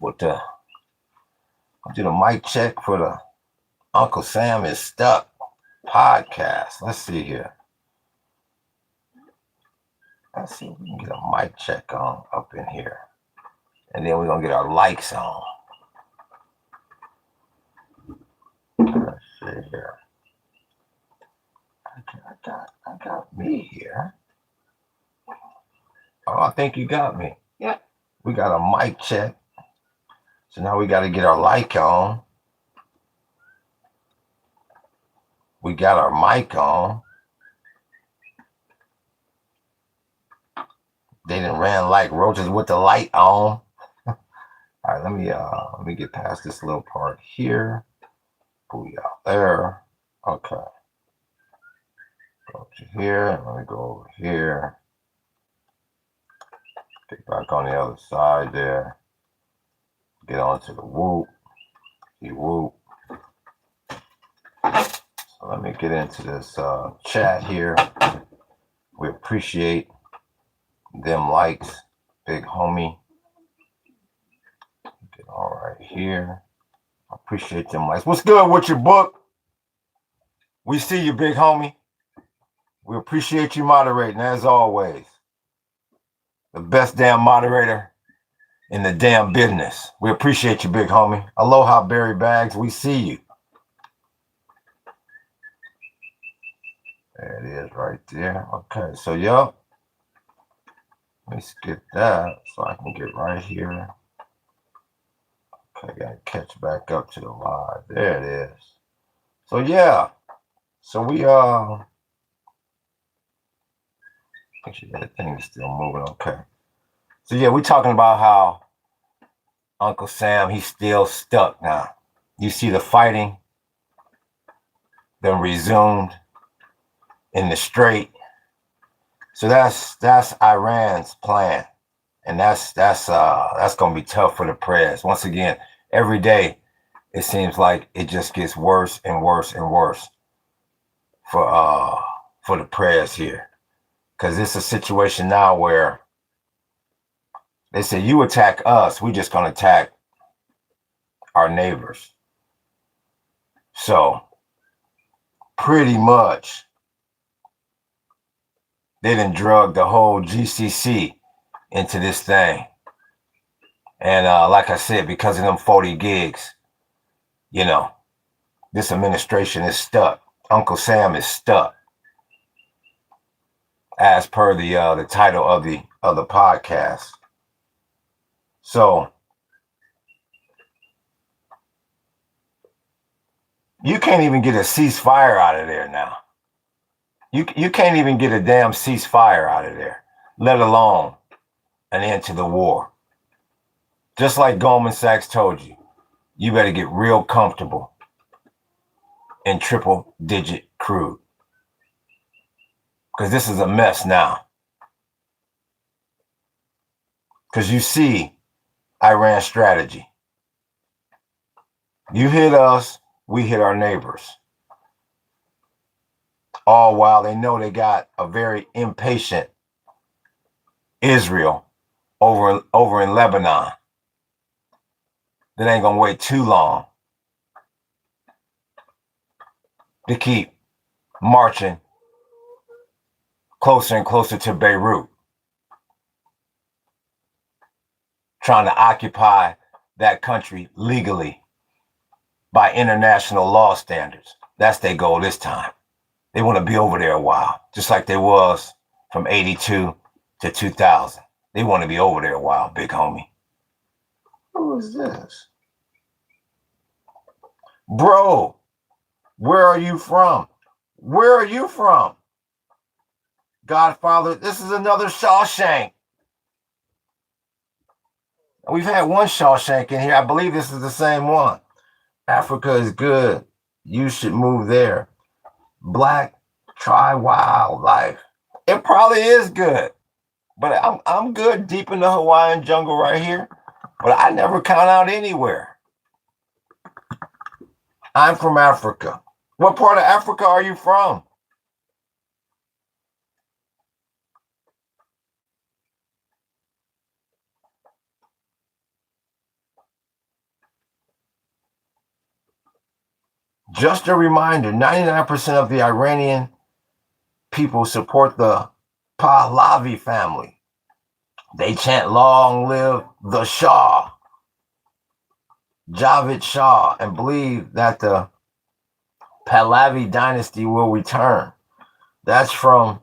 with the do the mic check for the Uncle Sam is Stuck podcast. Let's see here. Let's see if we can get a mic check on up in here. And then we're going to get our likes on. Let's see here. I got me here. Oh, I think you got me. Yeah. We got a mic check. So now we got to get our like on. We got our mic on. They done ran like roaches with the light on. All right, let me get past this little part here. Booyah, there. Okay. Go to here. Let me go over here. Get back on the other side there. Get onto the whoop. The whoop. So let me get into this chat here. We appreciate them likes, big homie. Get all right here. I appreciate them likes. What's good with your book? We see you, big homie. We appreciate you moderating as always. The best damn moderator in the damn business. We appreciate you, big homie. Aloha, Berry Bags. We see you. There it is right there. Okay, so yup. Let me skip that so I can get right here. Okay, gotta catch back up to the live. There it is. So yeah. So we actually that thing is still moving. Okay. So yeah, we're talking about how Uncle Sam, he's still stuck now. You see the fighting then resumed in the strait. So that's Iran's plan. And that's gonna be tough for the press. Once again, every day it seems like it just gets worse and worse and worse for the press here. Because it's a situation now where they say you attack us, we're just gonna attack our neighbors. So pretty much they done drug the whole GCC into this thing. And like I said, because of them 40 gigs, you know, this administration is stuck. Uncle Sam is stuck. As per the title of the podcast. So you can't even get a ceasefire out of there now. You can't even get a damn ceasefire out of there, let alone an end to the war. Just like Goldman Sachs told you, you better get real comfortable in triple digit crude. Because this is a mess now. Because you see Iran's strategy. You hit us, we hit our neighbors. All while they know they got a very impatient Israel over in Lebanon. That ain't gonna wait too long to keep marching closer and closer to Beirut, trying to occupy that country legally by international law standards. That's their goal this time. They want to be over there a while, just like they was from 82 to 2000. They want to be over there a while, big homie. Who is this? Bro, where are you from? Where are you from? Godfather, this is another Shawshank. We've had one Shawshank in here. I believe this is the same one. Africa is good. You should move there. Black, try wildlife. It probably is good. But I'm good deep in the Hawaiian jungle right here. But I never count out anywhere. I'm from Africa. What part of Africa are you from? Just a reminder, 99% of the Iranian people support the Pahlavi family. They chant, "Long live the Shah," Javed Shah, and believe that the Pahlavi dynasty will return. That's from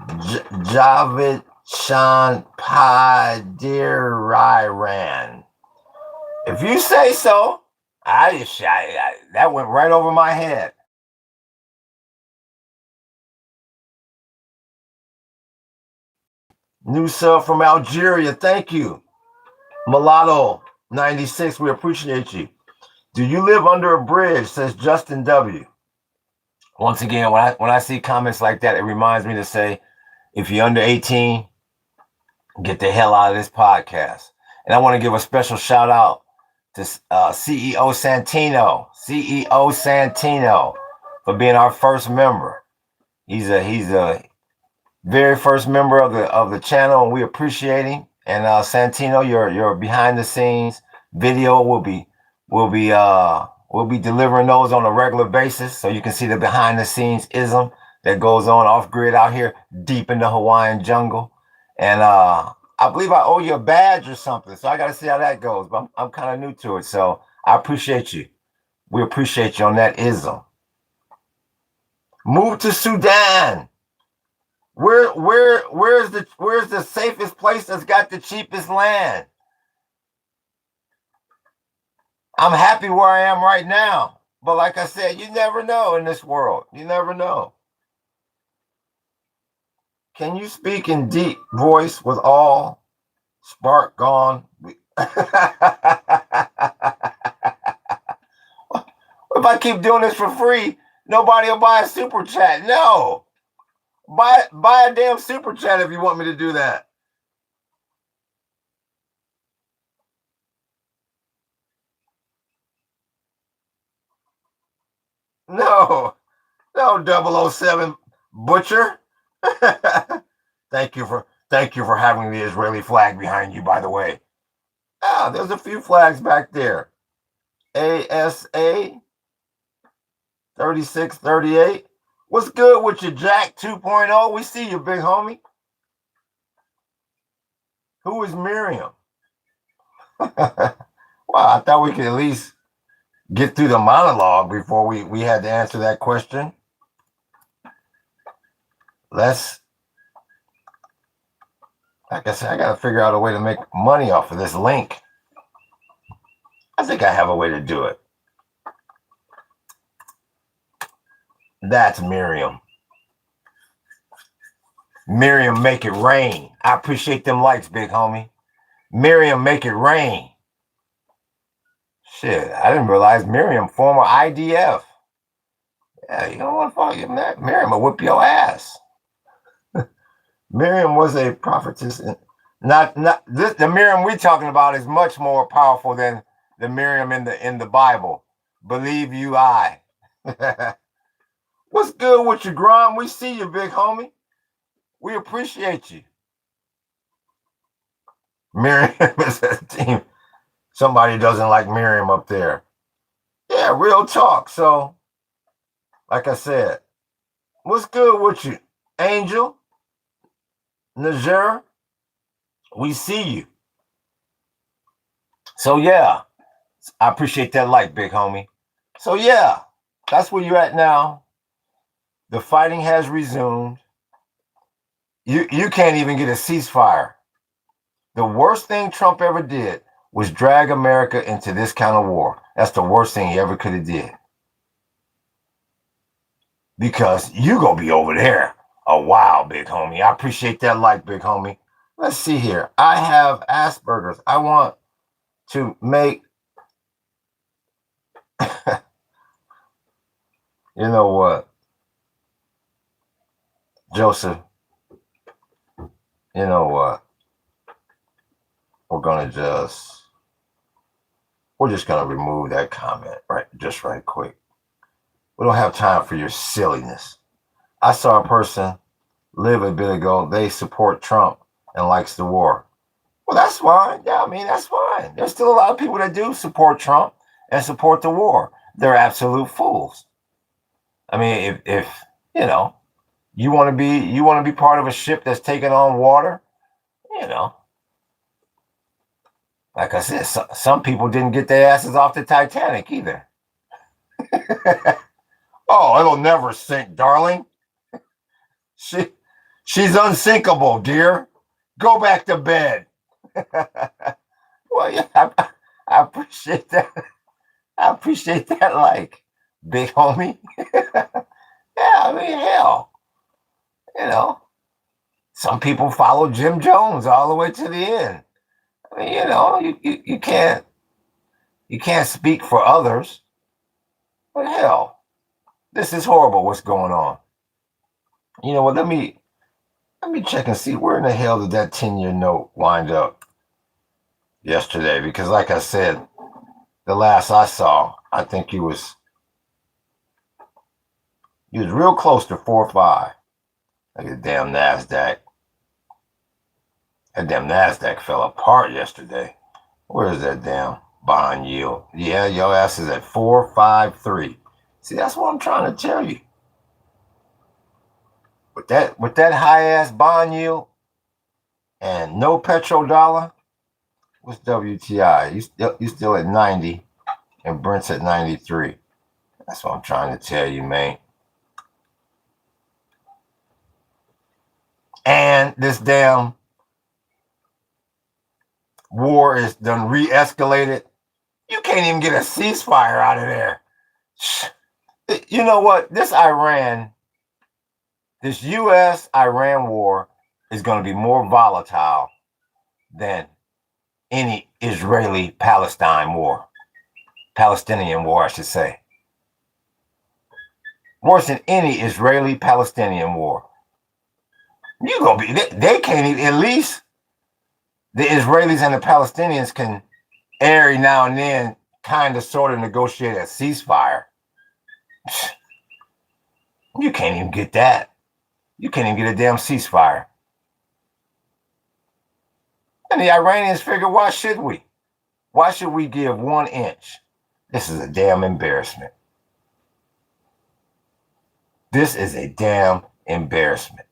Javed Shan Padiriran. If you say so, that went right over my head. New sub from Algeria. Thank you. Mulatto 96. We appreciate you. Do you live under a bridge? Says Justin W. Once again, when I see comments like that, it reminds me to say, if you're under 18, get the hell out of this podcast. And I want to give a special shout out to CEO Santino, for being our first member. He's a very first member of the channel, and we appreciate him. And Santino, your behind the scenes video will be delivering those on a regular basis, so you can see the behind the scenes ism that goes on off grid out here deep in the Hawaiian jungle. And I believe I owe you a badge or something, so I got to see how that goes. But I'm kind of new to it, so I appreciate you. We appreciate you on that ism. Move to Sudan. Where's the safest place that's got the cheapest land? I'm happy where I am right now, but like I said, you never know in this world. You never know. Can you speak in deep voice with all spark gone? If I keep doing this for free, nobody will buy a super chat. No. Buy a damn super chat if you want me to do that. No, 007 Butcher. Thank you for having the Israeli flag behind you, by the way. Ah, there's a few flags back there. ASA 3638. What's good with you, Jack 2.0? We see you, big homie. Who is Miriam? Well, I thought we could at least get through the monologue before we had to answer that question. Like I said, I got to figure out a way to make money off of this link. I think I have a way to do it. That's Miriam. Miriam, make it rain. I appreciate them likes, big homie. Miriam, make it rain. Shit, I didn't realize Miriam, former IDF. Yeah, you don't want to follow you, Miriam will whip your ass. Miriam was a prophetess. The Miriam we're talking about is much more powerful than the Miriam in the Bible. Believe you I. What's good with you, Grom? We see you, big homie. We appreciate you. Miriam is a team. Somebody doesn't like Miriam up there. Yeah, real talk. So, like I said, what's good with you, Angel? Niger? We see you. So, yeah, I appreciate that like, big homie. So, yeah, that's where you're at now. The fighting has resumed. You can't even get a ceasefire. The worst thing Trump ever did was drag America into this kind of war. That's the worst thing he ever could have did. Because you gonna be over there a while, big homie. I appreciate that like, big homie. Let's see here. I have Asperger's. I want to make... You know what? Joseph, you know what? We're just gonna remove that comment right quick. We don't have time for your silliness. I saw a person live a bit ago. They support Trump and likes the war. Well, that's fine. Yeah, I mean, that's fine. There's still a lot of people that do support Trump and support the war. they're absolute fools. I mean, if you know, you want to be part of a ship that's taking on water, you know, like I said, some people didn't get their asses off the Titanic either. Oh, it'll never sink, darling. She she's unsinkable, dear. Go back to bed. Well, yeah, I appreciate that. I appreciate that, like, big homie. Yeah, I mean, hell, you know, some people follow Jim Jones all the way to the end. I mean, you can't speak for others, but hell, this is horrible. What's going on? You know what? Let me check and see where in the hell did that 10-year note wind up yesterday? Because, like I said, the last I saw, I think he was real close to 4.5. Like the damn Nasdaq. That damn Nasdaq fell apart yesterday. Where is that damn bond yield? Yeah, your ass is at 4.53. See, that's what I'm trying to tell you. With that high ass bond yield and no petrodollar, what's WTI? You still at 90 and Brent's at 93. That's what I'm trying to tell you, man. And this damn war is done re-escalated. You can't even get a ceasefire out of there. You know what? This US-Iran war is going to be more volatile than any Palestinian war, I should say. Worse than any Israeli-Palestinian war. You gonna be? They can't even. At least the Israelis and the Palestinians can every now and then kind of sort of negotiate a ceasefire. You can't even get that. You can't even get a damn ceasefire. And the Iranians figure, why should we? Why should we give 1 inch? This is a damn embarrassment. This is a damn embarrassment.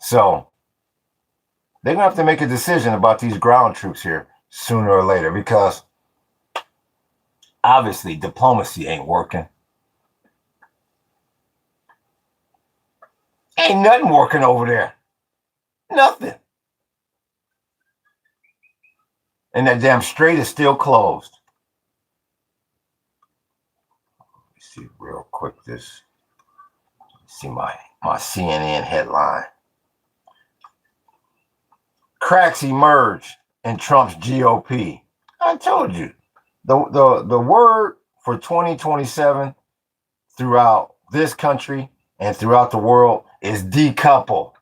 So they're going to have to make a decision about these ground troops here sooner or later, because obviously diplomacy ain't working. Ain't nothing working over there. Nothing. And that damn strait is still closed. Let me see real quick this. See my CNN headline. Cracks emerge in Trump's GOP. I told you. The word for 2027 throughout this country and throughout the world is decouple.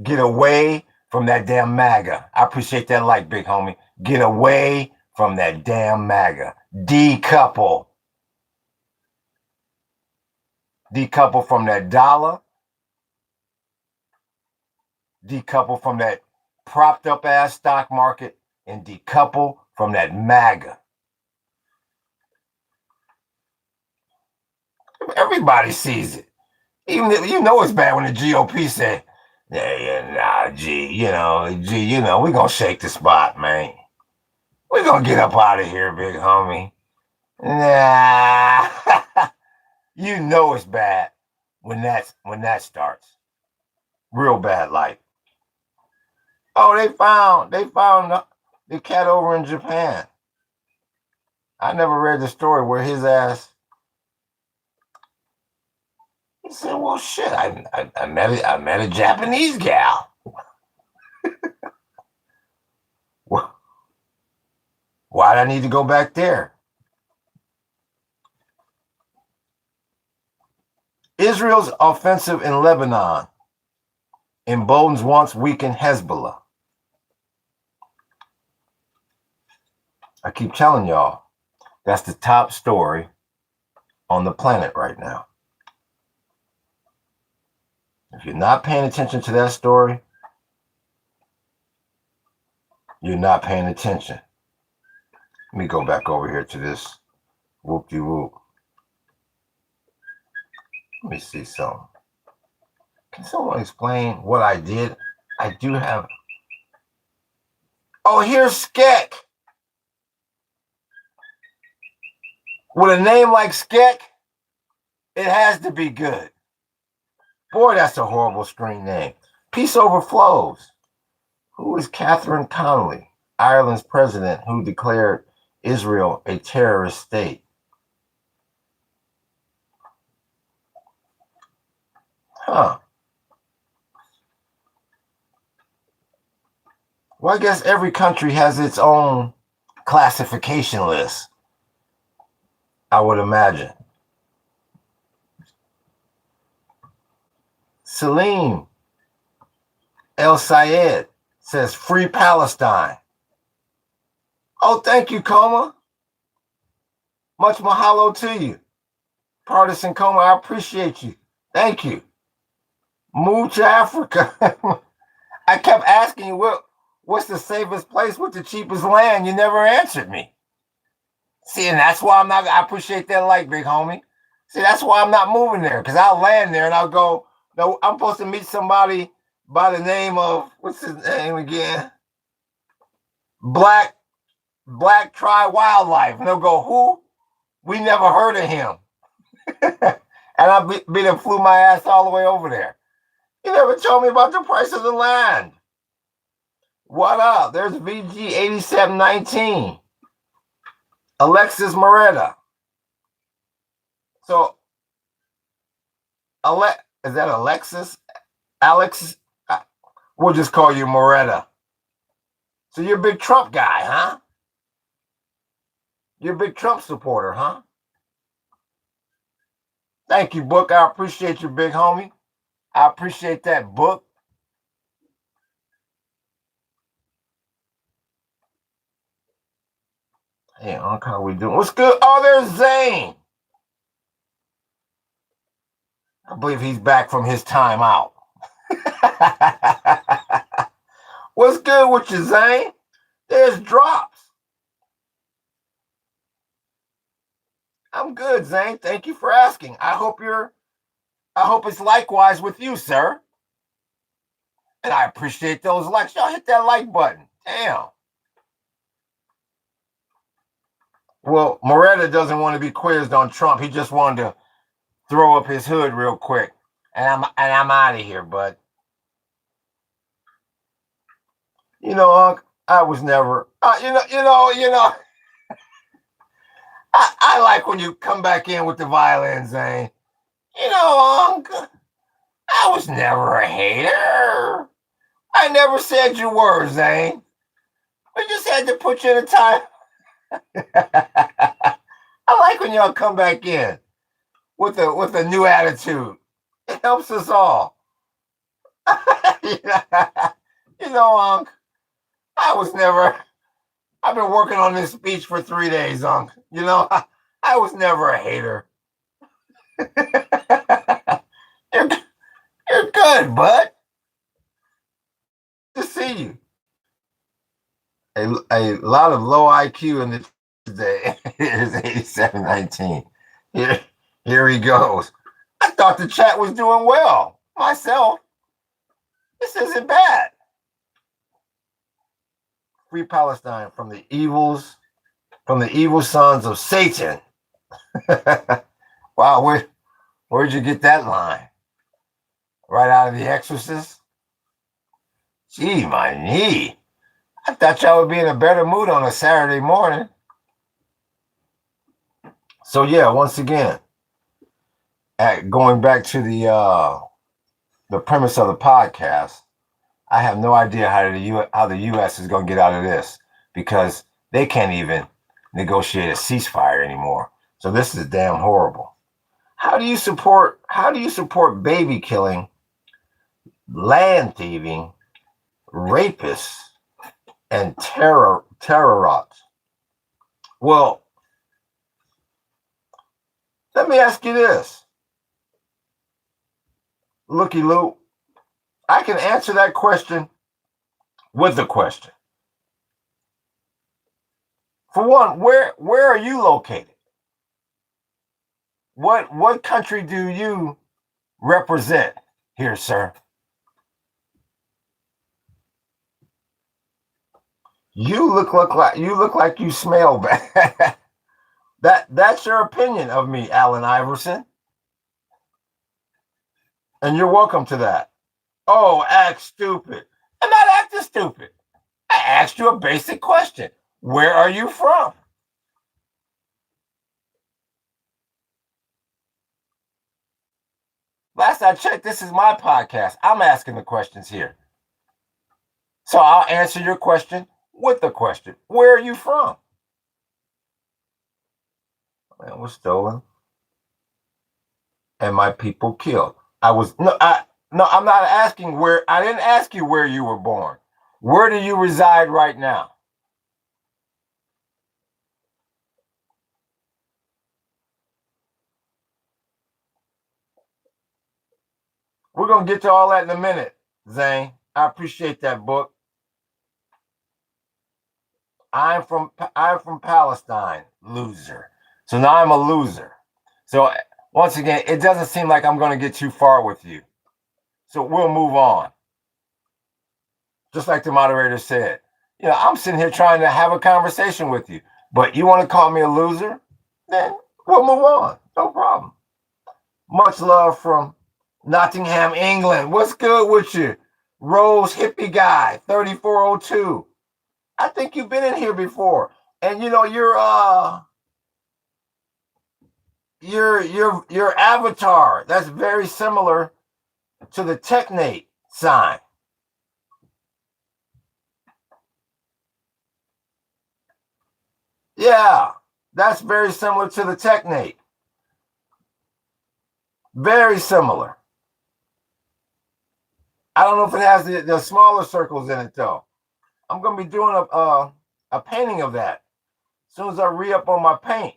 Get away from that damn MAGA. I appreciate that like, big homie. Get away from that damn MAGA. Decouple. Decouple from that dollar. Decouple from that propped up ass stock market, and decouple from that MAGA. Everybody sees it. Even if, you know it's bad when the GOP say, we're going to shake the spot, man. We're going to get up out of here, big homie. Nah. You know it's bad when that starts. Real bad, like. Oh, they found the cat over in Japan. I never read the story where his ass. He said, "Well, shit, I met a Japanese gal. Why'd I need to go back there?" Israel's offensive in Lebanon emboldens once weakened Hezbollah. I keep telling y'all, that's the top story on the planet right now. If you're not paying attention to that story, you're not paying attention. Let me go back over here to this whoop-de-whoop. Let me see something. Can someone explain what I did? I do have. Oh, here's Skek. With a name like Skek, it has to be good. Boy, that's a horrible screen name. Peace overflows. Who is Catherine Connolly, Ireland's president who declared Israel a terrorist state? Huh. Well, I guess every country has its own classification list, I would imagine. Salim El Sayed says, free Palestine. Oh, thank you, Coma. Much mahalo to you. Partisan Coma, I appreciate you. Thank you. Move to Africa. I kept asking you, what's the safest place with the cheapest land? You never answered me. See, and that's why I appreciate that like, big homie. See, that's why I'm not moving there, because I'll land there and I'll go, no, I'm supposed to meet somebody by the name of, what's his name again? Black Tri Wildlife. And they'll go, who? We never heard of him. And I beat and flew my ass all the way over there. You never told me about the price of the land. What up? There's VG8719. Alexis Moretta. So, is that Alexis? Alex? We'll just call you Moretta. So you're a big Trump guy, huh? You're a big Trump supporter, huh? Thank you, Book. I appreciate you, big homie. I appreciate that, Book. Hey, Unc, how we doing? What's good? Oh, there's Zane. I believe he's back from his time out. What's good with you, Zane? There's Drops. I'm good, Zane. Thank you for asking. I hope it's likewise with you, sir. And I appreciate those likes. Y'all hit that like button. Damn. Well, Moretta doesn't want to be quizzed on Trump. He just wanted to throw up his hood real quick. And I'm out of here, bud. You know, Unc, I was never I like when you come back in with the violin, Zane. You know, Unc, I was never a hater. I never said you were, Zane. We just had to put you in a time. I like when y'all come back in with a new attitude. It helps us all. You know, Unc, I've been working on this speech for 3 days, Unc. You know, I was never a hater. You're good, bud. Good to see you. A lot of low IQ in this today. It is 8719. Here he goes. I thought the chat was doing well. Myself. This isn't bad. Free Palestine from the evil sons of Satan. Wow, where'd you get that line? Right out of The Exorcist? Gee, my knee. I thought y'all would be in a better mood on a Saturday morning. So yeah, once again, going back to the premise of the podcast, I have no idea how the U.S. is going to get out of this, because they can't even negotiate a ceasefire anymore. So this is damn horrible. How do you support baby killing, land thieving, rapists, and terrorists? Well, let me ask you this. Looky Lou, I can answer that question with a question. For one, where are you located? What country do you Represent here, sir. You look like you smell bad. That's your opinion of me, Allen Iverson. And you're welcome to that. Oh, act stupid. I'm not acting stupid. I asked you a basic question. Where are you from? Last I checked, this is my podcast. I'm asking the questions here. So I'll answer your question with the question. Where are you from? Man was stolen and my people killed. I'm not asking where. I didn't ask you where you were born. Where do you reside right now? We're gonna get to all that in a minute, Zane. I appreciate that book. I'm from Palestine, loser. So now I'm a loser. So once again, it doesn't seem like I'm going to get too far with you. So we'll move on. Just like the moderator said, I'm sitting here trying to have a conversation with you, but you want to call me a loser? Then we'll move on. No problem. Much love from Nottingham, England. What's good with you? Rose Hippie Guy, 3402. I think you've been in here before. And your avatar, that's very similar to the Technate sign. Yeah, that's very similar to the Technate. Very similar. I don't know if it has the smaller circles in it though. I'm gonna be doing a painting of that as soon as I re-up on my paint.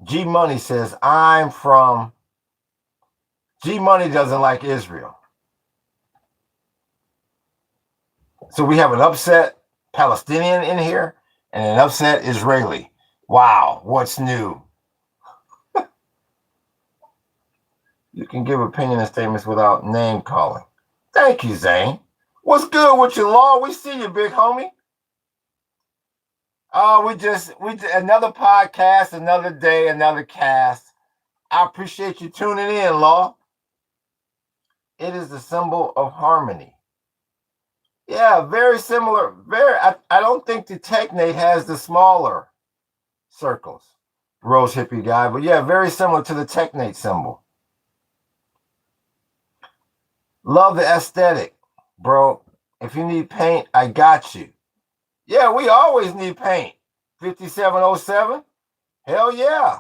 G Money says I'm from. G Money doesn't like Israel, so we have an upset Palestinian in here and an upset Israeli. Wow, what's new? You can give opinion and statements without name calling. Thank you, Zane. What's good with you, Law? We see you, big homie. Oh, we another podcast, another day, another cast. I appreciate you tuning in, Law. It is the symbol of harmony. Yeah, very similar. I don't think the Technate has the smaller circles, Rose Hippie Guy, but yeah, very similar to the Technate symbol. Love the aesthetic, bro. If you need paint, I got you. Yeah, we always need paint. 5707. Hell yeah.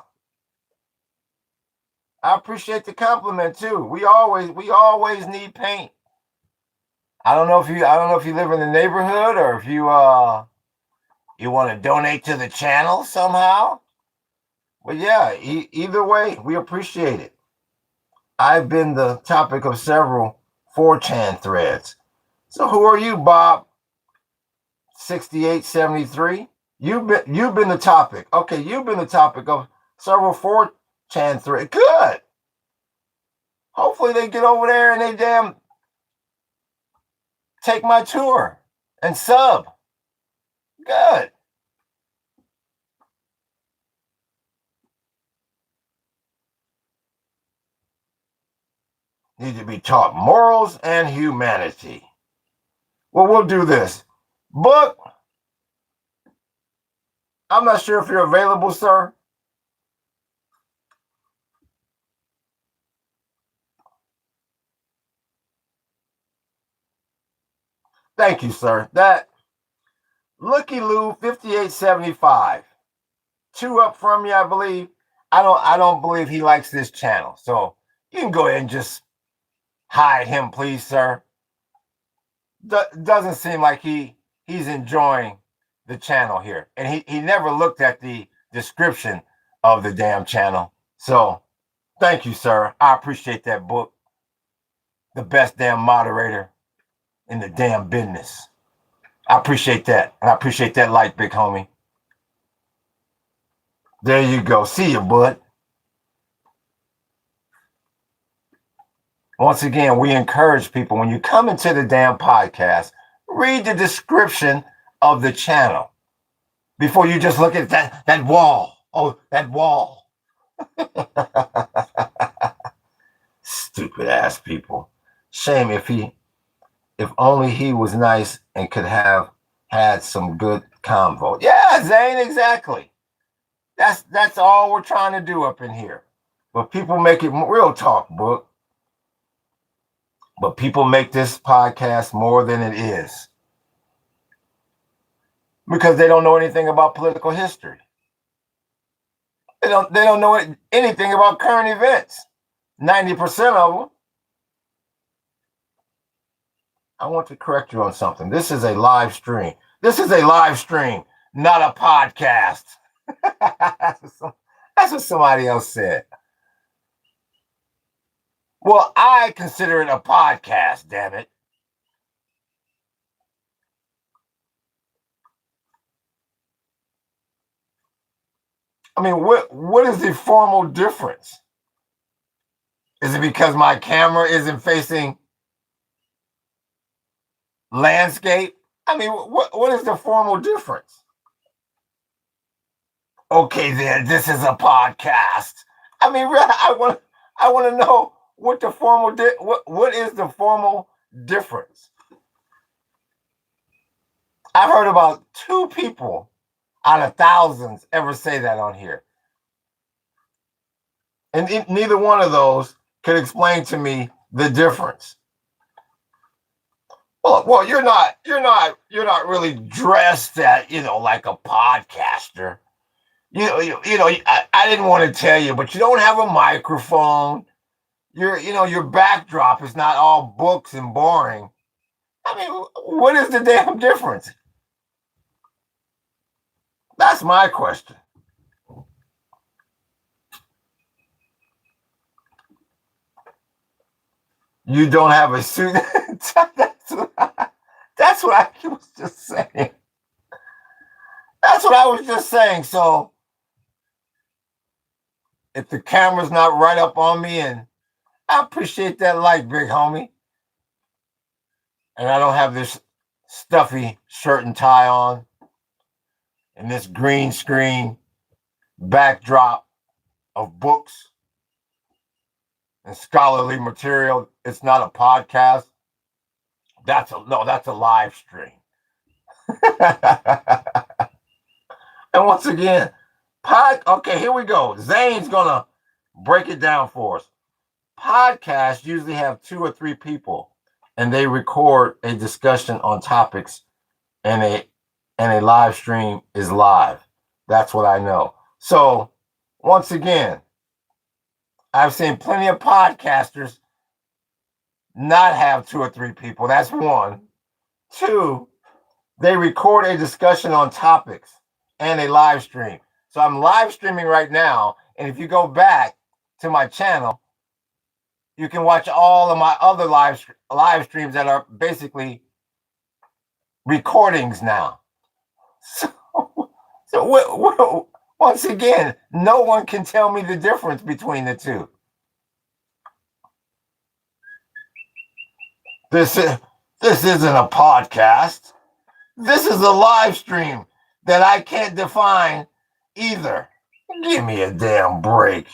I appreciate the compliment too. We always need paint. I don't know if you live in the neighborhood or if you want to donate to the channel somehow. But yeah, either way, we appreciate it. I've been the topic of several 4chan threads. So who are you, Bob? 6873. You've been the topic. Okay, you've been the topic of several 4chan threads. Good. Hopefully they get over there and they damn take my tour and sub. Good. Need to be taught morals and humanity. Well, we'll do this. Book, I'm not sure if you're available, sir. Thank you, sir. That Looky Lou 5875. Two up from you, I believe. I don't believe he likes this channel. So you can go ahead and just hide him, please, sir. Doesn't seem like he's enjoying the channel here. And he never looked at the description of the damn channel. So thank you, sir. I appreciate that, book. The best damn moderator in the damn business. I appreciate that. And I appreciate that like, big homie. There you go. See you, bud. Once again, we encourage people, when you come into the damn podcast, read the description of the channel before you just look at that wall. Oh, that wall. Stupid ass people. Shame if only he was nice and could have had some good convo. Yeah, Zane, exactly. That's all we're trying to do up in here. But people make it real talk, book. But people make this podcast more than it is because they don't know anything about political history. They don't know anything about current events. 90% of them. I want to correct you on something. This is a live stream. This is a live stream, not a podcast. That's what somebody else said. Well, I consider it a podcast, damn it. I mean, what is the formal difference? Is it because my camera isn't facing landscape? I mean, what is the formal difference? Okay, then this is a podcast. I mean, I want to know what the formal what is the formal difference? I've heard about 2 people out of thousands ever say that on here, and neither one of those could explain to me the difference. Well, you're not really dressed at like a podcaster. I didn't want to tell you, but you don't have a microphone. Your backdrop is not all books and boring. I mean, what is the damn difference? That's my question. You don't have a suit. That's what I was just saying. That's what I was just saying. So if the camera's not right up on me, and I appreciate that light, big homie, and I don't have this stuffy shirt and tie on, and this green screen backdrop of books and scholarly material, it's not a podcast. That's a live stream. And once again, okay, here we go. Zane's gonna break it down for us. Podcasts usually have 2 or 3 people, and they record a discussion on topics, and a live stream is live. That's what I know. So once again, I've seen plenty of podcasters not have 2 or 3 people. That's one. 2, they record a discussion on topics and a live stream. So I'm live streaming right now, and if you go back to my channel, you can watch all of my other live streams that are basically recordings now. So once again, no one can tell me the difference between the 2. This isn't a podcast. This is a live stream that I can't define either. Give me a damn break.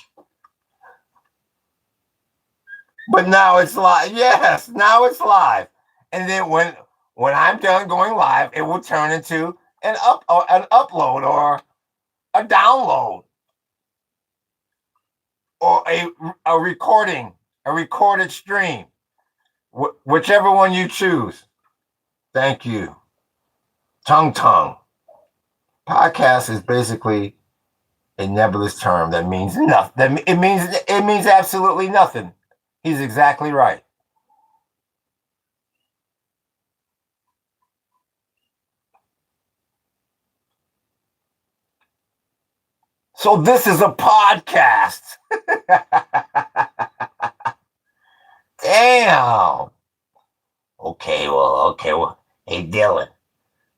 But now it's live. Yes, now it's live. And then when I'm done going live, it will turn into an upload or a download or a recording, a recorded stream, whichever one you choose. Thank you. Tongue. Podcast is basically a nebulous term that means nothing. It means absolutely nothing. He's exactly right. So this is a podcast. Damn. Okay, well. Hey, Dylan,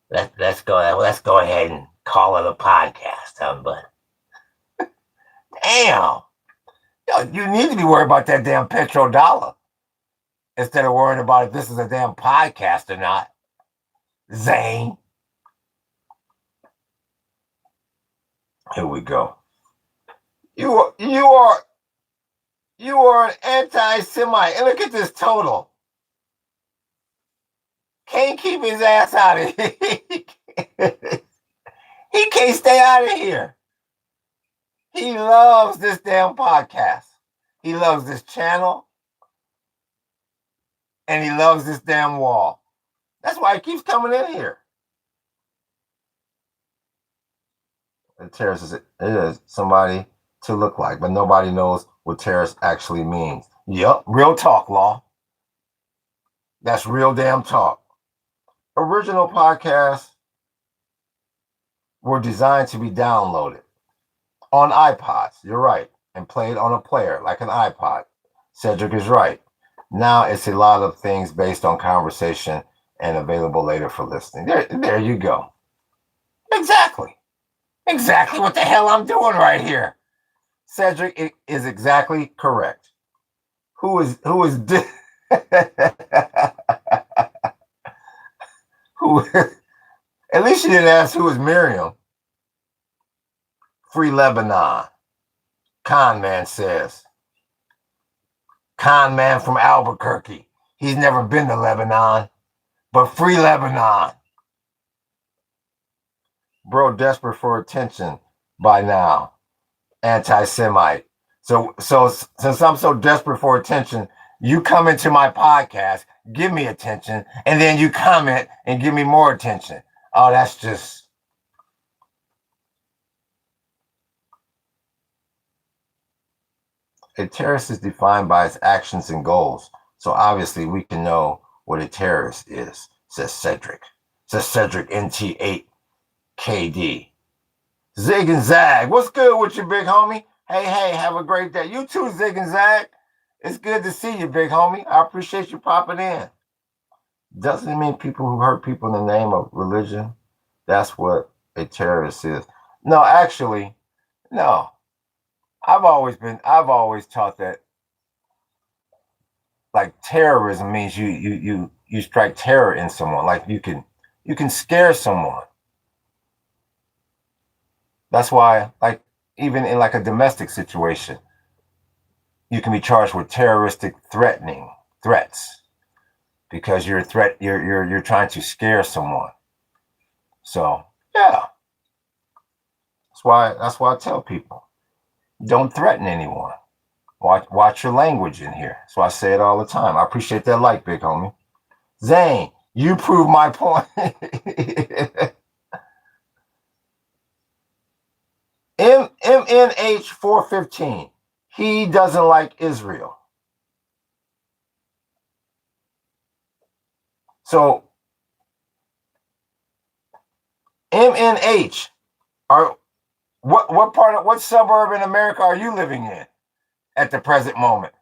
let's go ahead and call it a podcast, huh, bud? Damn. You need to be worried about that damn petrodollar. instead of worrying about if this is a damn podcast or not. Zane. Here we go. You are an anti-Semite. And look at this total. Can't keep his ass out of here. He can't stay out of here. He loves this damn podcast. He loves this channel. And he loves this damn wall. That's why he keeps coming in here. A terrorist is somebody to look like, but nobody knows what terrorist actually means. Yep, real talk, Law. That's real damn talk. Original podcasts were designed to be downloaded on iPods. You're right. And played on a player like an iPod. Cedric is right. Now it's a lot of things based on conversation and available later for listening. There you go. Exactly what the hell I'm doing right here. Cedric is exactly correct. Who is who? At least you didn't ask who is Miriam. Free Lebanon. Con Man says. Con Man from Albuquerque. He's never been to Lebanon, but free Lebanon. Bro, desperate for attention by now. Anti-Semite. So since I'm so desperate for attention, you come into my podcast, give me attention, and then you comment and give me more attention. Oh, that's just... A terrorist is defined by its actions and goals. So obviously we can know what a terrorist is, says Cedric. Says Cedric NT8KD. Zig and Zag, what's good with you, big homie? Hey, have a great day. You too, Zig and Zag. It's good to see you, big homie. I appreciate you popping in. Doesn't it mean people who hurt people in the name of religion? That's what a terrorist is. No, actually, no. I've always taught that, like, terrorism means you strike terror in someone. Like you can scare someone. That's why, like, even in like a domestic situation, you can be charged with terroristic threats because you're trying to scare someone. So yeah, that's why I tell people, don't threaten anyone. Watch your language in here. So I say it all the time. I appreciate that like, big homie. Zane, you prove my point. MNH 415. He doesn't like Israel. So MNH, what suburb in America are you living in at the present moment?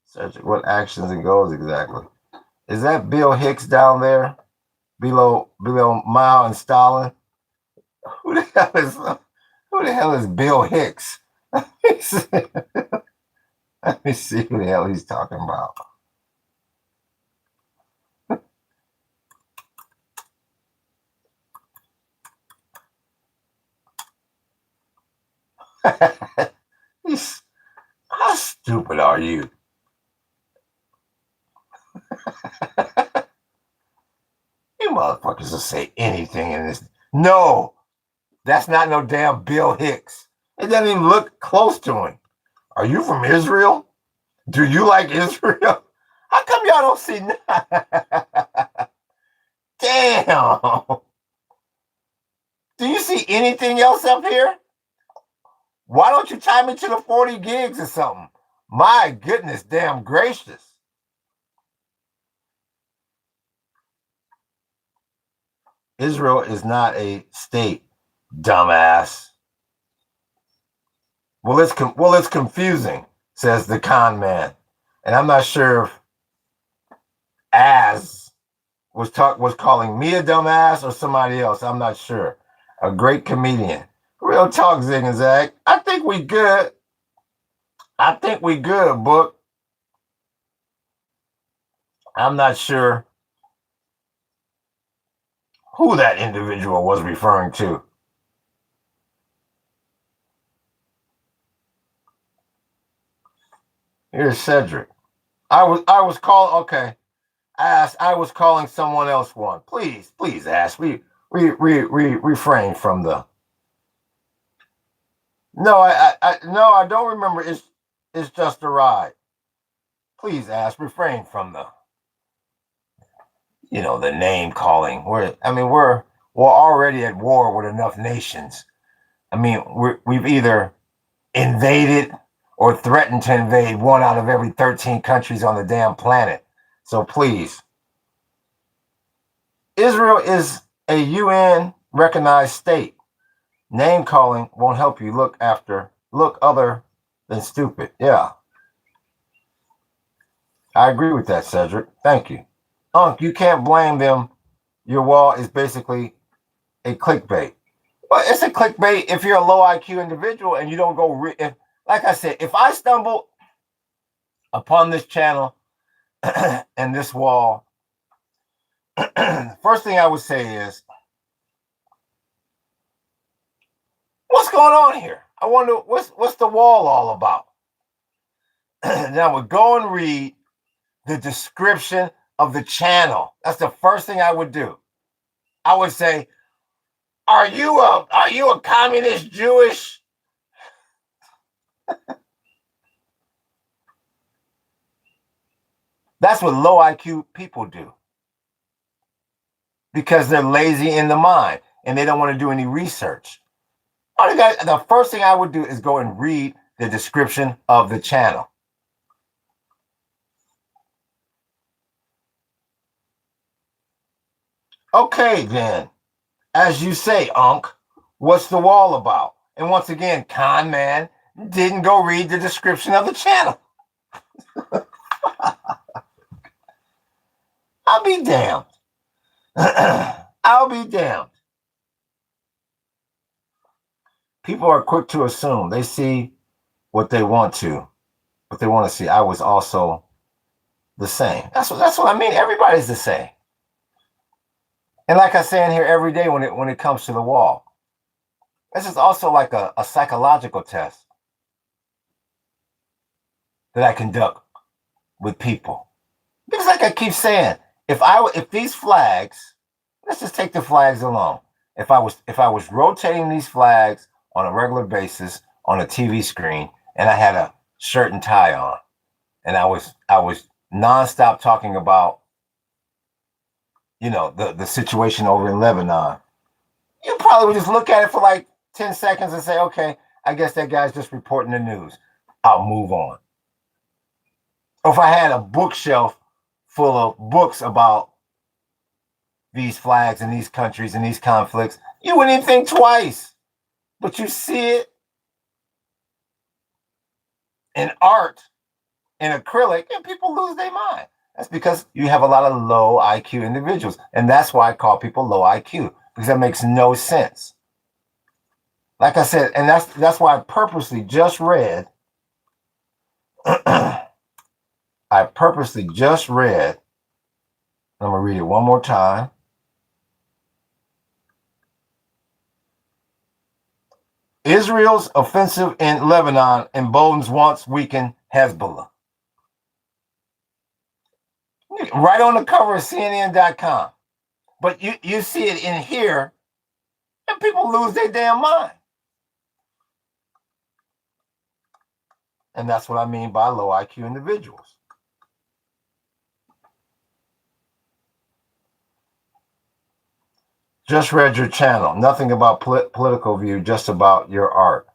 Cedric, what actions and goals exactly? Is that Bill Hicks down there below Mao and Stalin? Who the hell is Bill Hicks? Let me see who the hell he's talking about. How stupid are you? You motherfuckers will say anything in this. No, that's not no damn Bill Hicks. It doesn't even look close to him. Are you from Israel? Do you like Israel? How come y'all don't see? Damn. Do you see anything else up here? Why don't you tie me to the 40 gigs or something? My goodness, damn gracious. Israel is not a state, dumbass. Well, it's confusing, says the con man. And I'm not sure if Az was calling me a dumbass or somebody else. I'm not sure. A great comedian. Real talk, Zig and Zag. I think we good, book. I'm not sure who that individual was referring to. Here's Cedric. I was calling. Okay, I was calling someone else one. Please ask. We refrain from the. No, no, I don't remember. It's just a ride. Please ask. Refrain from the. The name calling. We're already at war with enough nations. We've either invaded or threatened to invade one out of every 13 countries on the damn planet. So please, Israel is a UN recognized state. Name calling won't help you look other than stupid. Yeah, I agree with that, Cedric. Thank you. You can't blame them. Your wall is basically a clickbait. Well, it's a clickbait if you're a low IQ individual and you don't go. Like I said, if I stumble upon this channel and this wall, first thing I would say is, what's going on here? I wonder what's the wall all about. Then I would go and read the description of the channel. That's the first thing I would do. I would say, are you a communist Jewish? That's what low IQ people do, because they're lazy in the mind and they don't want to do any research. The first thing I would do is go and read the description of the channel. Okay, then, as you say, Unc, what's the wall about? And once again, con man didn't go read the description of the channel. I'll be damned. I'll be damned. People are quick to assume. They see what they want to see. I was also the same. That's what I mean. Everybody's the same. And like I say in here every day when it comes to the wall, this is also like a psychological test that I conduct with people. Because like I keep saying, if these flags, let's just take the flags alone. If I was rotating these flags on a regular basis on a TV screen, and I had a shirt and tie on, and I was nonstop talking about the situation over in Lebanon, you probably would just look at it for like 10 seconds and say, okay, I guess that guy's just reporting the news. I'll move on. Or if I had a bookshelf full of books about these flags and these countries and these conflicts, you wouldn't even think twice. But you see it in art, in acrylic, and people lose their mind. That's because you have a lot of low IQ individuals. And that's why I call people low IQ, because that makes no sense. Like I said, and that's why I purposely just read I'm going to read it one more time. Israel's offensive in Lebanon emboldens once weakened Hezbollah. Right on the cover of CNN.com. But you see it in here, and people lose their damn mind. And that's what I mean by low IQ individuals. Just read your channel. Nothing about political view, just about your art.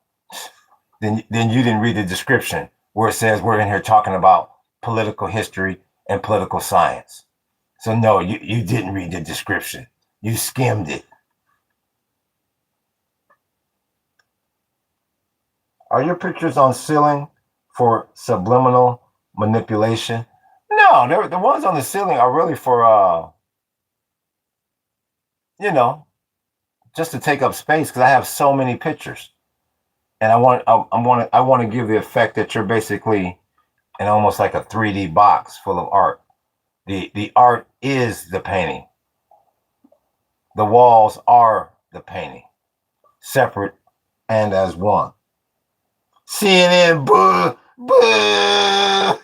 Then you didn't read the description where it says we're in here talking about political history and political science. So no, you didn't read the description. You skimmed it. Are your pictures on ceiling for subliminal manipulation? No, the ones on the ceiling are really for just to take up space, because I have so many pictures, and I want to give the effect that you're basically in almost like a 3D box full of art. The art is the painting. The walls are the painting, separate and as one. CNN, boo, boo.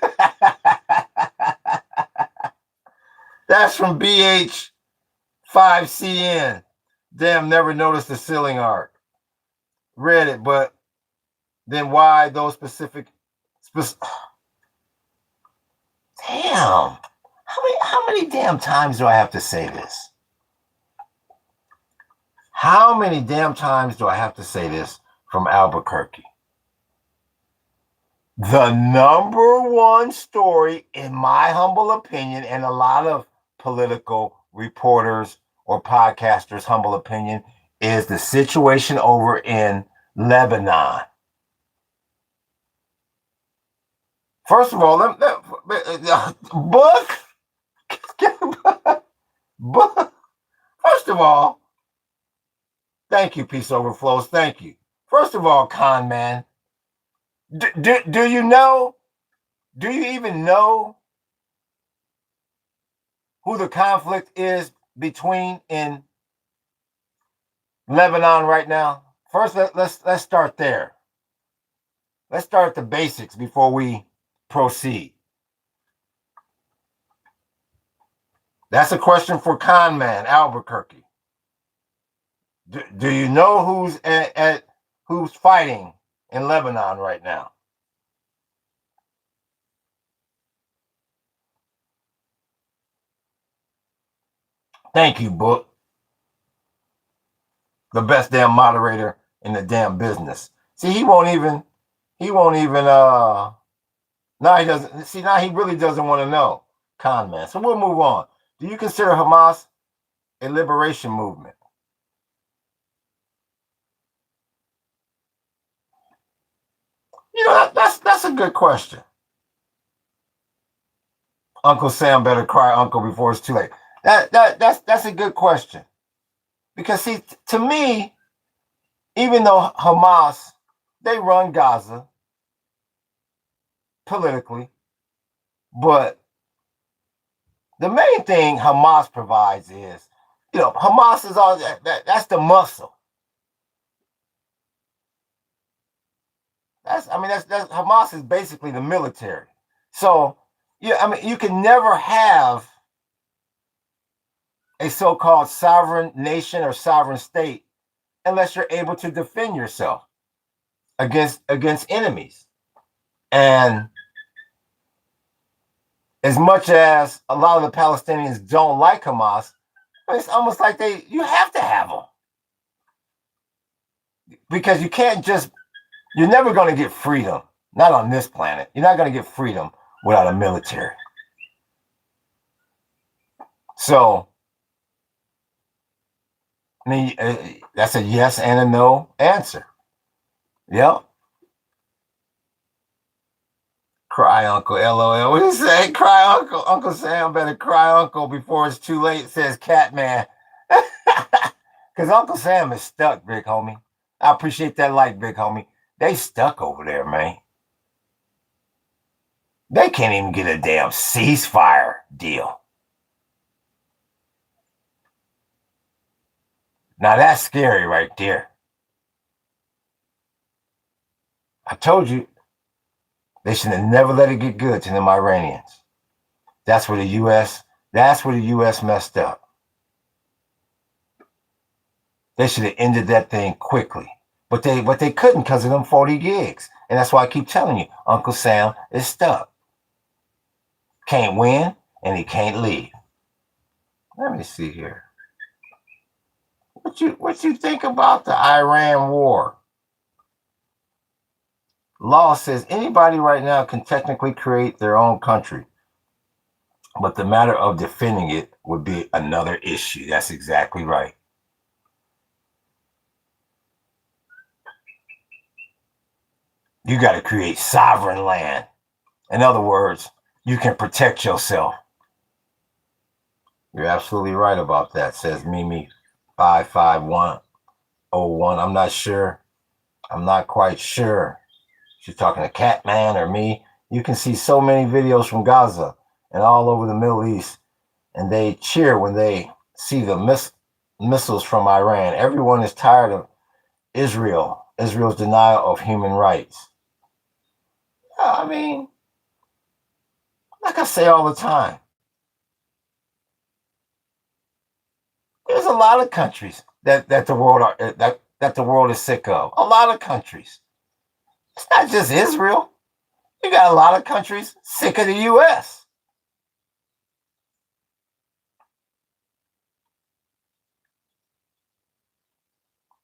That's from BH5CN. Damn, never noticed the ceiling art. Read it, but then why those specific damn. How many damn times do I have to say this? How many damn times do I have to say this from Albuquerque? The number one story, in my humble opinion, and a lot of political reporters or podcasters' humble opinion, is the situation over in Lebanon. First of all, book. First of all, thank you, Peace Overflows. Thank you. First of all, con man, do you know? Do you even know who the conflict is between in Lebanon right now? First, let's start there. Let's start at the basics before we proceed. That's a question for con man Albuquerque. Do you know who's fighting in Lebanon right now? Thank you, Book. The best damn moderator in the damn business. See, he won't even now he doesn't see, now he really doesn't want to know. Con man. So we'll move on. Do you consider Hamas a liberation movement? You know, that's a good question. Uncle Sam better cry uncle before it's too late. That's a good question. Because see, to me, even though Hamas, they run Gaza politically, but the main thing Hamas provides is, Hamas is all that's the muscle. That's Hamas is basically the military. So, yeah, you can never have a so-called sovereign nation or sovereign state unless you're able to defend yourself against enemies. And as much as a lot of the Palestinians don't like Hamas, it's almost like you have to have them. Because you're never going to get freedom. Not on this planet. You're not going to get freedom without a military. So, that's a yes and a no answer. Yep. Cry uncle, LOL. What do you say? Cry uncle. Uncle Sam better cry uncle before it's too late, says Catman. Because Uncle Sam is stuck, big homie. I appreciate that like, big homie. They stuck over there, man. They can't even get a damn ceasefire deal. Now that's scary right there. I told you they should have never let it get good to them Iranians. That's where the U.S. messed up. They should have ended that thing quickly. But they couldn't because of them 40 gigs. And that's why I keep telling you, Uncle Sam is stuck. Can't win, and he can't leave. Let me see here. What you think about the Iran war? Law says anybody right now can technically create their own country, but the matter of defending it would be another issue. That's exactly right. You got to create sovereign land. In other words, you can protect yourself. You're absolutely right about that, says Mimi 55101. I'm not sure. I'm not quite sure. She's talking to Catman or me. You can see so many videos from Gaza. and all over the Middle East, and they cheer when they see the missiles from Iran. Everyone is tired of Israel's denial of human rights. I mean, like I say all the time, there's a lot of countries that the world that the world is sick of. A lot of countries. It's not just Israel. You got a lot of countries sick of the U.S.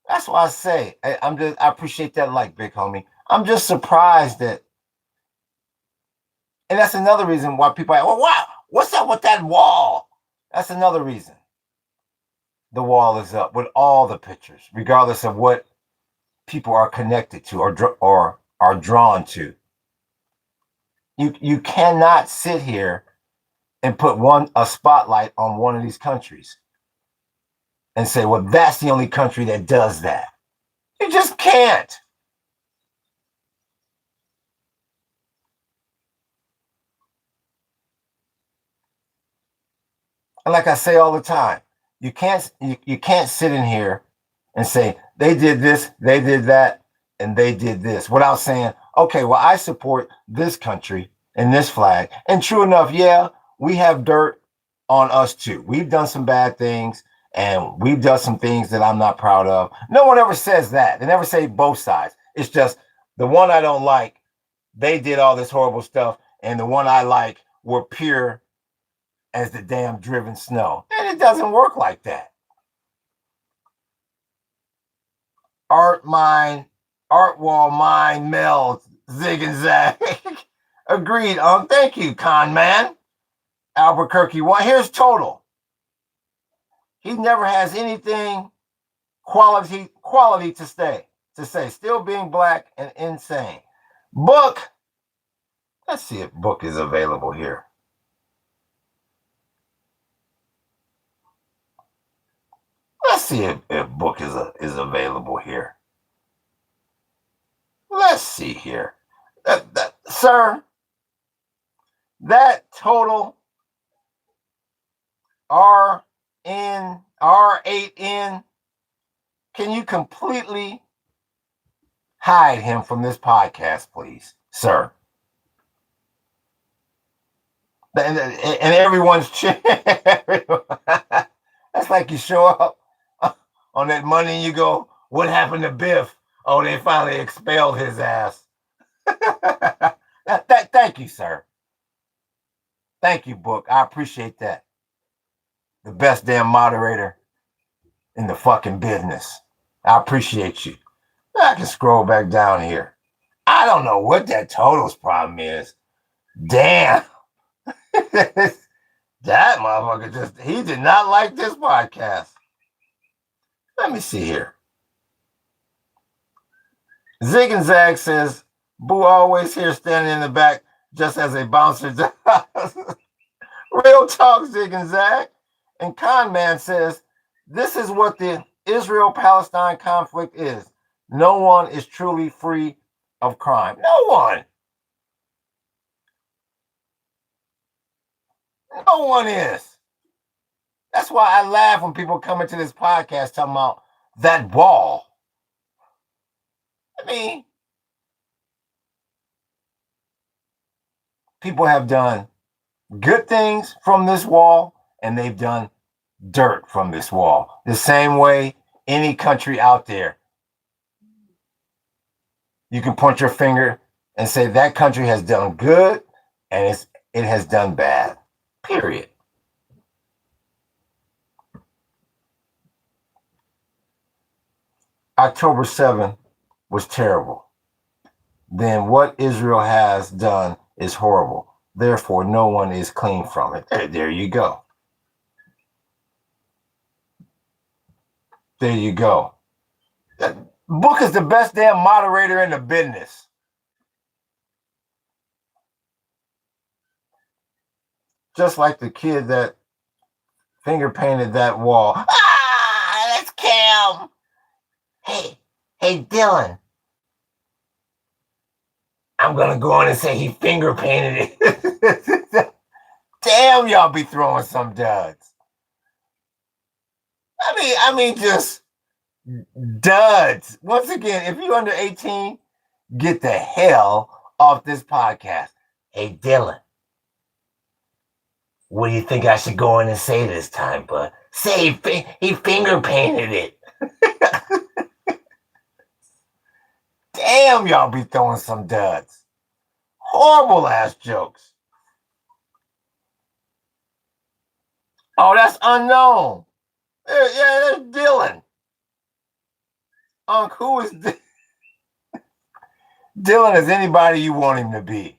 That's why I say I appreciate that, like, big homie. I'm just surprised that, and that's another reason why people are, well, wow, what's up with that wall? That's another reason the wall is up with all the pictures, regardless of what people are connected to or are drawn to. You cannot sit here and put a spotlight on one of these countries and say, well, that's the only country that does that. You just can't. And like I say all the time, you can't sit in here and say they did this, they did that, and they did this without saying, okay, well, I support this country and this flag. And true enough, yeah, we have dirt on us too. We've done some bad things and we've done some things that I'm not proud of. No one ever says that. They never say both sides. It's just the one I don't like, they did all this horrible stuff, and the one I like were pure as the damn driven snow. And it doesn't work like that. Art wall mine meld, zig and zag. Agreed, thank you, con man. Albuquerque one. Here's total. He never has anything quality to say. Still being black and insane. Book. Let's see if book is available here. Let's see if book is available here. Let's see here. Sir, that total R8N, can you completely hide him from this podcast, please, sir? And everyone's cheering. That's like you show up on that Monday and you go, what happened to Biff? Oh, they finally expelled his ass. Thank you, sir. Thank you, Book. I appreciate that. The best damn moderator in the fucking business. I appreciate you. I can scroll back down here. I don't know what that totals problem is. Damn. That motherfucker he did not like this podcast. Let me see here. Zig and Zag says, Boo always here standing in the back just as a bouncer does. Real talk, Zig and Zag. And Con Man says, this is what the Israel-Palestine conflict is. No one is truly free of crime. No one. No one is. That's why I laugh when people come into this podcast talking about that wall. I mean, people have done good things from this wall, and they've done dirt from this wall. The same way any country out there, you can point your finger and say that country has done good and it has done bad. Period. October 7th was terrible. Then what Israel has done is horrible. Therefore, no one is clean from it. There you go. There you go. Book is the best damn moderator in the business. Just like the kid that finger painted that wall. That's Cam. Hey, Dylan. I'm going to go on and say he finger painted it. Damn, y'all be throwing some duds. I mean, just duds. Once again, if you're under 18, get the hell off this podcast. Hey, Dylan, what do you think I should go in and say this time, bud? Say he finger painted it. Damn, y'all be throwing some duds. Horrible ass jokes. Oh, that's unknown. Yeah, that's Dylan. Unc, who is Dylan? Is anybody you want him to be?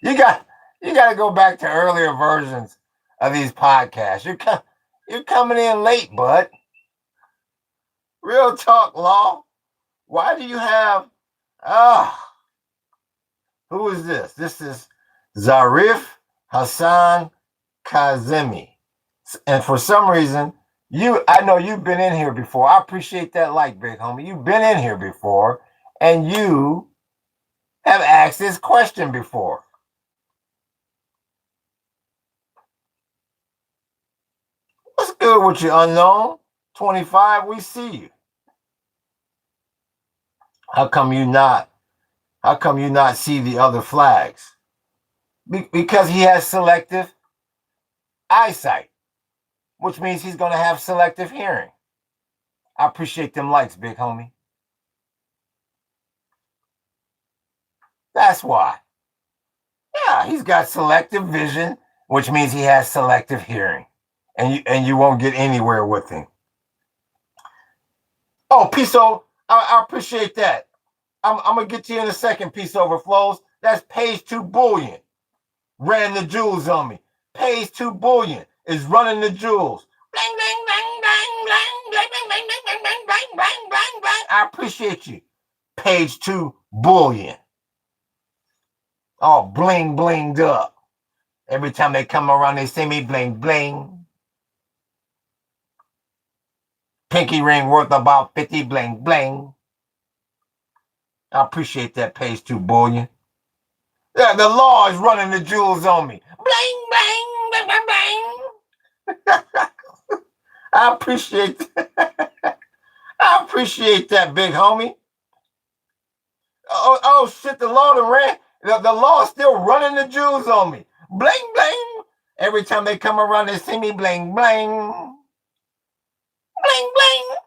You got to go back to earlier versions of these podcasts. You're coming in late, bud. Real talk, Law. Why do you have who is this? This is Zarif Hassan Kazemi. And for some reason, I know you've been in here before. I appreciate that like, big homie. You've been in here before, and you have asked this question before. What's good with you, unknown? 25, we see you. How come you not see the other flags? Because he has selective eyesight, which means he's going to have selective hearing. I appreciate them likes, big homie. That's why. Yeah, he's got selective vision, which means he has selective hearing. And you won't get anywhere with him. Oh, Piso, I appreciate that. I'm going to get to you in a second, Peace Overflows. That's page 2 bullion. Ran the jewels on me. Page 2 bullion is running the jewels. Bang, bang, bang, bang, bang, bang, bang, bang, bang, bang, bang, bang, bang, bang. I appreciate you. Page 2 bullion. All bling, blinged up. Every time they come around, they see me bling, bling. Pinky ring worth about 50, bling, bling. I appreciate that, page 2 bullion. Yeah, the law is running the jewels on me. Bling, bling, bang, bang, bang. I appreciate that. I appreciate that, big homie. Oh shit, the law ran. The law is still running the jewels on me. Bling, bling. Every time they come around, they see me bling, bling. Bling, bling.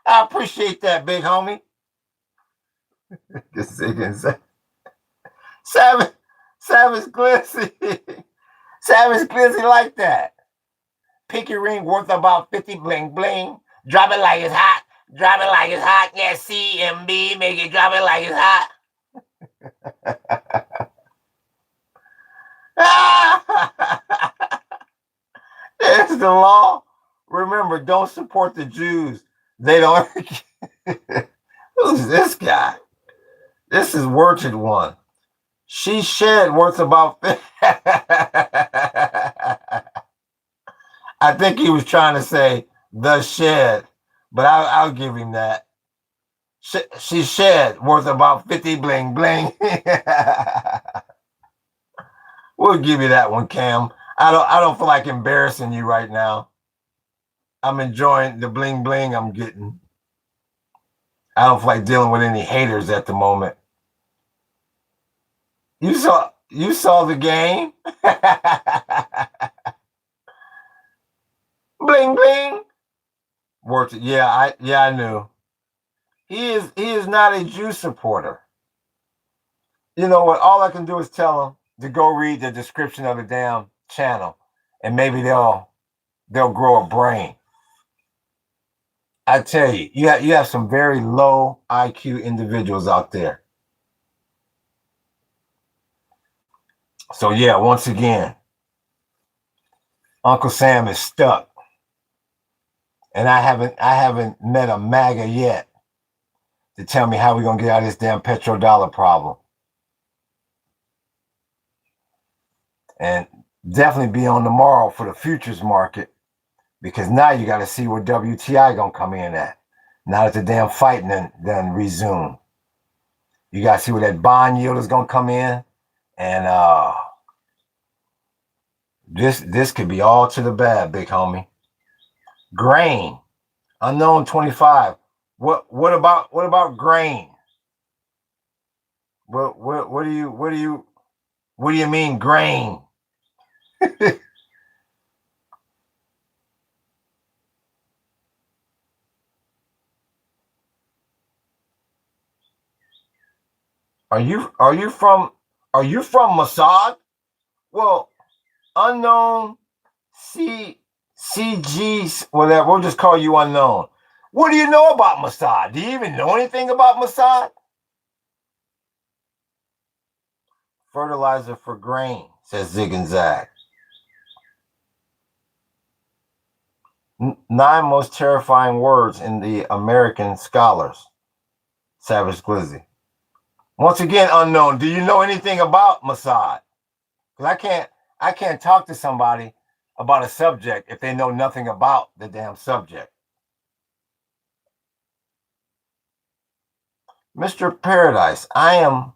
I appreciate that, big homie. Savage Glizzy. Savage Glizzy like that. Pinky ring worth about 50, bling, bling. Drop it like it's hot. Drop it like it's hot. Yeah, CMB, make it drop it like it's hot. There's the law. Remember, don't support the Jews. They don't. Who's this guy? This is Worted One. She shed worth about. I think he was trying to say the shed, but I'll give him that. She shed worth about 50, bling, bling. We'll give you that one, Cam. I don't feel like embarrassing you right now. I'm enjoying the bling bling I'm getting. I don't feel like dealing with any haters at the moment. You saw the game. Bling bling. Worked it. Yeah, I knew. He is not a Jew supporter. You know what? All I can do is tell him to go read the description of the damn channel, and maybe they'll grow a brain. I tell you, you have some very low IQ individuals out there. So yeah, once again, Uncle Sam is stuck, and I haven't met a MAGA yet to tell me how we're gonna get out of this damn petrodollar problem. And definitely be on tomorrow for the futures market, because now you got to see where WTI gonna come in at. Now that the damn fighting then resume, you got to see where that bond yield is gonna come in. And this could be all to the bad, big homie. Grain. Unknown 25. What about grain? What do you mean grain? Are you from Mossad? Well, unknown CG whatever. We'll just call you unknown. What do you know about Mossad? Do you even know anything about Mossad? Fertilizer for grain, says Zig and Zag. 9 most terrifying words in the American Scholars. Savage Glizzy. Once again, unknown. Do you know anything about Mossad? Because I can't talk to somebody about a subject if they know nothing about the damn subject. Mr. Paradise, I am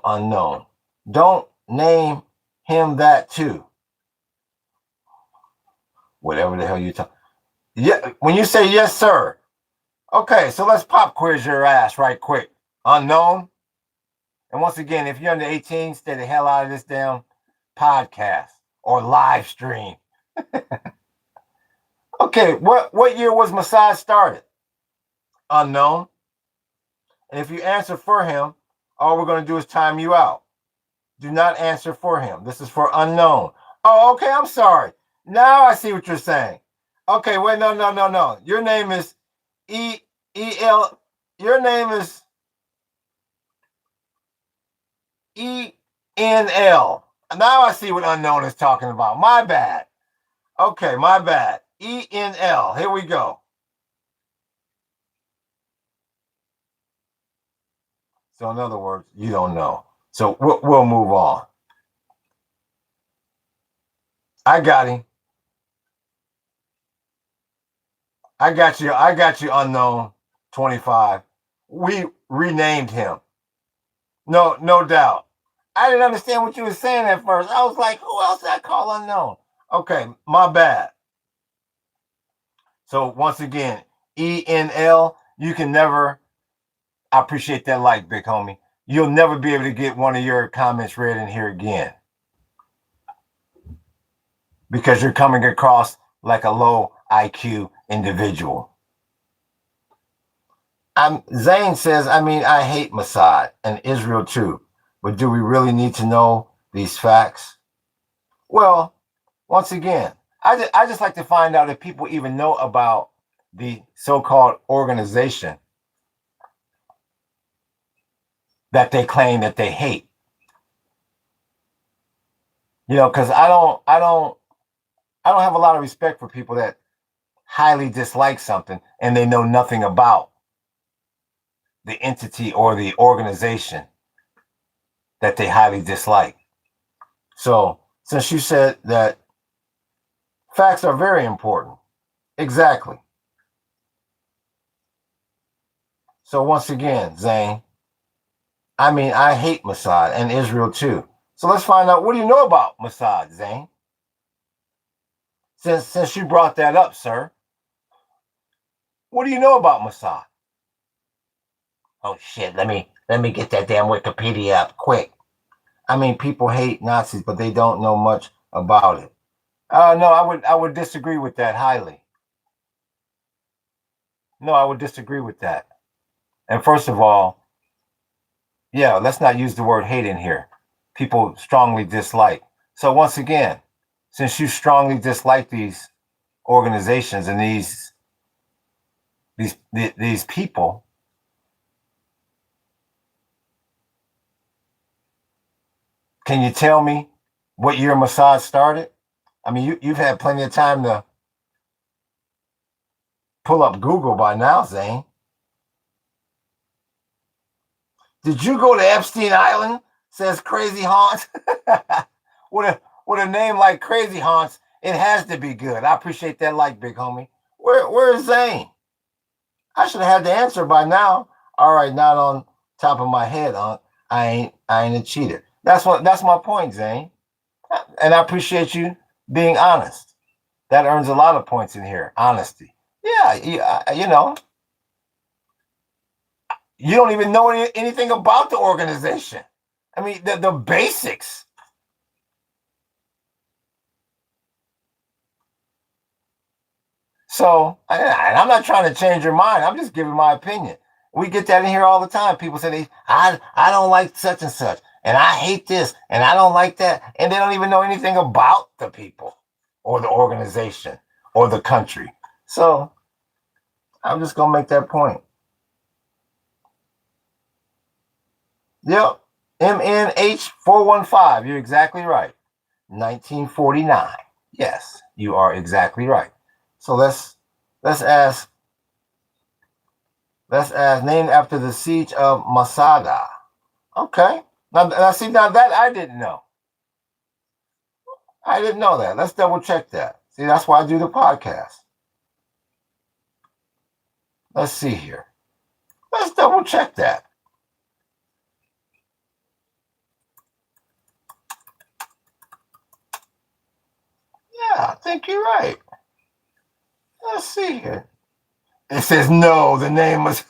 unknown. Don't name him that too. Whatever the hell you talk. Yeah, when you say yes, sir. Okay, so let's pop quiz your ass right quick. Unknown. And once again, if you're under 18, stay the hell out of this damn podcast or live stream. Okay, what year was Mossad started? Unknown. And if you answer for him, all we're going to do is time you out. Do not answer for him. This is for unknown. Oh, okay, I'm sorry. Now I see what you're saying. Okay, wait, no. Your name is E-E-L. Your name is E-N-L. Now I see what unknown is talking about. My bad. Okay, my bad. E-N-L. Here we go. So in other words, you don't know. So we'll move on. I got him. I got you, unknown 25. We renamed him. No doubt. I didn't understand what you were saying at first. I was like, who else did I call unknown? Okay, my bad. So once again, E-N-L, you can never, I appreciate that like, big homie. You'll never be able to get one of your comments read in here again. Because you're coming across like a low IQ individual. Zane says, I hate Mossad and Israel too, but do we really need to know these facts? Well, once again, I just like to find out if people even know about the so-called organization that they claim that they hate. You know, because I don't have a lot of respect for people that highly dislike something and they know nothing about the entity or the organization that they highly dislike. So since you said that facts are very important, exactly. So once again, Zane, I hate Mossad and Israel too. So let's find out, what do you know about Mossad, Zane? Since you brought that up, sir, what do you know about Mossad? Oh shit, let me get that damn Wikipedia up quick. People hate Nazis, but they don't know much about it. No, I would disagree with that highly. No, I would disagree with that. And first of all, yeah, let's not use the word hate in here. People strongly dislike. So once again, since you strongly dislike these organizations and these people, can you tell me what year Mossad started? You've had plenty of time to pull up Google by now, Zane. Did you go to Epstein Island? Says Crazy Haunts. with a name like Crazy Haunts, it has to be good. I appreciate that like, big homie. Where's Zane? I should have had the answer by now. All right, not on top of my head, I ain't a cheater. That's my point, Zane. And I appreciate you being honest. That earns a lot of points in here. Honesty. Yeah, you know, you don't even know anything about the organization. I mean, the basics. So, and I'm not trying to change your mind. I'm just giving my opinion. We get that in here all the time. People say, I don't like such and such, and I hate this, and I don't like that. And they don't even know anything about the people or the organization or the country. So, I'm just going to make that point. Yep. MNH415. You're exactly right. 1949. Yes, you are exactly right. So let's ask named after the siege of Masada. Okay. Now see now that I didn't know. I didn't know that. Let's double check that. See, that's why I do the podcast. Let's see here. Let's double check that. Yeah, I think you're right. Let's see here. It says no, the name was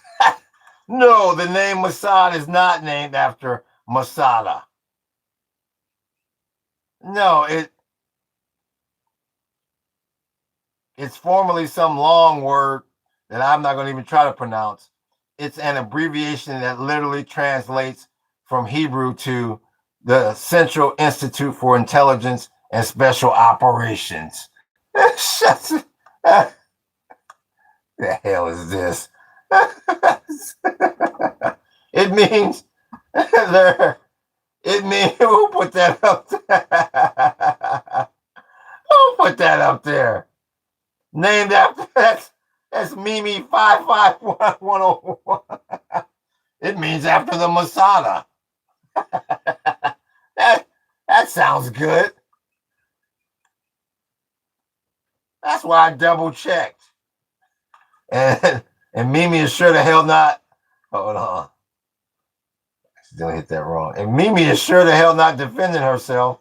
no, the name Masada is not named after Masada. No, it's formerly some long word that I'm not going to even try to pronounce. It's an abbreviation that literally translates from Hebrew to the Central Institute for Intelligence and Special Operations. The hell is this? It means there. It means who put that up there? Who put that up there? Named after that's Mimi 551101. It means after the Masada. that sounds good. That's why I double checked. And Mimi is sure the hell not. Hold on. I still hit that wrong. And Mimi is sure the hell not defending herself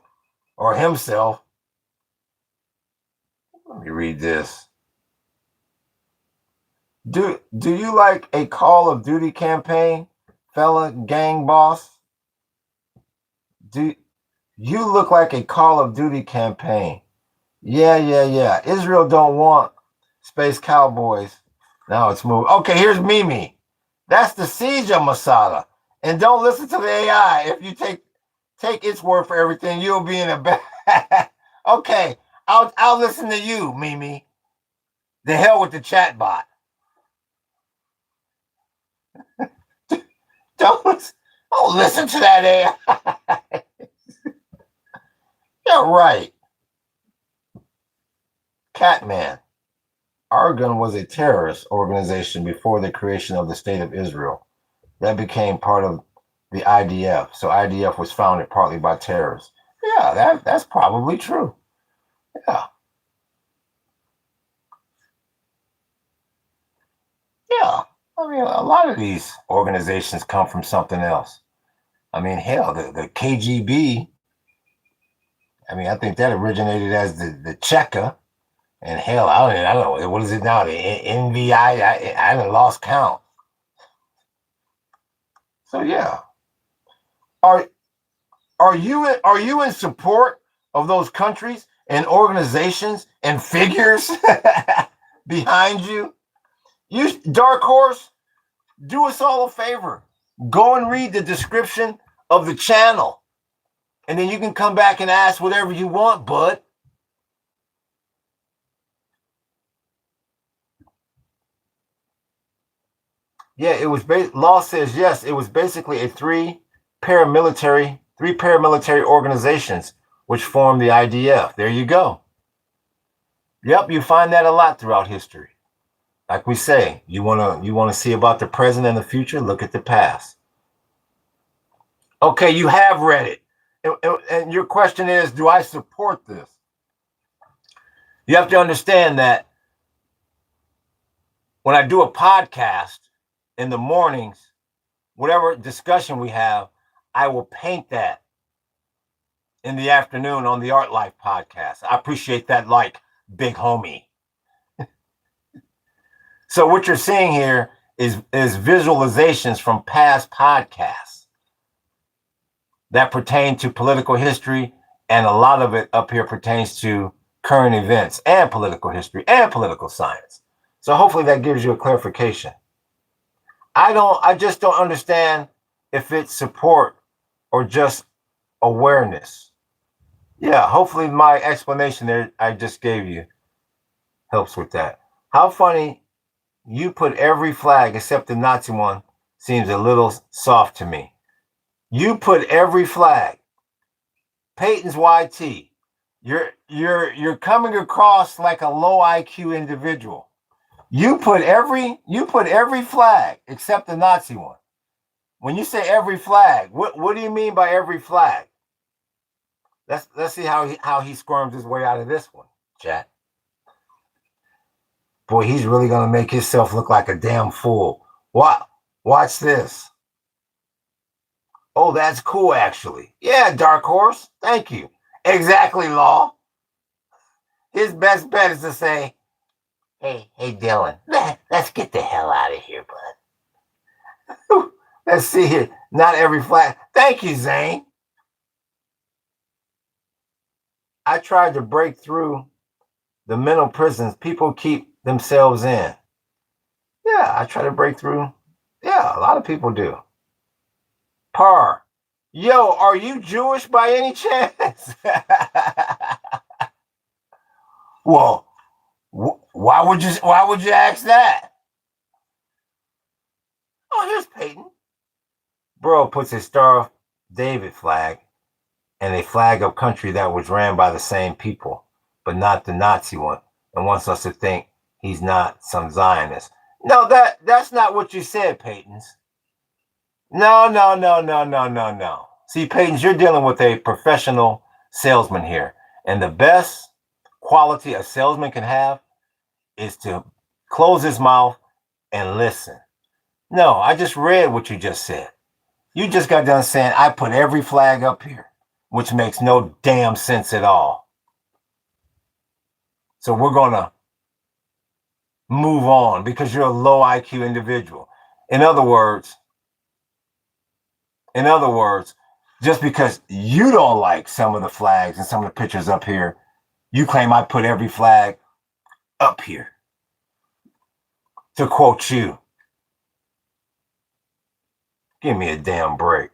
or himself. Let me read this. Do you like a Call of Duty campaign, fella gang boss? Do you look like a Call of Duty campaign? Yeah. Israel don't want space cowboys. Now it's moving. Okay, here's Mimi. That's the siege of Masada. And don't listen to the AI. If you take its word for everything, you'll be in a bad. Okay, I'll listen to you, Mimi. The hell with the chat bot. Don't listen to that AI. You're right. Catman. Argon was a terrorist organization before the creation of the State of Israel. That became part of the IDF. So IDF was founded partly by terrorists. Yeah, that's probably true. Yeah. Yeah. I mean, a lot of these organizations come from something else. I mean, hell, the KGB, I mean, I think that originated as the Cheka. And hell, I don't know. What is it now? The NVI? I done lost count. So yeah. Are are you in support of those countries and organizations and figures behind you? You Dark Horse, do us all a favor. Go and read the description of the channel. And then you can come back and ask whatever you want, bud. Yeah, it was law says yes, it was basically three paramilitary organizations which formed the IDF. There you go. Yep, you find that a lot throughout history. Like we say, you wanna see about the present and the future, look at the past. Okay, you have read it. And your question is, do I support this? You have to understand that when I do a podcast in the mornings, whatever discussion we have, I will paint that in the afternoon on the Art Life podcast. I appreciate that, like, big homie. So what you're seeing here is visualizations from past podcasts that pertain to political history, and a lot of it up here pertains to current events and political history and political science. So hopefully that gives you a clarification. I just don't understand if it's support or just awareness. Yeah, hopefully my explanation there I just gave you helps with that. How funny you put every flag except the Nazi one seems a little soft to me. You put every flag. Peyton's YT. You're coming across like a low IQ individual. You put every flag except the Nazi one. When you say every flag, what do you mean by every flag? Let's see how he squirms his way out of this one, chat. Boy, he's really gonna make himself look like a damn fool. Watch this. Oh, that's cool, actually. Yeah, Dark Horse. Thank you. Exactly, Law. His best bet is to say, hey, Dylan, let's get the hell out of here, bud. Let's see here. Not every flag. Thank you, Zane. I tried to break through the mental prisons people keep themselves in. Yeah, I try to break through. Yeah, a lot of people do. Par. Yo, are you Jewish by any chance? Well, why would you ask that? Oh, here's Peyton. Bro puts a Star of David flag and a flag of country that was ran by the same people, but not the Nazi one, and wants us to think he's not some Zionist. No, that's not what you said, Peyton's. No. See, Peyton's, you're dealing with a professional salesman here, and the best quality a salesman can have is to close his mouth and listen. No, I just read what you just said. You just got done saying, I put every flag up here, which makes no damn sense at all. So we're going to move on because you're a low IQ individual. In other words, just because you don't like some of the flags and some of the pictures up here, you claim I put every flag up here. To quote you, give me a damn break.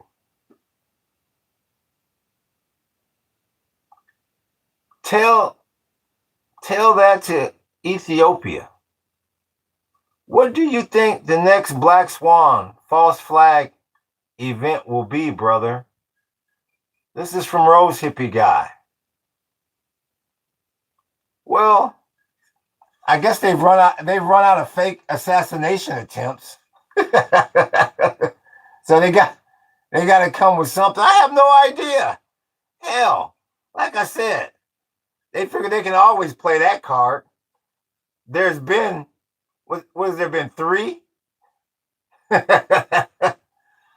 Tell that to Ethiopia. What do you think the next Black Swan false flag event will be, brother? This is from Rose Hippie Guy. Well, I guess they've run out of fake assassination attempts. So they got to come with something. I have no idea. Hell, like I said, they figure they can always play that card. There's been, what has there been, 3?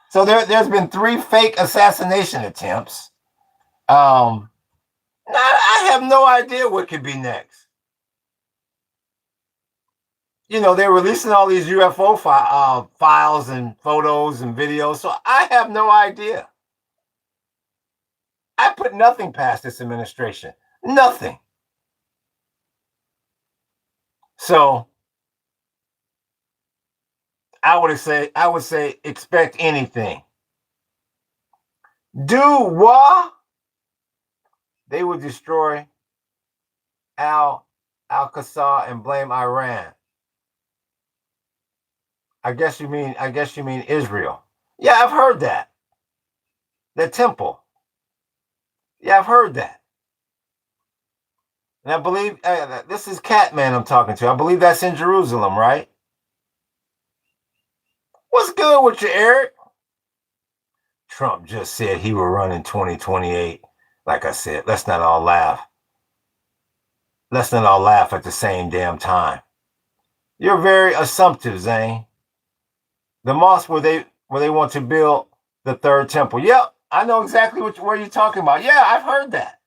So there's been 3 fake assassination attempts. I have no idea what could be next. You know, they're releasing all these UFO files and photos and videos, so I have no idea. I put nothing past this administration. Nothing. So I would say expect anything. Do what? They would destroy Al-Qassam and blame Iran. I guess you mean Israel. Yeah, I've heard that. The temple. Yeah, I've heard that. And I believe this is Catman I'm talking to. I believe that's in Jerusalem, right? What's good with you, Eric? Trump just said he will run in 2028. Like I said, let's not all laugh. Let's not all laugh at the same damn time. You're very assumptive, Zane. The mosque where they want to build the third temple. Yep, I know exactly where you're talking about. Yeah, I've heard that.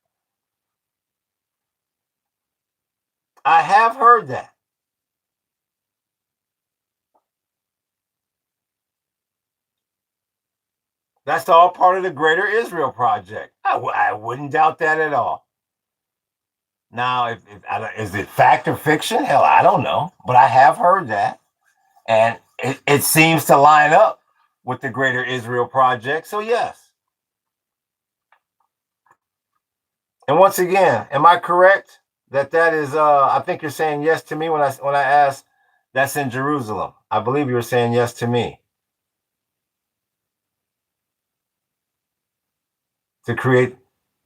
I have heard that. That's all part of the Greater Israel Project. I wouldn't doubt that at all. Now, is it fact or fiction? Hell, I don't know, but I have heard that, and it seems to line up with the Greater Israel Project. So yes. And once again, am I correct that is? I think you're saying yes to me when I asked. That's in Jerusalem. I believe you were saying yes to me. To create,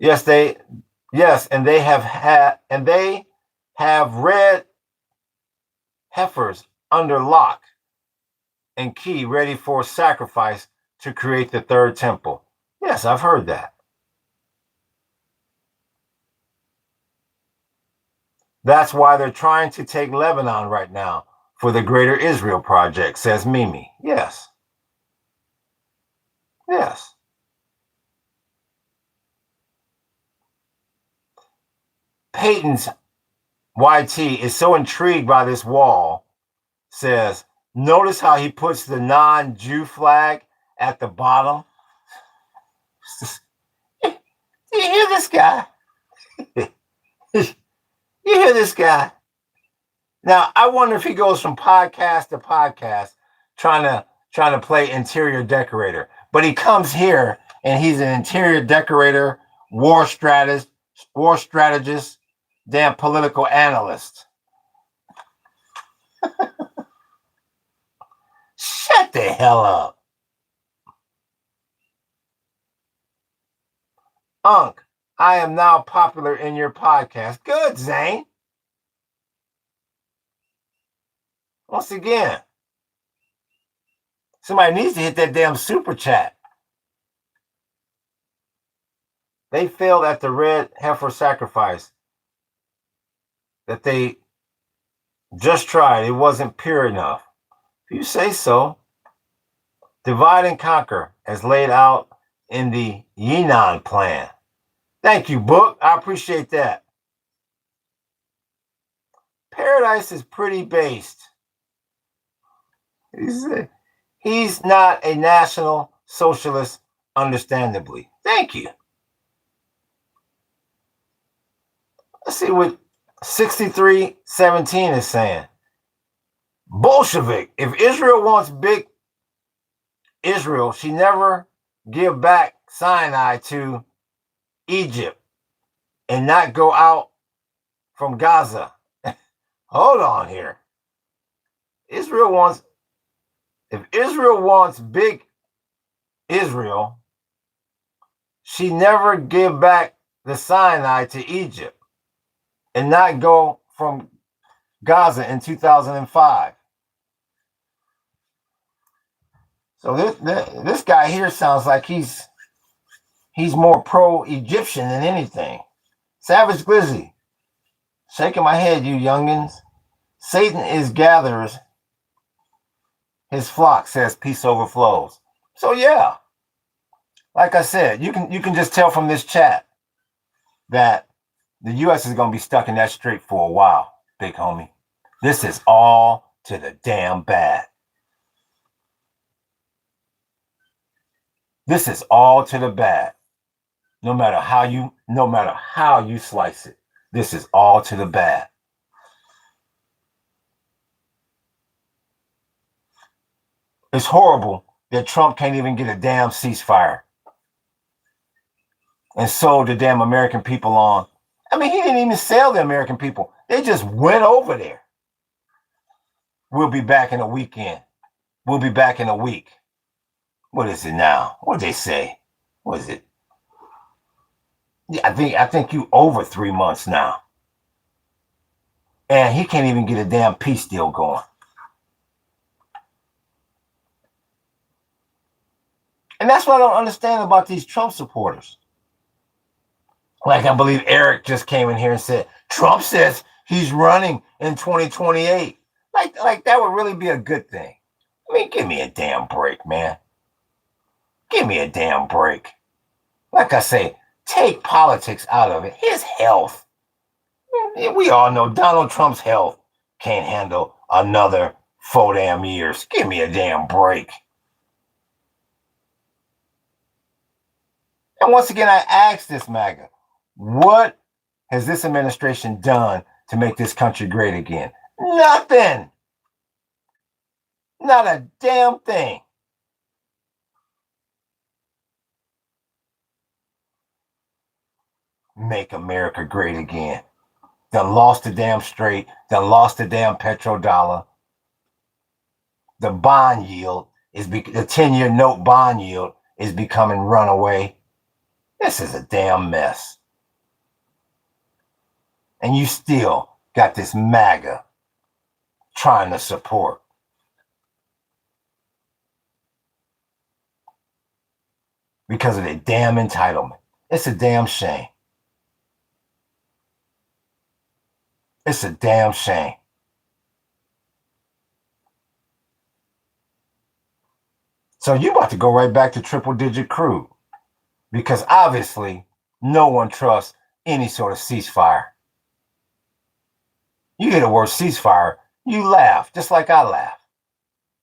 yes, and they have red heifers under lock and key ready for sacrifice to create the third temple. Yes, I've heard that. That's why they're trying to take Lebanon right now for the Greater Israel Project, says Mimi. Yes. Yes. Peyton's YT is so intrigued by this wall, says, notice how he puts the non-Jew flag at the bottom? Do you hear this guy? You hear this guy? Now, I wonder if he goes from podcast to podcast trying to play interior decorator. But he comes here and he's an interior decorator, war strategist, damn political analyst. Shut the hell up. Unc, I am now popular in your podcast. Good, Zane. Once again, somebody needs to hit that damn super chat. They failed at the red heifer sacrifice that they just tried. It wasn't pure enough. If you say so. Divide and conquer as laid out in the Yinan plan. Thank you, Book. I appreciate that. Paradise is pretty based. He's not a national socialist, understandably. Thank you. Let's see what 6317 is saying. Bolshevik. If Israel wants big Israel, she never give back Sinai to Egypt and not go out from Gaza. Hold on here. If Israel wants big Israel, she never give back the Sinai to Egypt and not go from Gaza in 2005. So this guy here sounds like he's more pro-Egyptian than anything. Savage Glizzy, shaking my head, you youngins. Satan is gatherers. His flock, says peace overflows. So yeah, like I said, you can just tell from this chat that the U.S. is going to be stuck in that strait for a while, big homie. This is all to the damn bad. This is all to the bad. No matter how you slice it, this is all to the bad. It's horrible that Trump can't even get a damn ceasefire and sold the damn American people on. I mean, he didn't even sell the American people. They just went over there. We'll be back in a weekend. We'll be back in a week. What is it now? What did they say? What is it? Yeah, I think you over 3 months now. And he can't even get a damn peace deal going. And that's what I don't understand about these Trump supporters. Like I believe Eric just came in here and said, Trump says he's running in 2028. Like that would really be a good thing. I mean, give me a damn break, man. Give me a damn break. Like I say, take politics out of it. His health. We all know Donald Trump's health can't handle another 4 damn years. Give me a damn break. And once again, I ask this MAGA, what has this administration done to make this country great again? Nothing. Not a damn thing. Make America great again. Done lost the damn straight. Done lost the damn petrodollar. The bond yield is the 10-year note bond yield is becoming runaway. This is a damn mess. And you still got this MAGA trying to support. Because of their damn entitlement. It's a damn shame. It's a damn shame. So you about to go right back to triple-digit crude. Because obviously, no one trusts any sort of ceasefire. You hear the word ceasefire, you laugh, just like I laugh.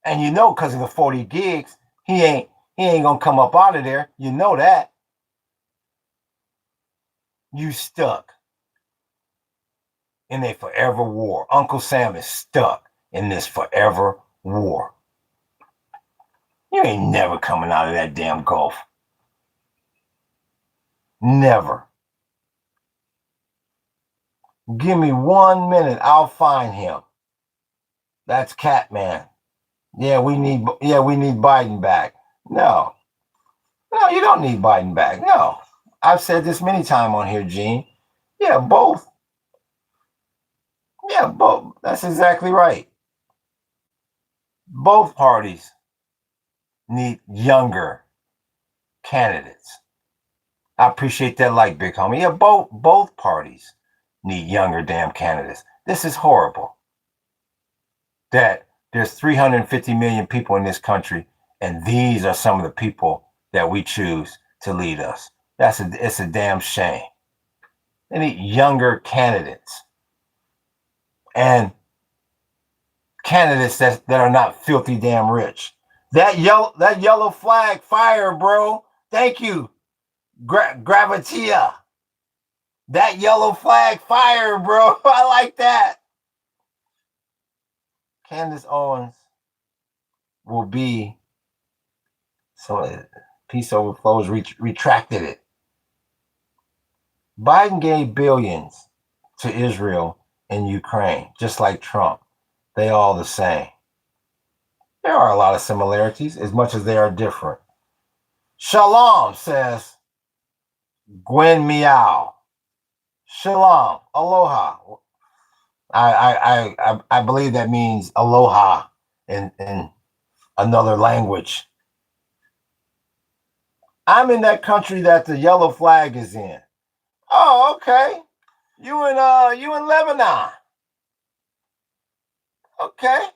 And you know, because of the 40 gigs, he ain't gonna come up out of there. You know that. You stuck in a forever war. Uncle Sam is stuck in this forever war. You ain't never coming out of that damn Gulf. Never. Give me 1 minute, I'll find him. That's Catman. Yeah, we need Biden back. No, you don't need Biden back. No, I've said this many times on here, Gene. Yeah, both. Yeah, both. That's exactly right. Both parties need younger candidates. I appreciate that, like, big homie. Yeah, both parties need younger damn candidates. This is horrible. That there's 350 million people in this country, and these are some of the people that we choose to lead us. It's a damn shame. They need younger candidates. And candidates that are not filthy damn rich. That yellow flag fire, bro. Thank you. Gravitia. That yellow flag fire, bro. I like that. Candace Owens will be, so Peace Overflows retracted it. Biden gave billions to Israel and Ukraine, just like Trump. They all the same. There are a lot of similarities, as much as they are different. Shalom, says Gwen Meow. Shalom, aloha. I believe that means aloha in another language. I'm in that country that the yellow flag is in. Oh, okay. You in Lebanon. Okay.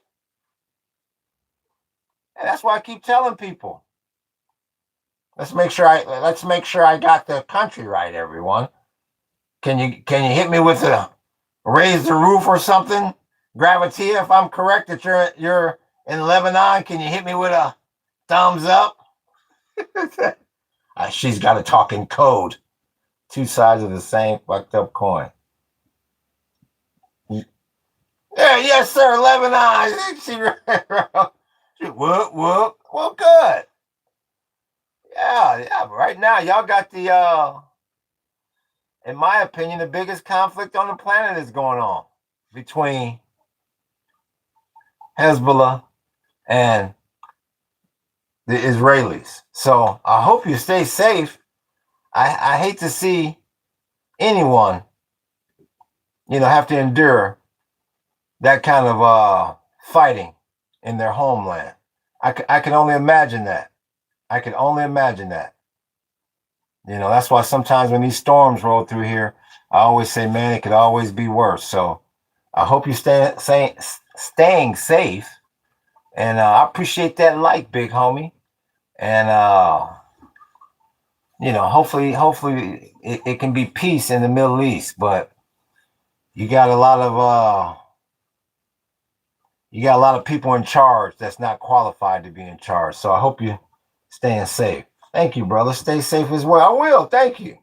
And that's why I keep telling people. Let's make sure I got the country right, everyone. Can you hit me with a raise the roof or something? Gravitia, if I'm correct that you're in Lebanon, can you hit me with a thumbs up? She's got to talk in code. Two sides of the same fucked up coin. Yeah, yes, sir, Lebanon. Whoop, whoop. Well, good. Yeah. Right now, y'all got the, in my opinion, the biggest conflict on the planet is going on between Hezbollah and the Israelis. So I hope you stay safe. I hate to see anyone, have to endure that kind of fighting in their homeland. I can only imagine that. I can only imagine that. That's why sometimes when these storms roll through here, I always say, man, it could always be worse. So I hope you staying safe. And I appreciate that like, big homie. And hopefully it can be peace in the Middle East, but you got a lot of people in charge that's not qualified to be in charge. So I hope you staying safe. Thank you, brother. Stay safe as well. I will. Thank you.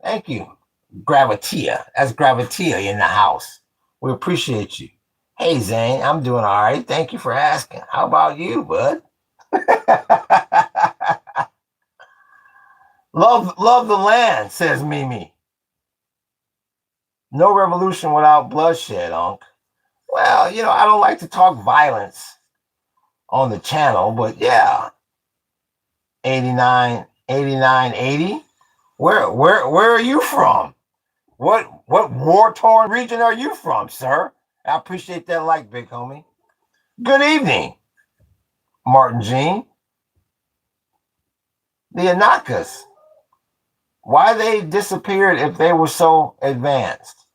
Thank you. Gravitia. That's Gravitia in the house. We appreciate you. Hey, Zane, I'm doing all right. Thank you for asking. How about you, bud? love the land, says Mimi. No revolution without bloodshed, Unc. Well, I don't like to talk violence on the channel, but yeah, 89, 89, 80. Where are you from? What war-torn region are you from, sir? I appreciate that like, big homie. Good evening, Martin Jean. The Anakas. Why they disappeared if they were so advanced?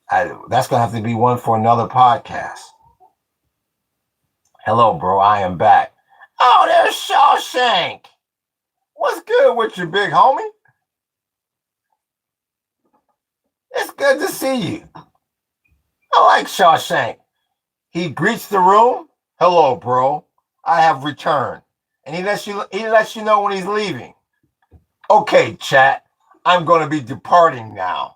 That's going to have to be one for another podcast. Hello, bro. I am back. Oh, there's Shawshank. What's good with you, big homie? It's good to see you. I like Shawshank. He greets the room. Hello, bro. I have returned. And he lets you know when he's leaving. Okay, chat. I'm going to be departing now.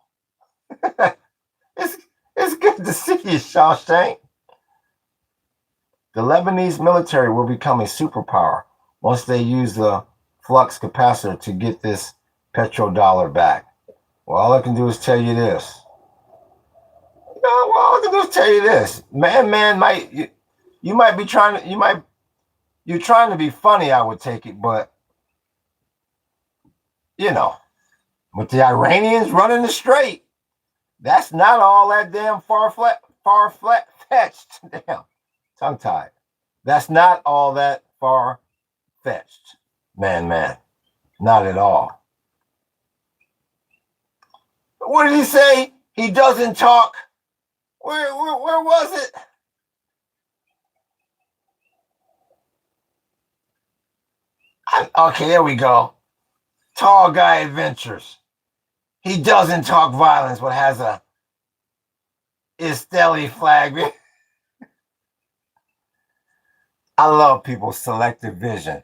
It's good to see you, Shawshank. The Lebanese military will become a superpower once they use the flux capacitor to get this petrodollar back. Well, all I can do is tell you this. All I can do is tell you this. You might be trying to, you're trying to be funny, I would take it, but, with the Iranians running the strait, that's not all that damn far-fetched. Damn, tongue-tied. That's not all that far-fetched. Man. Not at all. What did he say? He doesn't talk. Where was it? Okay, there we go. Tall Guy Adventures. He doesn't talk violence, but has a Esteli flag. I love people's selective vision.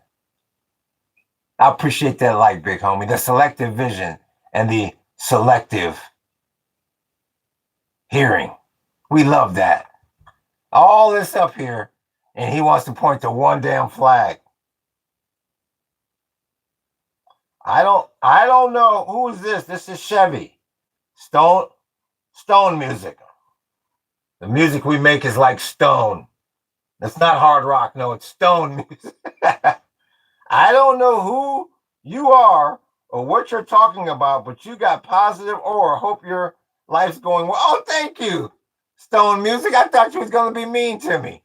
I appreciate that like, big homie. The selective vision and the selective hearing. We love that. All this up here, and he wants to point to one damn flag. I don't know. Who is this? This is Chevy. Stone music. The music we make is like stone. It's not hard rock. No, it's stone music. I don't know who you are or what you're talking about, but you got positive aura. Hope your life's going well. Oh, thank you. Stone music. I thought you was going to be mean to me.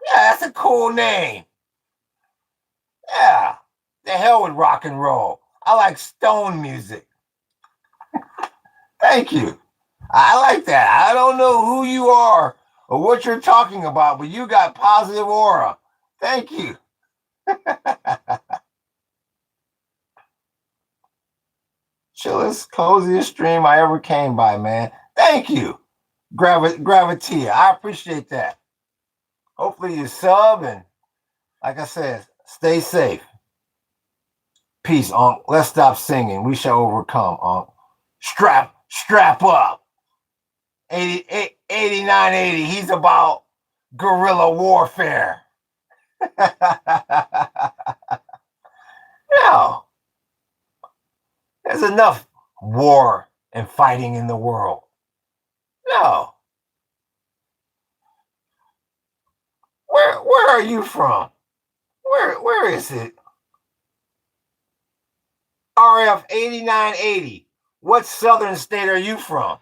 Yeah, that's a cool name. Yeah. The hell with rock and roll. I like stone music. Thank you. I like that. I don't know who you are or what you're talking about, but you got positive aura. Thank you. Chillest, coziest stream I ever came by, man. Thank you. Gravitia. I appreciate that. Hopefully you sub and, like I said, stay safe. Peace, Unc. Let's stop singing. We shall overcome, Unc. Strap up. 8980. He's about guerrilla warfare. No. There's enough war and fighting in the world. No. Where are you from? Where is it? RF 8980. What southern state are you from?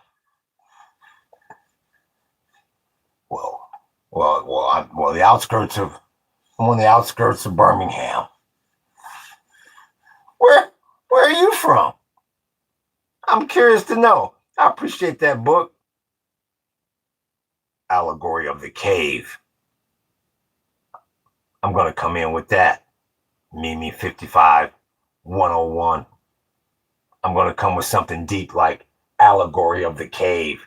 Well, I'm on the outskirts of Birmingham. Where are you from? I'm curious to know. I appreciate that book. Allegory of the Cave. I'm going to come in with that. Mimi 55 101. I'm going to come with something deep like Allegory of the Cave.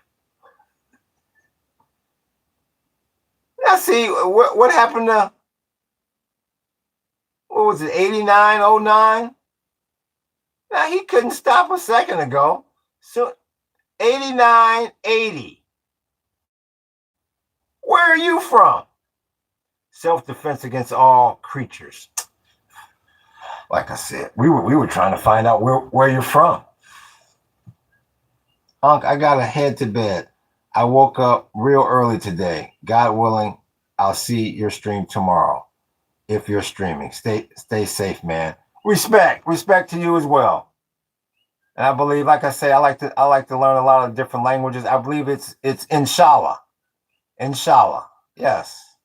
Now, see, what happened to, what was it, 8909? Now, he couldn't stop a second ago. So, 8980. Where are you from? Self-defense against all creatures. Like I said, we were trying to find out where you're from. Unc, I gotta head to bed. I woke up real early today. God willing, I'll see your stream tomorrow. If you're streaming, stay safe, man. Respect to you as well. And I believe, like I say, I like to learn a lot of different languages. I believe it's inshallah, yes.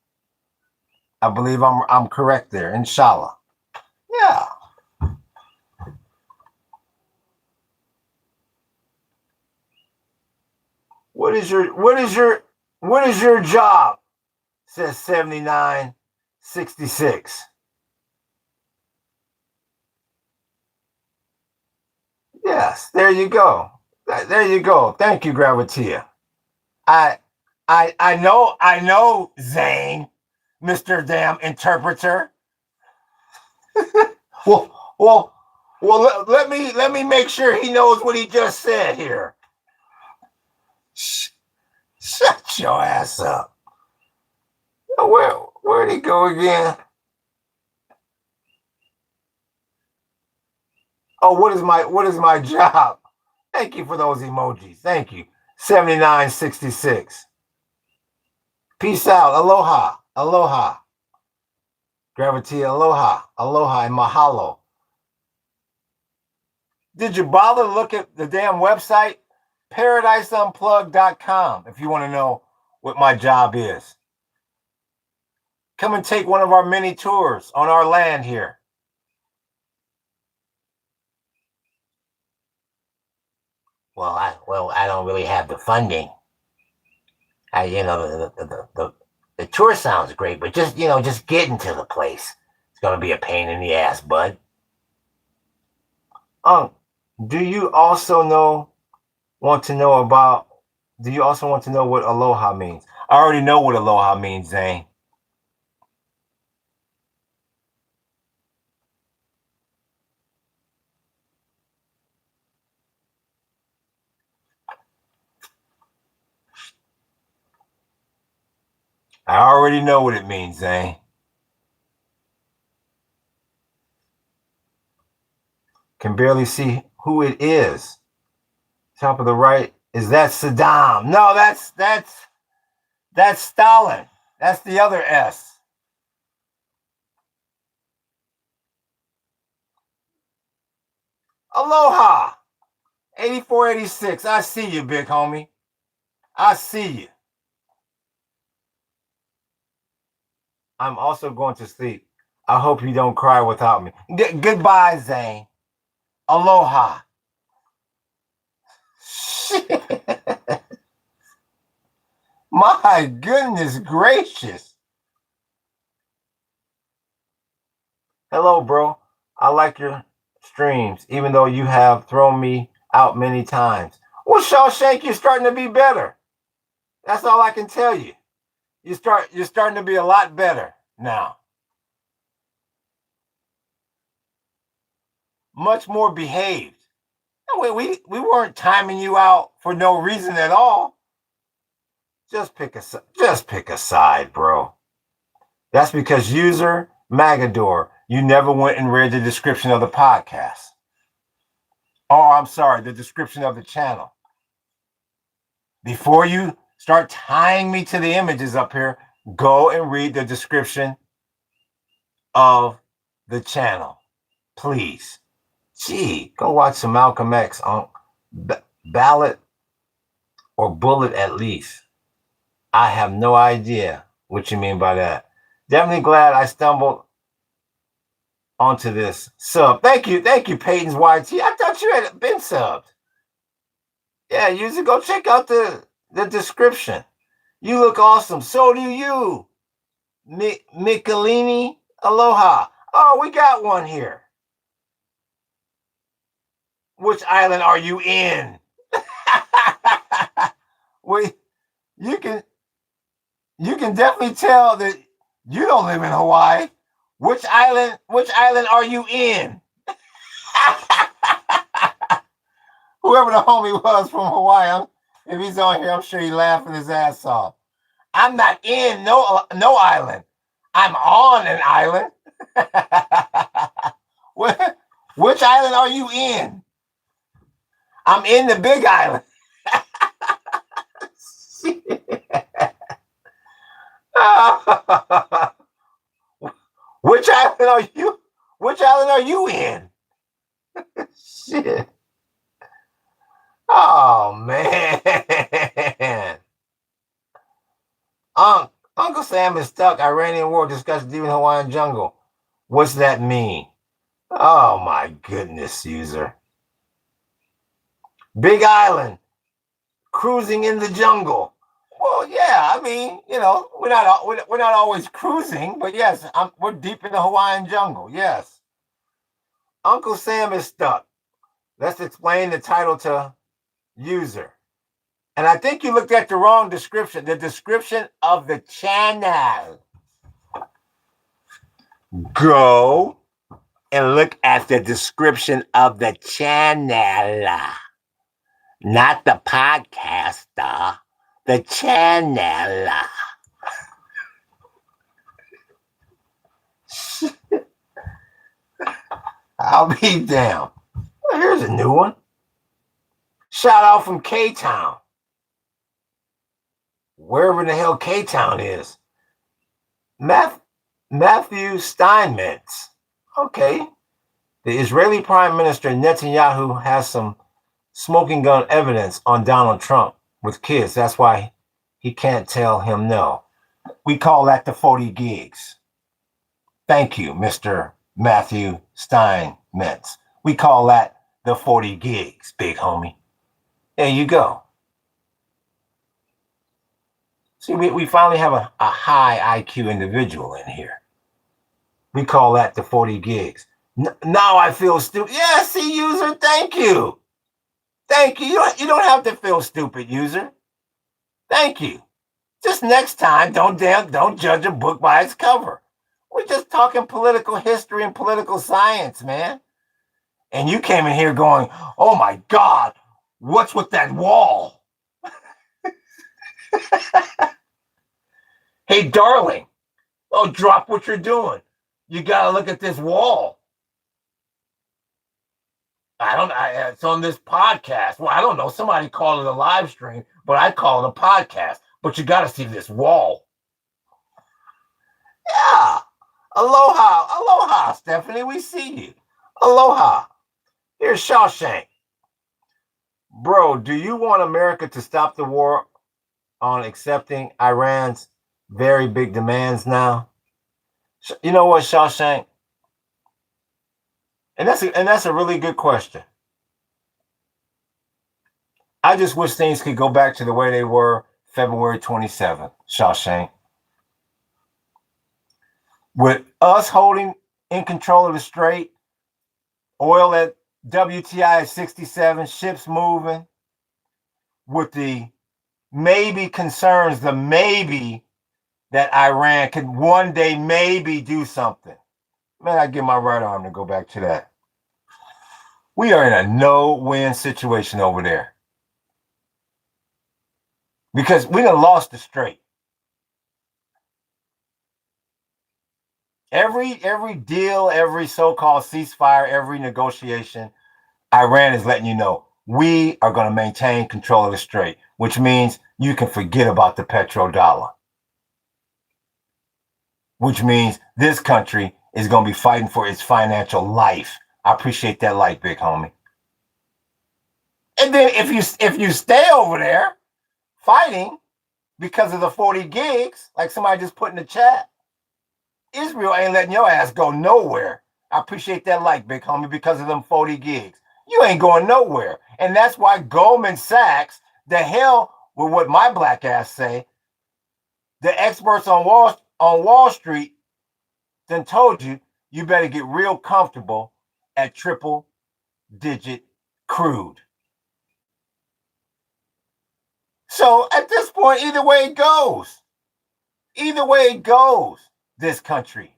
I believe I'm correct there, inshallah. Yeah. What is your job? Says 7966. Yes, there you go. There you go. Thank you, Gravitia. I know, Zane, Mr. Damn Interpreter. well, let me make sure he knows what he just said here. Shut your ass up. Where'd he go again? Oh, what is my job? Thank you for those emojis. Thank you. 7966. Peace out. Aloha. Aloha. Gravity. Aloha. Aloha and mahalo. Did you bother to look at the damn website? ParadiseUnplugged.com if you want to know what my job is. Come and take one of our mini tours on our land here. Well, I don't really have the funding. The tour sounds great, but just getting to the place, it's gonna be a pain in the ass, bud. Do you also want to know what aloha means? I already know what aloha means, Zane. I already know what it means, Zane. Can barely see who it is. Top of the right, is that Saddam? No, that's Stalin. That's the other S. Aloha. 8486. I see you, big homie. I see you. I'm also going to sleep. I hope you don't cry without me. Goodbye, Zane. Aloha. My goodness gracious. Hello, bro. I like your streams, even though you have thrown me out many times. Well, Shawshank, you're starting to be better. That's all I can tell you. You're starting to be a lot better now. Much more behaved. We weren't timing you out for no reason at all. Just pick a side, bro. That's because user Magador, you never went and read the description of the podcast. Oh, I'm sorry, the description of the channel. Before you start tying me to the images up here, go and read the description of the channel, please. Gee, go watch some Malcolm X on Ballot or Bullet at least. I have no idea what you mean by that. Definitely glad I stumbled onto this sub. Thank you, Peyton's YT. I thought you had been subbed. Yeah, user, go check out the description. You look awesome. So do you. Michelini, aloha. Oh, we got one here. Which island are you in? Well, you can definitely tell that you don't live in Hawaii. Which island are you in? Whoever the homie was from Hawaii, if he's on here, I'm sure he's laughing his ass off. I'm not in no island. I'm on an island. Which island are you in? I'm in the Big Island. Which island are you? Which island are you in? Shit. Oh man. Uncle Sam is stuck. Iranian war discussed deep in Hawaiian jungle. What's that mean? Oh my goodness, user. Big Island, cruising in the jungle. Well, yeah, I mean, you know, we're not always cruising, but yes, we're deep in the Hawaiian jungle. Yes. Uncle Sam is stuck. Let's explain the title to user. And I think you looked at the wrong description. The description of the channel. Go and look at the description of the channel. Not the podcaster. The channel. I'll be damned. Well, here's a new one. Shout out from K-Town. Wherever the hell K-Town is. Matthew Steinmetz. Okay. The Israeli Prime Minister Netanyahu has some smoking gun evidence on Donald Trump with kids. That's why he can't tell him no. We call that the 40 gigs. Thank you, Mr. Matthew Steinmetz. We call that the 40 gigs, big homie. There you go. See, we finally have a high IQ individual in here. We call that the 40 gigs. Now I feel stupid. Yeah, see, user, thank you. Thank you. You don't have to feel stupid, user. Thank you. Just next time, don't judge a book by its cover. We're just talking political history and political science, man. And you came in here going, oh my God, what's with that wall? Hey, darling, oh, drop what you're doing. You got to look at this wall. It's on this podcast. Well, I don't know. Somebody called it a live stream, but I call it a podcast. But you got to see this wall. Yeah. Aloha, Stephanie. We see you. Aloha. Here's Shawshank. Bro, do you want America to stop the war on accepting Iran's very big demands now? You know what, Shawshank? And that's a really good question. I just wish things could go back to the way they were February 27th, Shawshank. With us holding in control of the strait, oil at WTI at 67, ships moving, with the maybe concerns, the maybe that Iran could one day maybe do something. Man, I give my right arm to go back to that. We are in a no-win situation over there. Because we done lost the strait. Every deal, every so-called ceasefire, every negotiation, Iran is letting you know, we are going to maintain control of the strait, which means you can forget about the petrodollar. Which means this country is going to be fighting for its financial life. I appreciate that light, big homie. And then if you stay over there fighting because of the 40 gigs, like somebody just put in the chat, Israel ain't letting your ass go nowhere. I appreciate that light, big homie, because of them 40 gigs. You ain't going nowhere. And that's why Goldman Sachs, the hell with what my black ass say, the experts on Wall Street then told you better get real comfortable at triple digit crude. So at this point, either way it goes, this country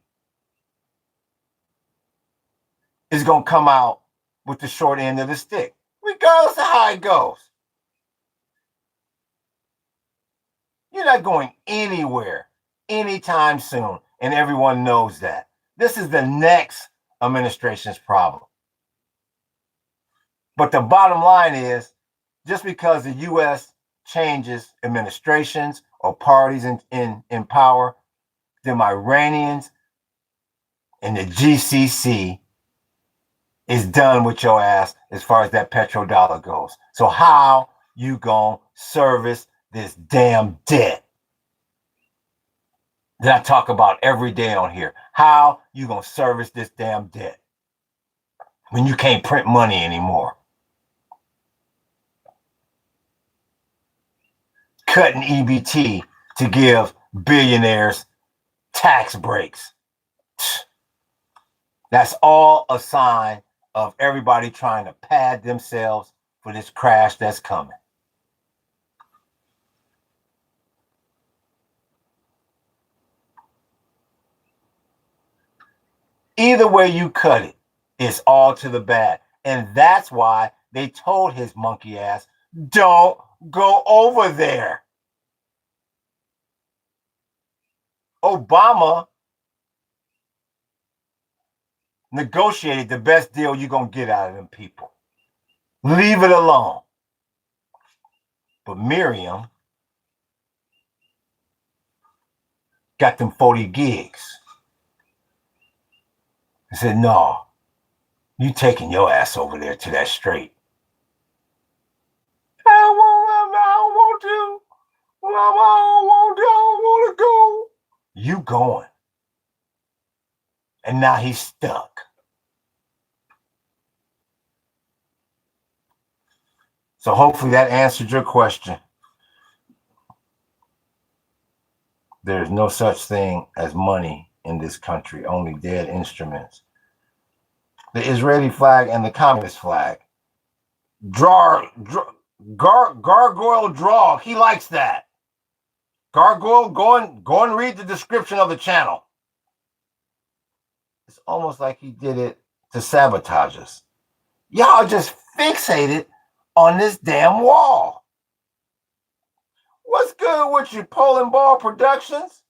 is going to come out with the short end of the stick, regardless of how it goes. You're not going anywhere anytime soon, and everyone knows that. This is the next administration's problem. But the bottom line is, just because the U.S. changes administrations or parties in power, them Iranians and the GCC is done with your ass as far as that petrodollar goes. So how you gonna service this damn debt that I talk about every day on here? How you gonna service this damn debt when you can't print money anymore? Cutting EBT to give billionaires tax breaks. That's all a sign of everybody trying to pad themselves for this crash that's coming. Either way you cut it, it's all to the bad. And that's why they told his monkey ass, don't go over there. Obama negotiated the best deal you're going to get out of them people. Leave it alone. But Miriam got them 40 gigs. I said, no, you taking your ass over there to that strait. I don't want to. I don't want to go. You going. And now he's stuck. So hopefully that answered your question. There's no such thing as money in this country, only dead instruments. The Israeli flag and the communist flag. Gargoyle draw. He likes that. Gargoyle, go and read the description of the channel. It's almost like he did it to sabotage us. Y'all just fixated on this damn wall. What's good with you, Poland Ball Productions?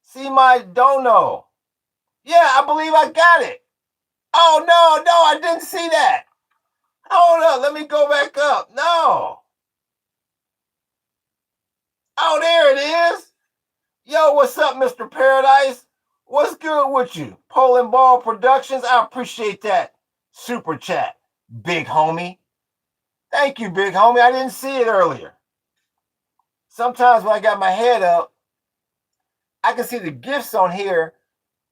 See my dono. Yeah, I believe I got it. Oh, no, I didn't see that. Hold up, let me go back up. No. Oh, there it is. Yo, what's up, Mr. Paradise? What's good with you? Poland Ball Productions, I appreciate that super chat, big homie. Thank you, big homie. I didn't see it earlier. Sometimes when I got my head up, I can see the gifts on here,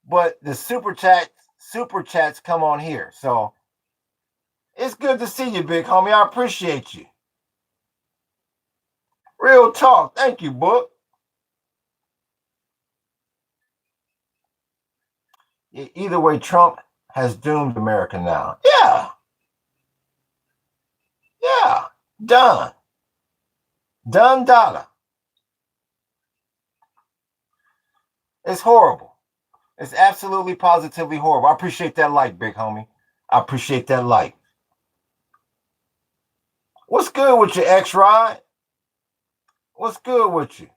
but the super chats come on here. So it's good to see you, big homie. I appreciate you. Real talk. Thank you, book. Either way, Trump has doomed America now. Yeah. Done. Done data. It's horrible. It's absolutely positively horrible. I appreciate that like, big homie. I appreciate that like. What's good with you, X-Rod? What's good with you?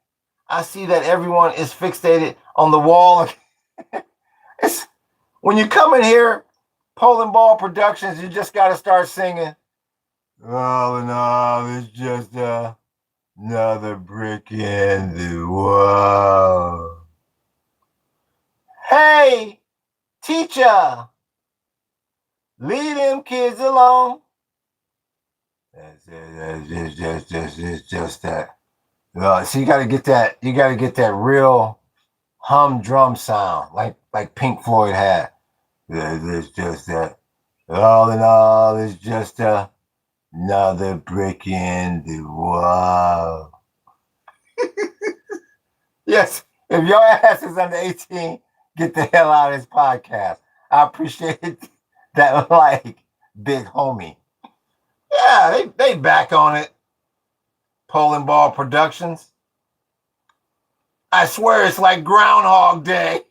I see that everyone is fixated on the wall. It's when you come in here, Poland Ball Productions, you just got to start singing. Oh, no, it's just another brick in the wall. Hey, teacher, leave them kids alone. It's just that. So you got to get that. You got to get that real humdrum sound, like Pink Floyd had. It's just that. All in all, it's just another brick in the wall. Yes, if your ass is under 18, get the hell out of this podcast. I appreciate that, like, big homie. Yeah, they back on it. Polling Ball Productions. I swear it's like Groundhog Day.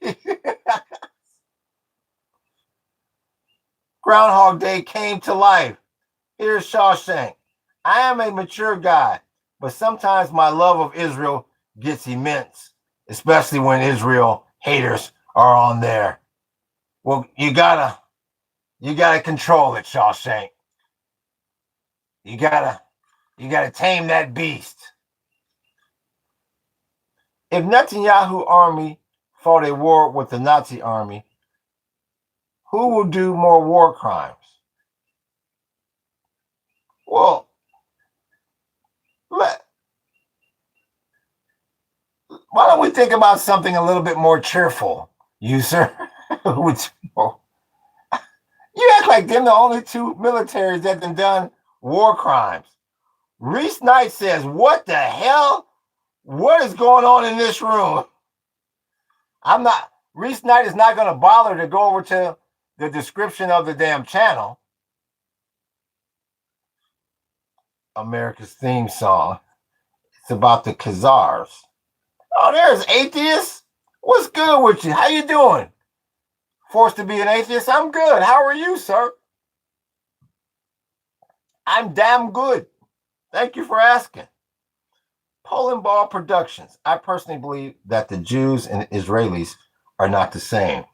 Groundhog Day came to life. Here's Shawshank. I am a mature guy, but sometimes my love of Israel gets immense, especially when Israel haters are on there. Well, you gotta control it, Shawshank. You gotta tame that beast. If Netanyahu army fought a war with the Nazi army, who will do more war crimes? Well, why don't we think about something a little bit more cheerful, user? Which, you act like them the only two militaries that have done war crimes. Reese Knight says, what the hell? What is going on in this room? Reese Knight is not going to bother to go over to the description of the damn channel. America's theme song. It's about the Khazars. Oh, there's atheists. What's good with you? How you doing? Forced to be an atheist? I'm good. How are you, sir? I'm damn good. Thank you for asking. Polling Ball Productions. I personally believe that the Jews and Israelis are not the same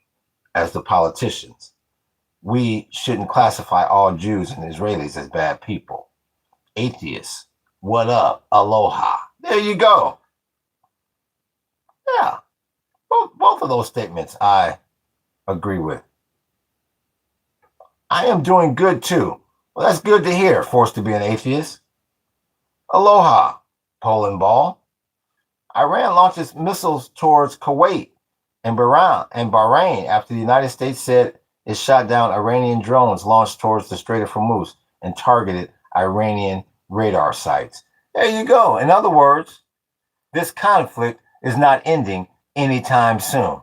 as the politicians. We shouldn't classify all Jews and Israelis as bad people. Atheists, what up? Aloha. There you go. Yeah, both of those statements I agree with. I am doing good too. Well, that's good to hear, forced to be an atheist. Aloha, Polling Ball. Iran launches missiles towards Kuwait and Bahrain after the United States said it shot down Iranian drones launched towards the Strait of Hormuz and targeted Iranian radar sites. There you go. In other words, this conflict is not ending anytime soon.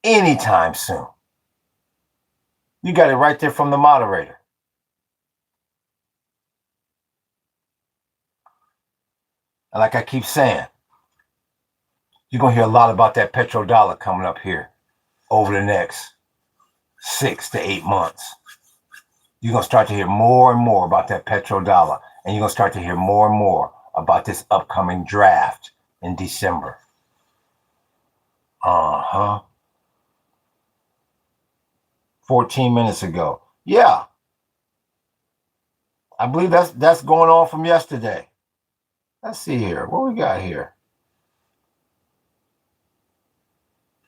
Anytime soon. You got it right there from the moderator. And like I keep saying, you're going to hear a lot about that petrodollar coming up here over the next 6 to 8 months. You're going to start to hear more and more about that petrodollar. And you're going to start to hear more and more about this upcoming draft in December. 14 minutes ago. Yeah. I believe that's going on from yesterday. Let's see here. What we got here?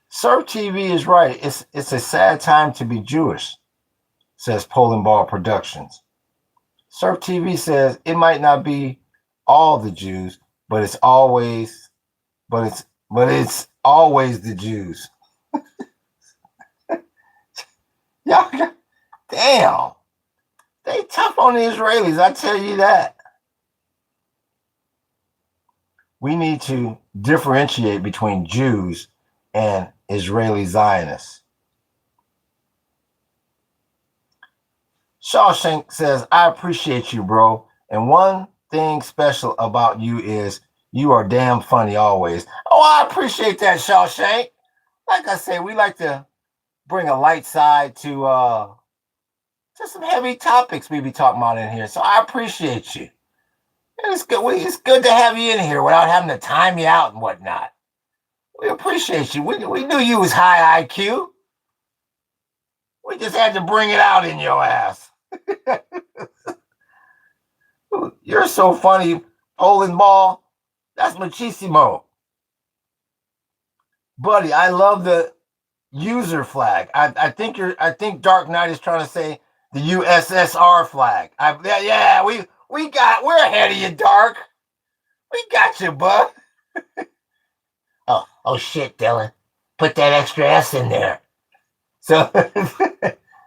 Surf TV is right. It's a sad time to be Jewish, says Polling Ball Productions. Surf TV says it might not be all the Jews, but it's always the Jews. Y'all, damn. They tough on the Israelis, I tell you that. We need to differentiate between Jews and Israeli Zionists. Shawshank says, I appreciate you, bro. And one thing special about you is you are damn funny always. Oh, I appreciate that, Shawshank. Like I say, we like to bring a light side to some heavy topics we be talking about in here. So I appreciate you. It's good to have you in here without having to time you out and whatnot. We appreciate you. We knew you was high IQ. We just had to bring it out in your ass. You're so funny, Polling Ball. That's machismo. Buddy, I love the user flag. I think Dark Knight is trying to say the USSR flag. We're ahead of you, Dark. We got you, bud. Oh shit, Dylan. Put that extra S in there. So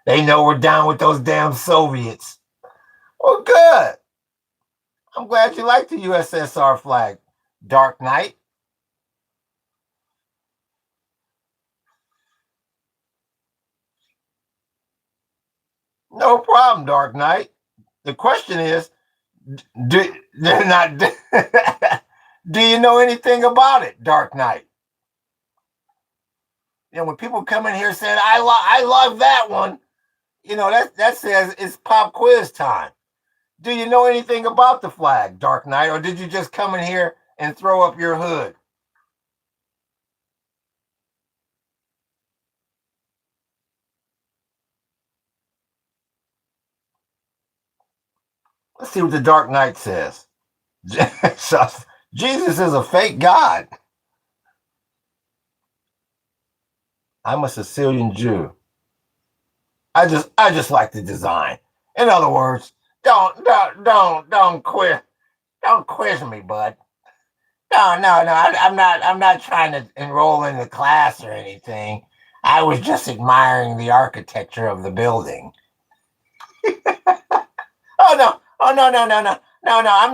they know we're down with those damn Soviets. Well, good. I'm glad you like the USSR flag, Dark Knight. No problem, Dark Knight. The question is, do they're not? Do you know anything about it, Dark Knight? You know, when people come in here saying, I love that one," that says it's pop quiz time. Do you know anything about the flag, Dark Knight, or did you just come in here and throw up your hood? Let's see what the Dark Knight says. Jesus is a fake god. I'm a Sicilian Jew. I just like the design. In other words, don't quiz me, bud. No. I'm not trying to enroll in the class or anything. I was just admiring the architecture of the building. Oh no! Oh no! I'm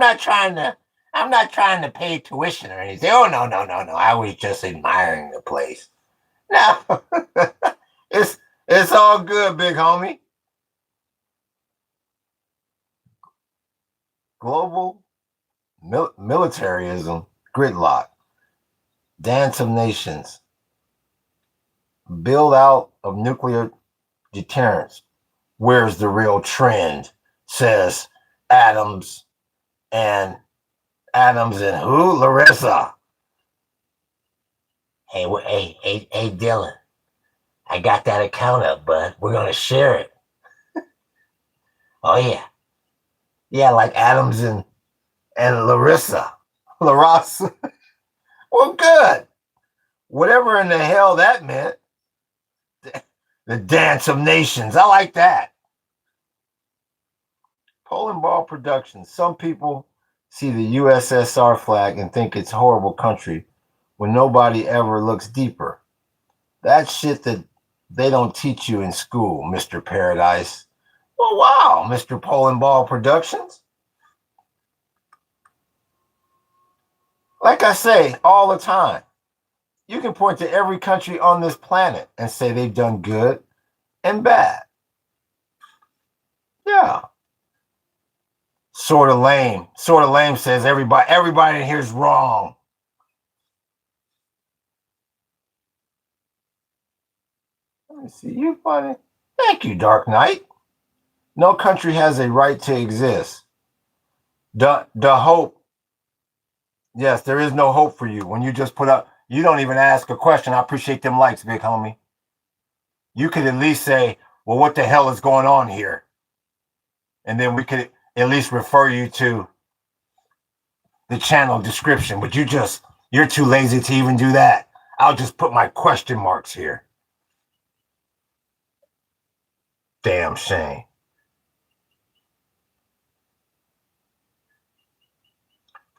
not trying to pay tuition or anything. Oh no! I was just admiring the place. No, it's it's all good, big homie. Global militarism, gridlock, dance of nations, build out of nuclear deterrence. Where's the real trend? Says Adams and who? Larissa. Hey, Dylan. I got that account up, bud. We're gonna share it. Oh yeah, like Adams and Larissa, Larossa. Well, good. Whatever in the hell that meant. The dance of nations. I like that. Poland Ball Productions. Some people see the USSR flag and think it's a horrible country when nobody ever looks deeper. That's shit that they don't teach you in school, Mr. Paradise. Well, wow, Mr. Poland Ball Productions. Like I say all the time, you can point to every country on this planet and say they've done good and bad. Yeah. Sort of lame. Sort of lame says everybody in here is wrong. Let me see. You funny. Thank you, Dark Knight. No country has a right to exist. The hope. Yes, there is no hope for you when you just put up. You don't even ask a question. I appreciate them likes, big homie. You could at least say, "Well, what the hell is going on here?" And then we could at least refer you to the channel description. But you're too lazy to even do that. I'll just put my question marks here. Damn shame.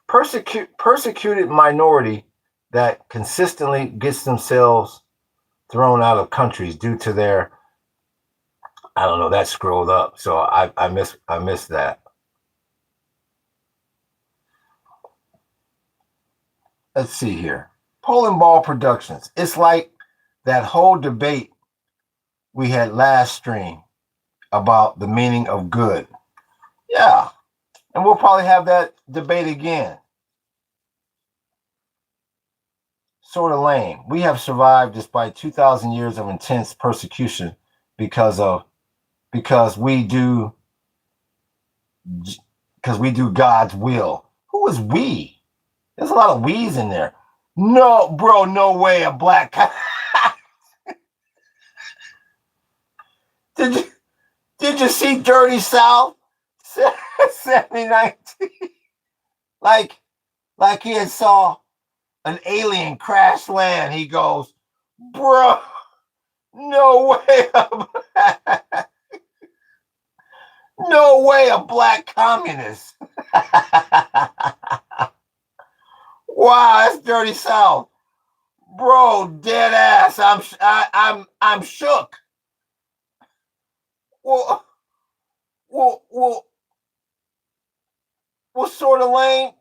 Persecuted minority that consistently gets themselves thrown out of countries due to their, I don't know, that scrolled up. So I missed that. Let's see here. Poland Ball Productions. It's like that whole debate we had last stream about the meaning of good. Yeah. And we'll probably have that debate again. Sort of lame. We have survived despite 2,000 years of intense persecution because we do God's will. Who is we? There's a lot of we's in there. No, bro, no way. A black. Did you see Dirty South 2019? like he had saw an alien crash land. He goes, bro, no way. No way, a black communist. Wow, that's Dirty South, bro. Dead ass. I'm shook. Well, what sort of lame?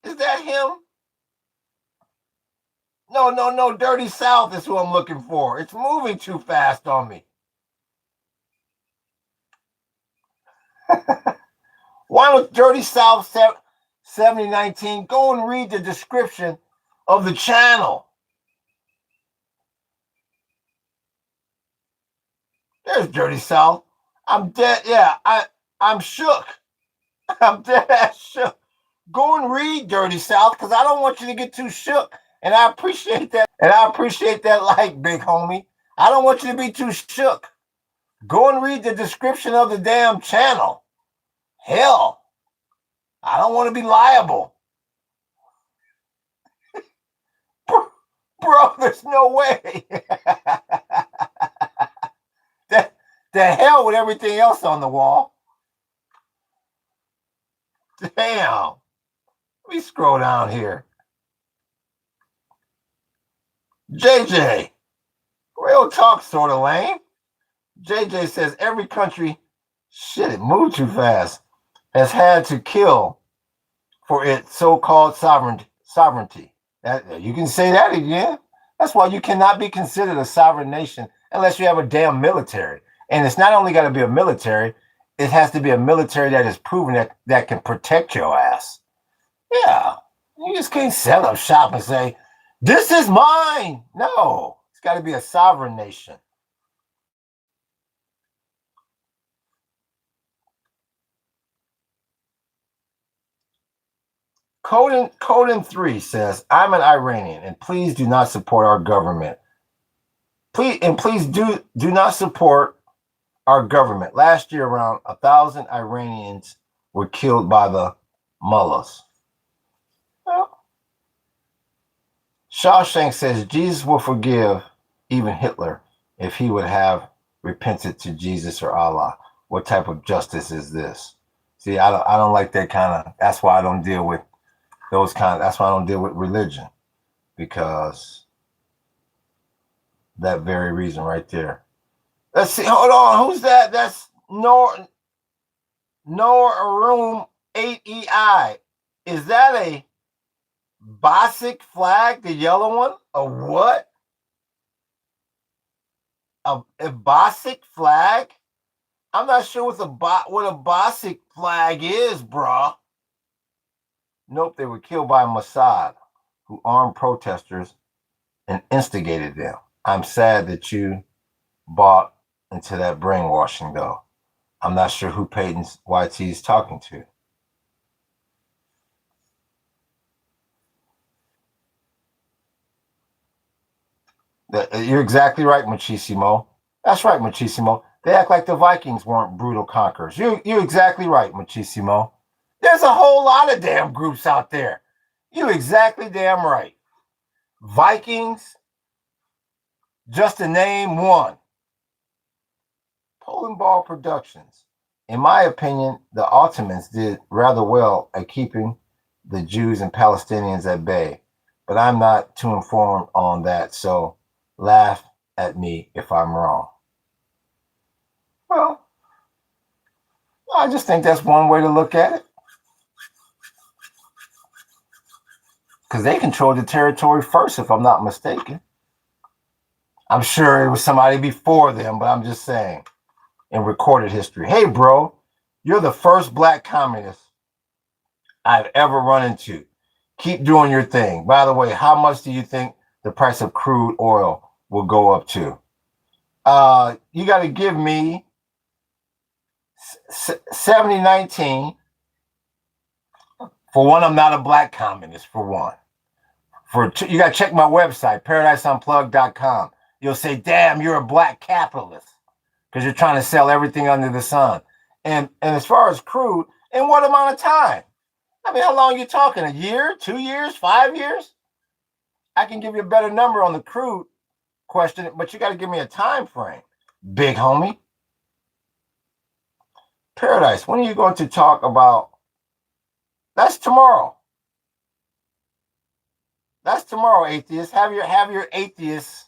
Is that him? No. Dirty South is who I'm looking for. It's moving too fast on me. Why don't Dirty South 7019 go and read the description of the channel? There's Dirty South. I'm dead. Yeah, I'm shook. I'm dead ass shook. Go and read Dirty South because I don't want you to get too shook. And I appreciate that. And I appreciate that like, big homie. I don't want you to be too shook. Go and read the description of the damn channel. Hell, I don't want to be liable. Bro, there's no way. The hell with everything else on the wall. Damn. Let me scroll down here. JJ. Real talk, sort of lame. JJ says every country, shit, it moved too fast, has had to kill for its so-called sovereignty. You can say that again. That's why you cannot be considered a sovereign nation unless you have a damn military. And it's not only got to be a military, it has to be a military that is proven that can protect your ass. Yeah. You just can't set up shop and say, this is mine. No, it's got to be a sovereign nation. Coden 3 says, I'm an Iranian and please do not support our government. Please do not support our government. Last year, around 1,000 Iranians were killed by the mullahs. Well, Shawshank says Jesus will forgive even Hitler if he would have repented to Jesus or Allah. What type of justice is this? See, I don't like that kind of. That's why I don't deal with those kind. That's why I don't deal with religion, because that very reason right there. Let's see. Hold on. Who's that? That's Nor Arum 8EI. Is that a Bosik flag, the yellow one? A what? A Bosik flag? I'm not sure what a Bosik flag is, bruh. Nope, they were killed by Mossad, who armed protesters and instigated them. I'm sad that you bought into that brainwashing, though. I'm not sure who Peyton's YT is talking to. You're exactly right, Muchísimo. That's right, Muchísimo. They act like the Vikings weren't brutal conquerors. You're exactly right, Muchísimo. There's a whole lot of damn groups out there. You're exactly damn right. Vikings, just to name one. Poland Ball Productions. In my opinion, the Ottomans did rather well at keeping the Jews and Palestinians at bay, but I'm not too informed on that, so laugh at me if I'm wrong. Well, I just think that's one way to look at it. Because they controlled the territory first, if I'm not mistaken. I'm sure it was somebody before them, but I'm just saying, in recorded history. Hey, bro, you're the first black communist I've ever run into. Keep doing your thing. By the way, how much do you think the price of crude oil will go up to? You got to give me 7019. For one, I'm not a black communist, for one. For two, you got to check my website, ParadiseUnplugged.com. You'll say, damn, you're a black capitalist because you're trying to sell everything under the sun. And as far as crude, in what amount of time? I mean, how long are you talking? A year, 2 years, 5 years? I can give you a better number on the crude question, but you got to give me a time frame, big homie. Paradise, when are you going to talk about? That's tomorrow. That's tomorrow, atheists. Have your atheists.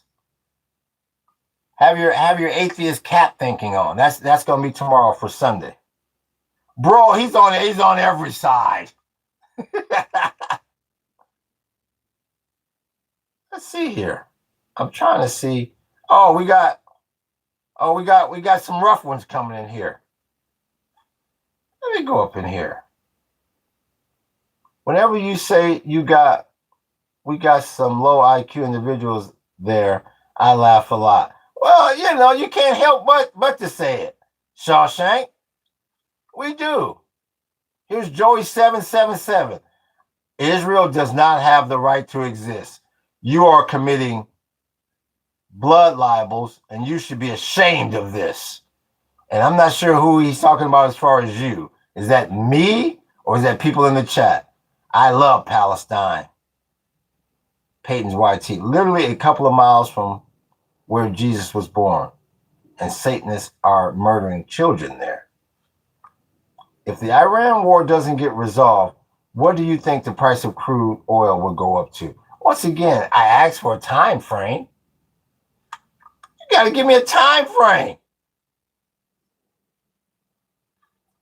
Have your atheist cat thinking on. That's gonna be tomorrow for Sunday. Bro, he's on every side. Let's see here. I'm trying to see. We got some rough ones coming in here. Let me go up in here. Whenever you say we got some low IQ individuals there, I laugh a lot. Well, you can't help but to say it. Shawshank, we do. Here's Joey 777. Israel does not have the right to exist. You are committing blood libels, and you should be ashamed of this. And I'm not sure who he's talking about as far as you. Is that me or is that people in the chat? I love Palestine. Peyton's YT, literally a couple of miles from where Jesus was born. And Satanists are murdering children there. If the Iran war doesn't get resolved, what do you think the price of crude oil will go up to? Once again, I asked for a time frame. You got to give me a time frame.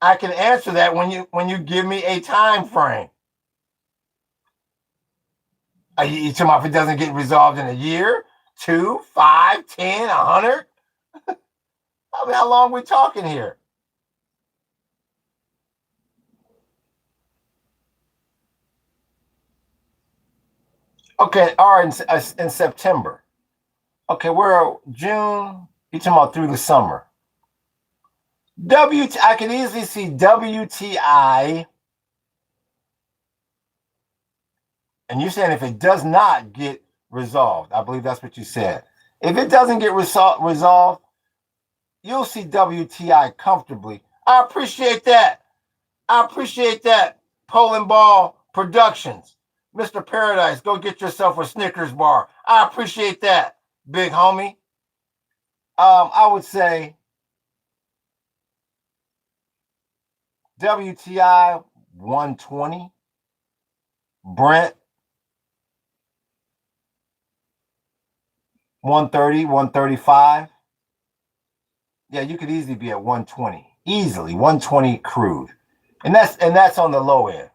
I can answer that when you give me a time frame. Are you talking about if it doesn't get resolved in a year, 2, 5, 10, 100? I mean, how long are we talking here? Okay, all right, in September. Okay, we're June. You're talking about through the summer. I can easily see WTI. And you're saying if it does not get resolved, I believe that's what you said. If it doesn't get resolved, you'll see WTI comfortably. I appreciate that. Poland Ball Productions. Mr. Paradise, go get yourself a Snickers bar. I appreciate that, big homie. I would say WTI 120, Brent 130, 135. Yeah, you could easily be at 120. Easily 120 crude. And that's on the low end.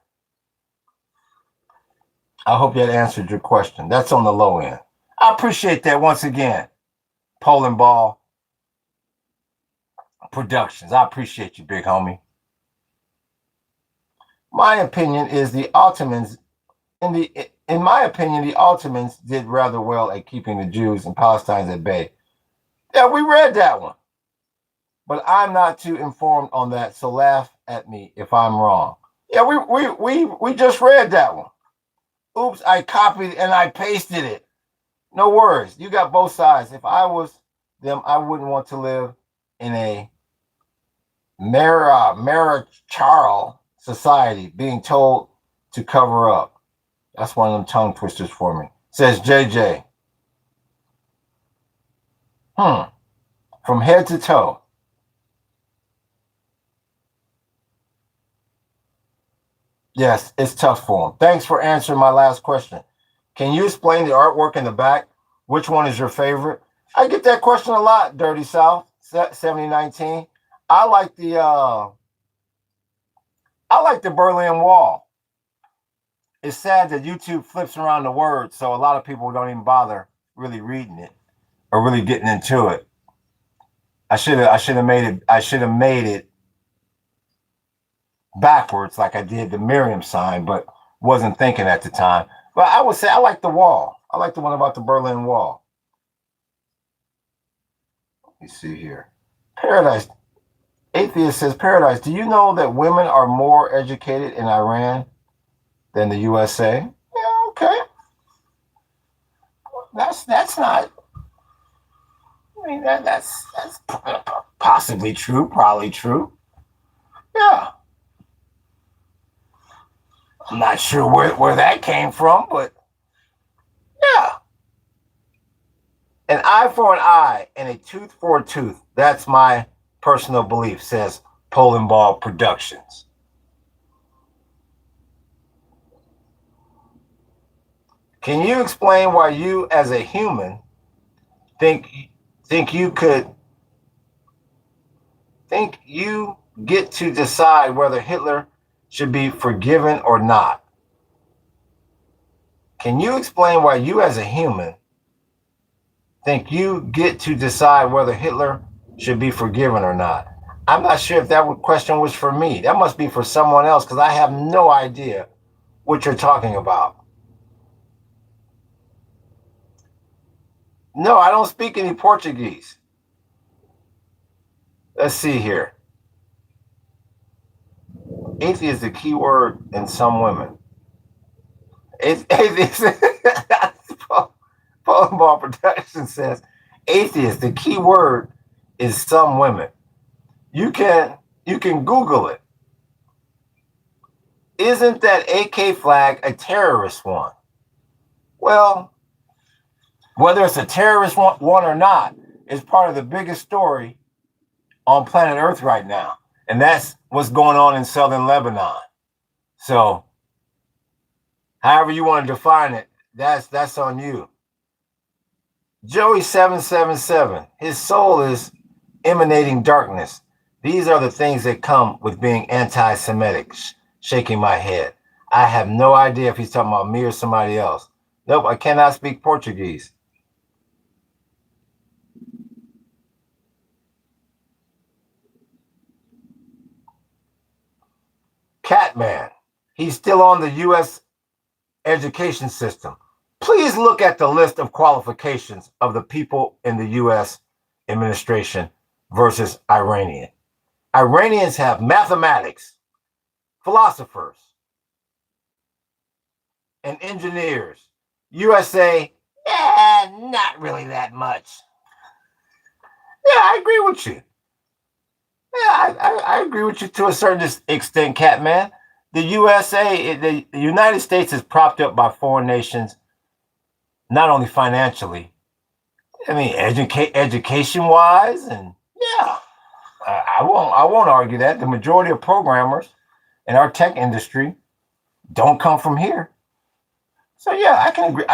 I hope that answered your question. That's on the low end. I appreciate that once again. Poland Ball Productions. I appreciate you, big homie. My opinion is the Ottomans, in my opinion, the Ottomans did rather well at keeping the Jews and Palestinians at bay. Yeah, we read that one. But I'm not too informed on that, so laugh at me if I'm wrong. Yeah, we just read that one. Oops, I copied and I pasted it. No worries. You got both sides. If I was them, I wouldn't want to live in a marital society being told to cover up. That's one of them tongue twisters for me. Says JJ. From head to toe. Yes, it's tough for him. Thanks for answering my last question. Can you explain the artwork in the back? Which one is your favorite? I get that question a lot, Dirty South 7019. I like the Berlin Wall. It's sad that YouTube flips around the words, so a lot of people don't even bother really reading it or really getting into it. I should have made it backwards like I did the Miriam sign, but wasn't thinking at the time. But I would say I like the wall. I like the one about the Berlin Wall. Let me see here. Paradise. Atheist says, Paradise, do you know that women are more educated in Iran than the USA? Yeah, okay. That's not. I mean, that's possibly true, probably true. Yeah. I'm not sure where that came from, but yeah. An eye for an eye and a tooth for a tooth. That's my personal belief, says Poland Ball Productions. Can you explain why you, as a human, think you get to decide whether Hitler should be forgiven or not? Can you explain why you, as a human, think you get to decide whether Hitler should be forgiven or not? I'm not sure if that question was for me. That must be for someone else because I have no idea what you're talking about. No, I don't speak any Portuguese. Let's see here. Atheist is the key word in some women. Atheist. Pulling Ball Production says atheist. The key word is some women. You can Google it. Isn't that AK flag a terrorist one? Well, whether it's a terrorist one or not is part of the biggest story on planet Earth right now, and that's what's going on in southern Lebanon. So, however you want to define it, that's on you. Joey 777, his soul is emanating darkness. These are the things that come with being anti-Semitic. Shaking my head. I have no idea if he's talking about me or somebody else. Nope, I cannot speak Portuguese. Catman, he's still on the U.S. education system. Please look at the list of qualifications of the people in the U.S. administration versus Iranian. Iranians have mathematics, philosophers, and engineers. USA, not really that much. Yeah, I agree with you. Yeah, I agree with you to a certain extent, Catman. The USA, the United States is propped up by foreign nations, not only financially, I mean, education wise, and yeah, I won't argue that the majority of programmers in our tech industry don't come from here. So yeah, I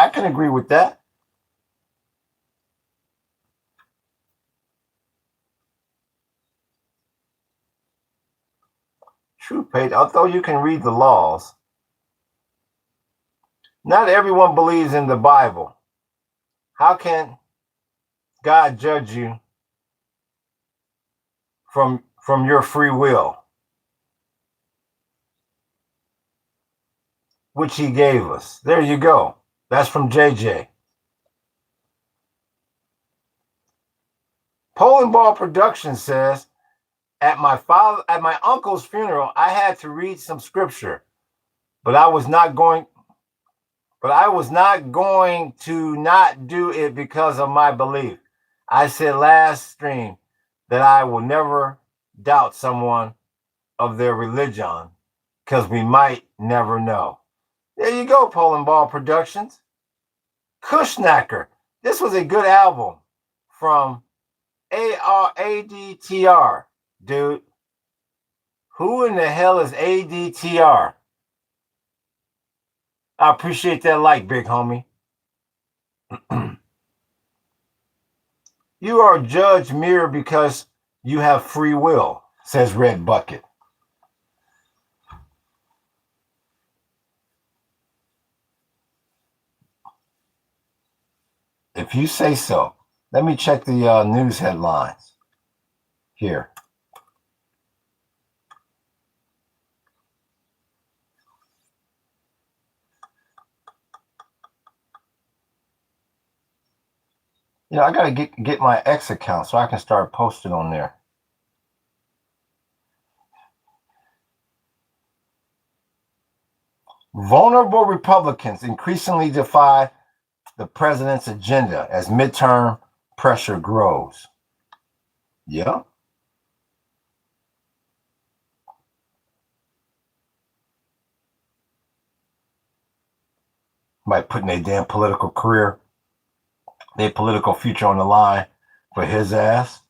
can agree with that. True, Pate. Although you can read the laws, not everyone believes in the Bible. How can God judge you from your free will, which He gave us? There you go. That's from JJ. Polling Ball Production says, at my uncle's funeral, I had to read some scripture, but I was not going to not do it because of my belief. I said last stream that I will never doubt someone of their religion because we might never know. There you go, Polling Ball Productions. Kushnhacker. This was a good album from ADTR, dude. Who in the hell is ADTR? I appreciate that like, big homie. You are Judge Mirror because you have free will, says Red Bucket. If you say so. Let me check the news headlines here. You know, I gotta get my X account so I can start posting on there. Vulnerable Republicans increasingly defy the president's agenda as midterm pressure grows. Yeah. Might putting their damn political career, their political future on the line for his ass.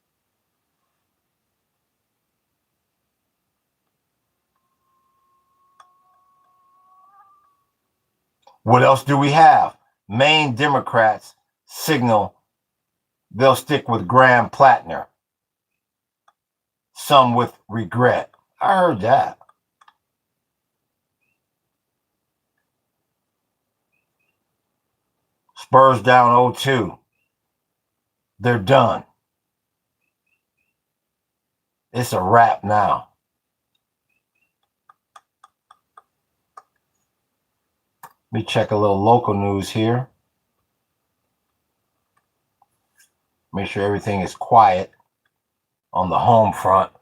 What else do we have? Maine Democrats signal they'll stick with Graham Plattner. Some with regret. I heard that. Spurs down 0-2. They're done. It's a wrap now. Let me check a little local news here. Make sure everything is quiet on the home front.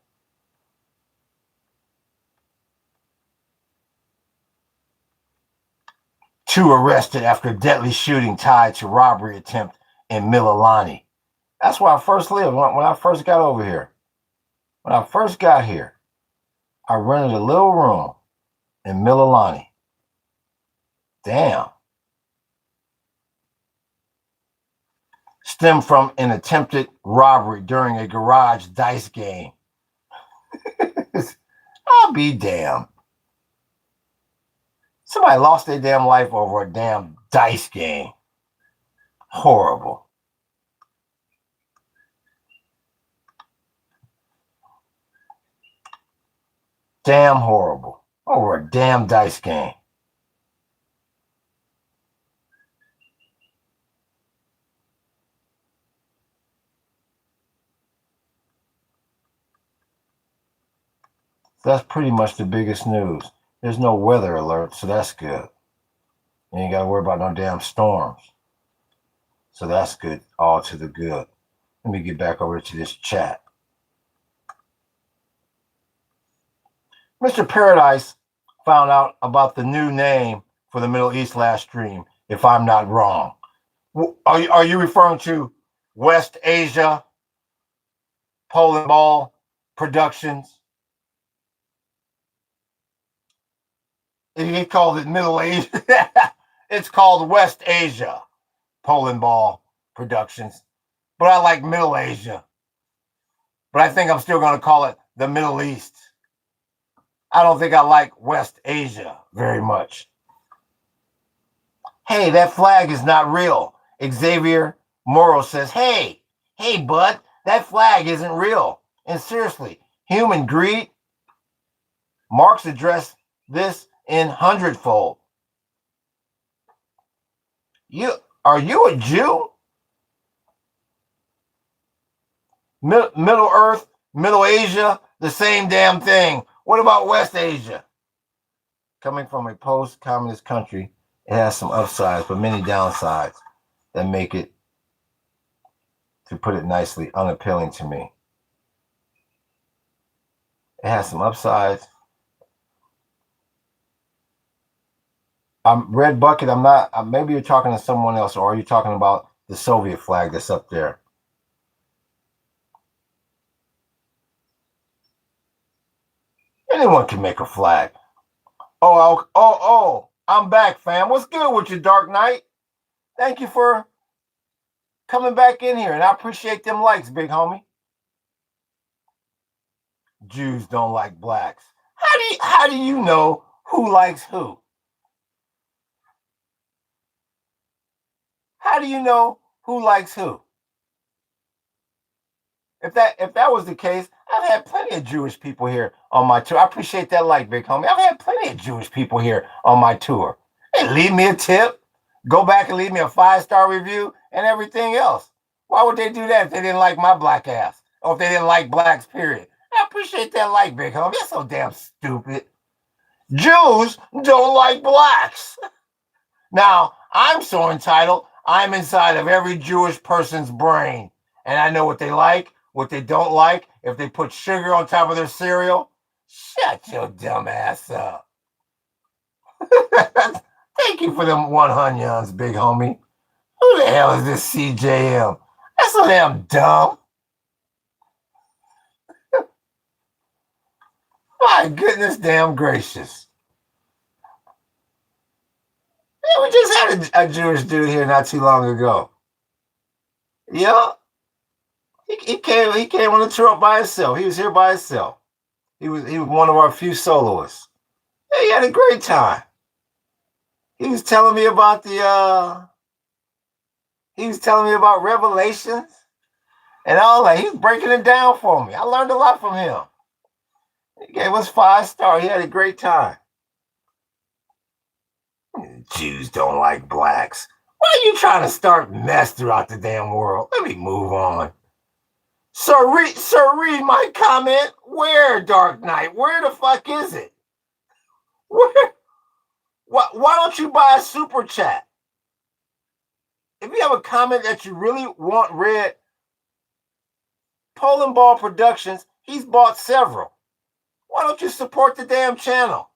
Two arrested after deadly shooting tied to robbery attempt in Mililani. That's where I first lived when I first got over here. When I first got here, I rented a little room in Mililani. Damn. Stemmed from an attempted robbery during a garage dice game. I'll be damned. Somebody lost their damn life over a damn dice game. Horrible. Damn horrible. Over a damn dice game. That's pretty much the biggest news. There's no weather alert, so that's good. You ain't got to worry about no damn storms. So that's good, all to the good. Let me get back over to this chat. Mr. Paradise found out about the new name for the Middle East last stream, if I'm not wrong. Are you referring to West Asia Poland Ball Productions? He called it Middle Asia. It's called West Asia Poland Ball Productions. But I like Middle Asia. But I think I'm still going to call it the Middle East. I don't think I like West Asia very much. Hey, that flag is not real. Xavier Morrow says, hey, bud, that flag isn't real. And seriously, human greed. Marx addressed this in hundredfold. Are you a Jew? Middle Earth, Middle Asia, the same damn thing. What about West Asia? Coming from a post-communist country, it has some upsides, but many downsides that make it, to put it nicely, unappealing to me. It has some upsides. Red Bucket, I'm not, maybe you're talking to someone else, or are you talking about the Soviet flag that's up there? Anyone can make a flag. Oh, I'm back, fam. What's good with you, Dark Knight? Thank you for coming back in here, and I appreciate them likes, big homie. Jews don't like blacks. How do you know who likes who? How do you know who likes who? If that was the case, I've had plenty of Jewish people here on my tour. I appreciate that like, big homie. I've had plenty of Jewish people here on my tour. Hey, leave me a tip. Go back and leave me a 5-star review and everything else. Why would they do that if they didn't like my black ass? Or if they didn't like blacks, period? I appreciate that like, big homie. That's so damn stupid. Jews don't like blacks. Now, I'm so entitled, I'm inside of every Jewish person's brain. And I know what they like, what they don't like. If they put sugar on top of their cereal, shut your dumb ass up. Thank you for them 100, big homie. Who the hell is this CJM? That's so damn dumb. My goodness damn gracious. Yeah, we just had a Jewish dude here not too long ago. Yeah. He came on the tour by himself. He was here by himself. He was one of our few soloists. Yeah, he had a great time. He was telling me about Revelations and all that. He was breaking it down for me. I learned a lot from him. He gave us 5-star. He had a great time. Jews don't like blacks. Why are you trying to start mess throughout the damn world? Let me move on. Sir, read my comment. Where, Dark Knight? Where the fuck is it? Where? Why don't you buy a super chat? If you have a comment that you really want read, Poland Ball Productions, he's bought several. Why don't you support the damn channel?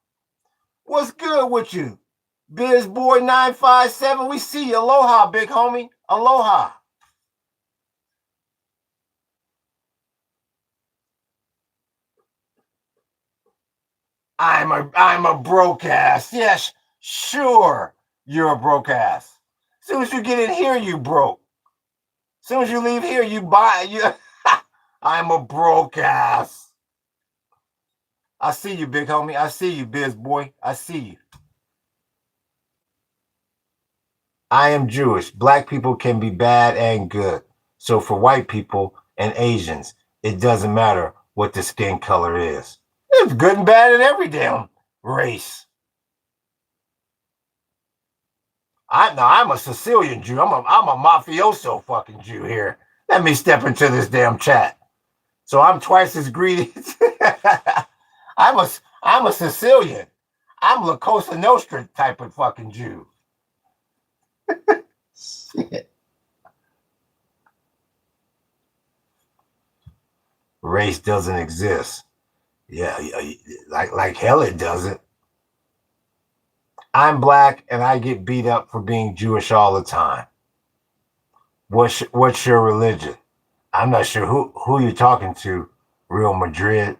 What's good with you? BizBoy957, we see you. Aloha, big homie. Aloha. I'm a broke ass. Yes, sure, you're a broke ass. As soon as you get in here, you broke. As soon as you leave here, you buy. I'm a broke ass. I see you, big homie. I see you, biz boy. I see you. I am Jewish. Black people can be bad and good. So for white people and Asians, it doesn't matter what the skin color is. It's good and bad in every damn race. I'm a Sicilian Jew. I'm a mafioso fucking Jew here. Let me step into this damn chat. So I'm twice as greedy. I'm a Sicilian. I'm La Cosa Nostra type of fucking Jew. Shit. Race doesn't exist. Yeah, like hell it doesn't. I'm black and I get beat up for being Jewish all the time. What's your religion? I'm not sure who you're talking to, Real Madrid.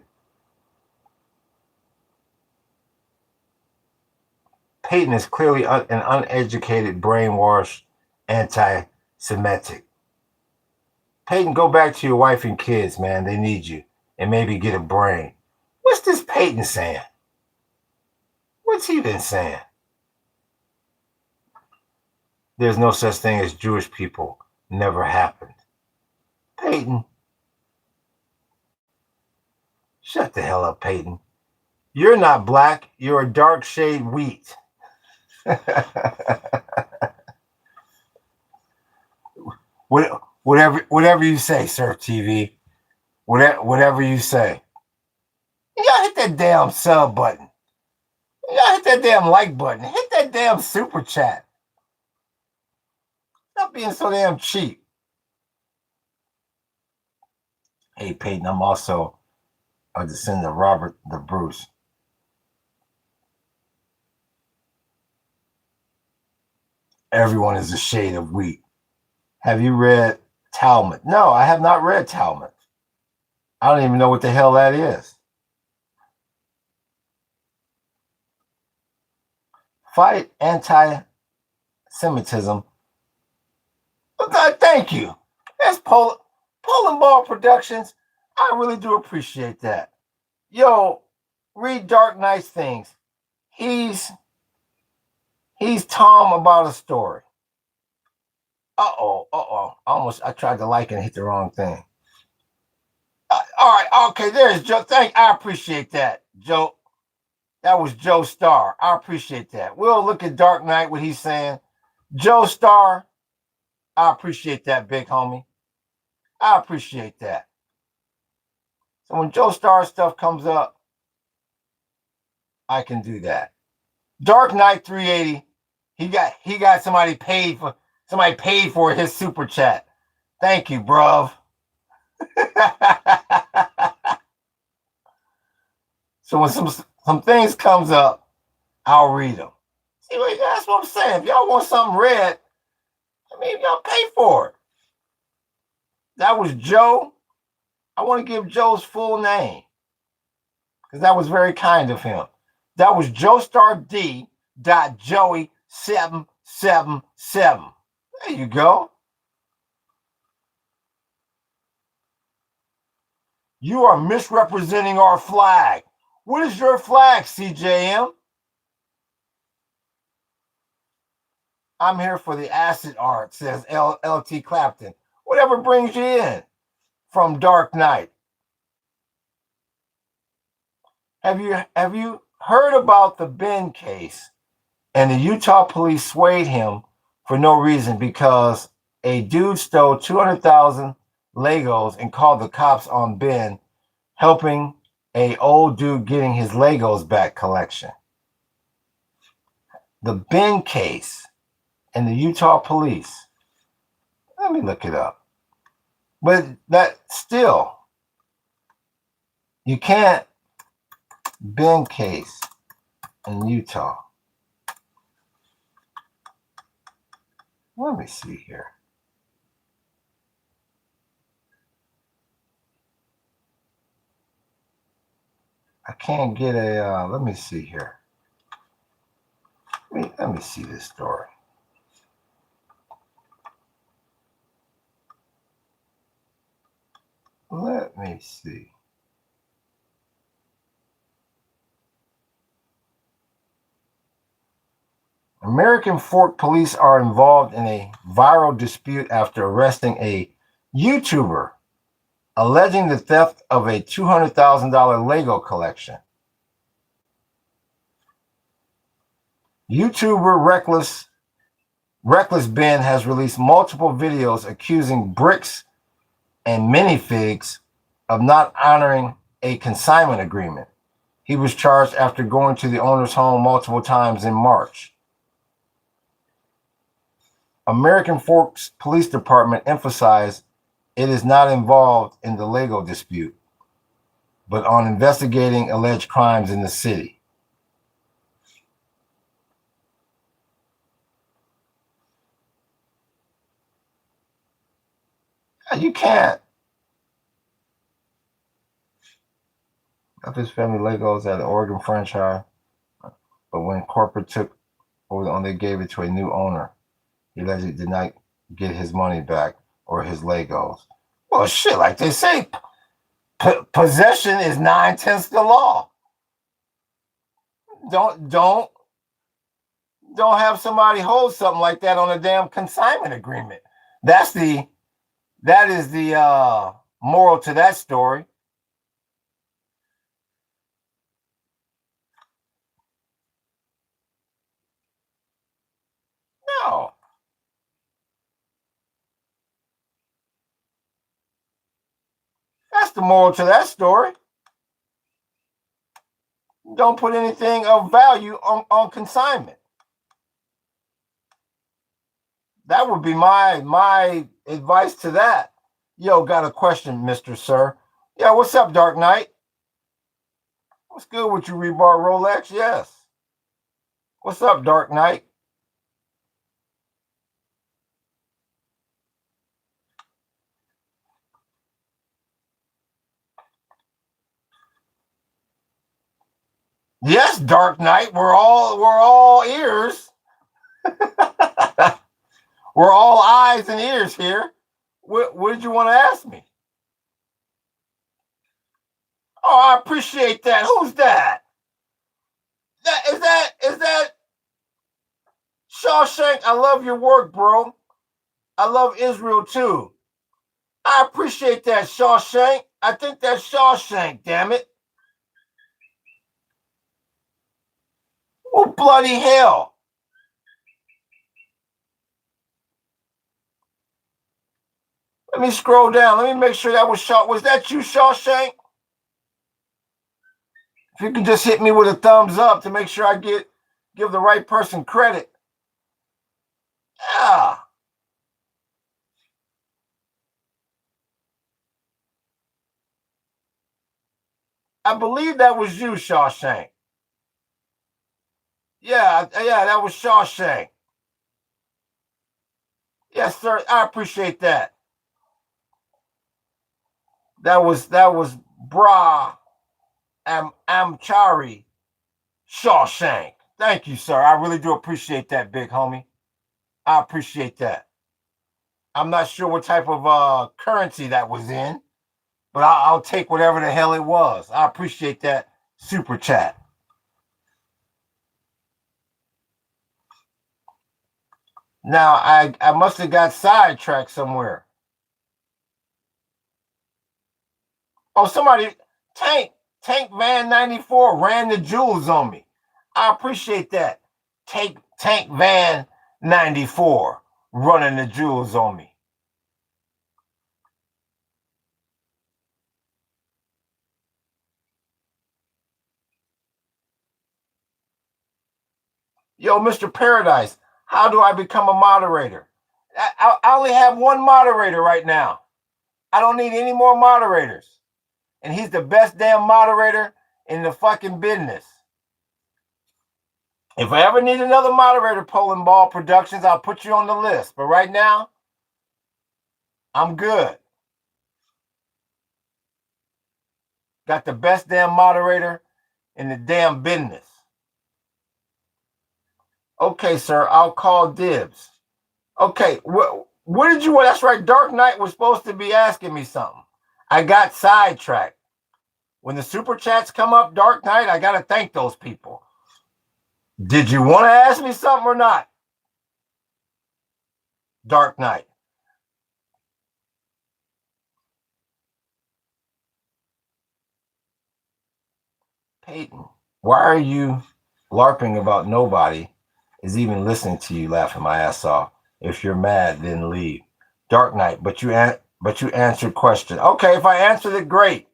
Peyton is clearly an uneducated, brainwashed, anti-Semitic. Peyton, go back to your wife and kids, man. They need you. And maybe get a brain. What's this Peyton saying? What's he been saying? There's no such thing as Jewish people. Never happened. Peyton. Shut the hell up, Peyton. You're not black. You're a dark shade wheat. Whatever you say, Surf TV. Whatever you say. You gotta hit that damn sub button. You gotta hit that damn like button. Hit that damn super chat. Stop being so damn cheap. Hey, Peyton, I'm also a descendant of Robert the Bruce. Everyone is a shade of wheat. Have you read Talmud? No, I have not read Talmud. I don't even know what the hell that is. Fight anti-Semitism. Thank you. That's Poland Ball Productions. I really do appreciate that. Yo, read Dark Knight's things. He's Tom about a story. I tried to like and hit the wrong thing. All right, okay, there's Joe. I appreciate that, Joe. That was Joe Starr. I appreciate that. We'll look at Dark Knight, what he's saying. Joe Starr, I appreciate that, big homie. I appreciate that. So when Joe Starr stuff comes up, I can do that. Dark Knight 380, he got somebody paid for his super chat. Thank you, bruv. So when some things comes up, I'll read them. See, that's what I'm saying. If y'all want something read, I mean, y'all pay for it. That was Joe. I want to give Joe's full name because that was very kind of him. That was joestarD.joey777. There you go. You are misrepresenting our flag. What is your flag, CJM? I'm here for the acid art, says LT Clapton. Whatever brings you in from Dark Knight. Have you heard about the Ben case? And the Utah police swayed him for no reason because a dude stole $200,000 Legos and called the cops on Ben helping a old dude getting his Legos back collection. The Ben case and the Utah police. Let me look it up. But that still, you can't. Ben case in Utah. Let me see here. I can't get a, let me see here. Let me see this story. Let me see. American Fork police are involved in a viral dispute after arresting a YouTuber alleging the theft of a $200,000 Lego collection. YouTuber Reckless Ben has released multiple videos accusing Bricks and Minifigs of not honoring a consignment agreement. He was charged after going to the owner's home multiple times in March. American Forks Police Department emphasized it is not involved in the Lego dispute, but on investigating alleged crimes in the city. You can't. Got this family Legos at the Oregon franchise, but when corporate took over, they gave it to a new owner. He allegedly did not get his money back or his Legos. Well, shit, like they say, possession is 9/10 the law. Don't have somebody hold something like that on a damn consignment agreement. That is the moral to that story. No. That's the moral to that story. Don't put anything of value on consignment. That would be my advice to that. Yo, got a question, Mr. Sir. Yeah, what's up, Dark Knight? What's good with you, Rebar Rolex? Yes. What's up, Dark Knight? Yes, Dark Knight. We're all ears. We're all eyes and ears here. What did you want to ask me? Oh, I appreciate that. Who's that? Is that Shawshank? I love your work, bro. I love Israel too. I appreciate that, Shawshank. I think that's Shawshank, damn it. Oh, bloody hell. Let me scroll down. Let me make sure that was Shaw. Was that you, Shawshank? If you could just hit me with a thumbs up to make sure I give the right person credit. Yeah. I believe that was you, Shawshank. Yeah, that was Shawshank. Yes, sir. I appreciate that. That was Bra Amchari Shawshank. Thank you, sir. I really do appreciate that, big homie. I appreciate that. I'm not sure what type of currency that was in, but I'll take whatever the hell it was. I appreciate that super chat. Now I must have got sidetracked somewhere. Oh, somebody Tank Van 94 ran the jewels on me. I appreciate that. Tank Van 94 running the jewels on me. Yo, Mr. Paradise, how do I become a moderator? I only have one moderator right now. I don't need any more moderators. And he's the best damn moderator in the fucking business. If I ever need another moderator, Poland Ball Productions, I'll put you on the list. But right now, I'm good. Got the best damn moderator in the damn business. Okay, sir, I'll call dibs. Okay, what did you want? That's right, Dark Knight was supposed to be asking me something. I got sidetracked. When the super chats come up, Dark Knight, I got to thank those people. Did you want to ask me something or not? Dark Knight. Peyton, why are you LARPing about nobody is even listening to you laughing my ass off? If you're mad, then leave. Dark Knight, but you answered question. Okay, if I answered it, great.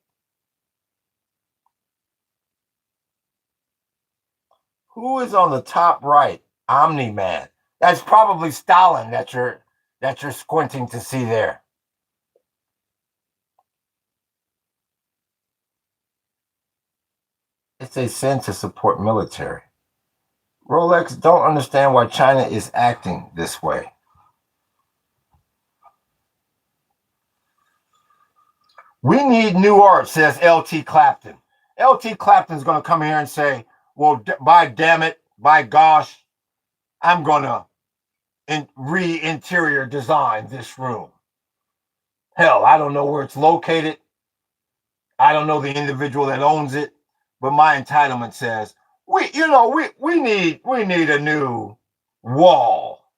Who is on the top right? Omni-Man. That's probably Stalin that you're squinting to see there. It's a sin to support military. Rolex don't understand why China is acting this way. We need new art, says LT Clapton. LT Clapton's going to come here and say, well, by damn it, by gosh, I'm going to re-interior design this room. Hell, I don't know where it's located. I don't know the individual that owns it, but my entitlement says, we need a new wall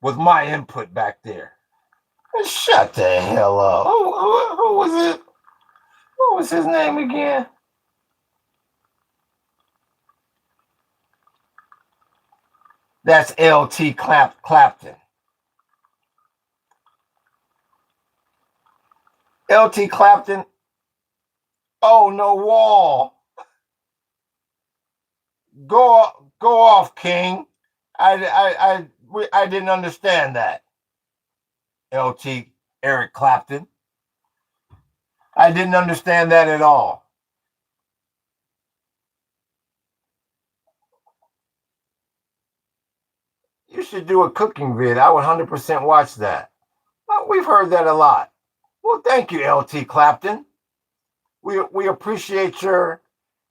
with my input back there. Shut the hell up. Who was it? What was his name again? That's LT Clapton. LT Clapton. Oh, no wall. Go off, King. I didn't understand that. LT Eric Clapton. I didn't understand that at all. You should do a cooking vid. I would 100% watch that. Well, we've heard that a lot. Well, thank you, LT Clapton. We appreciate your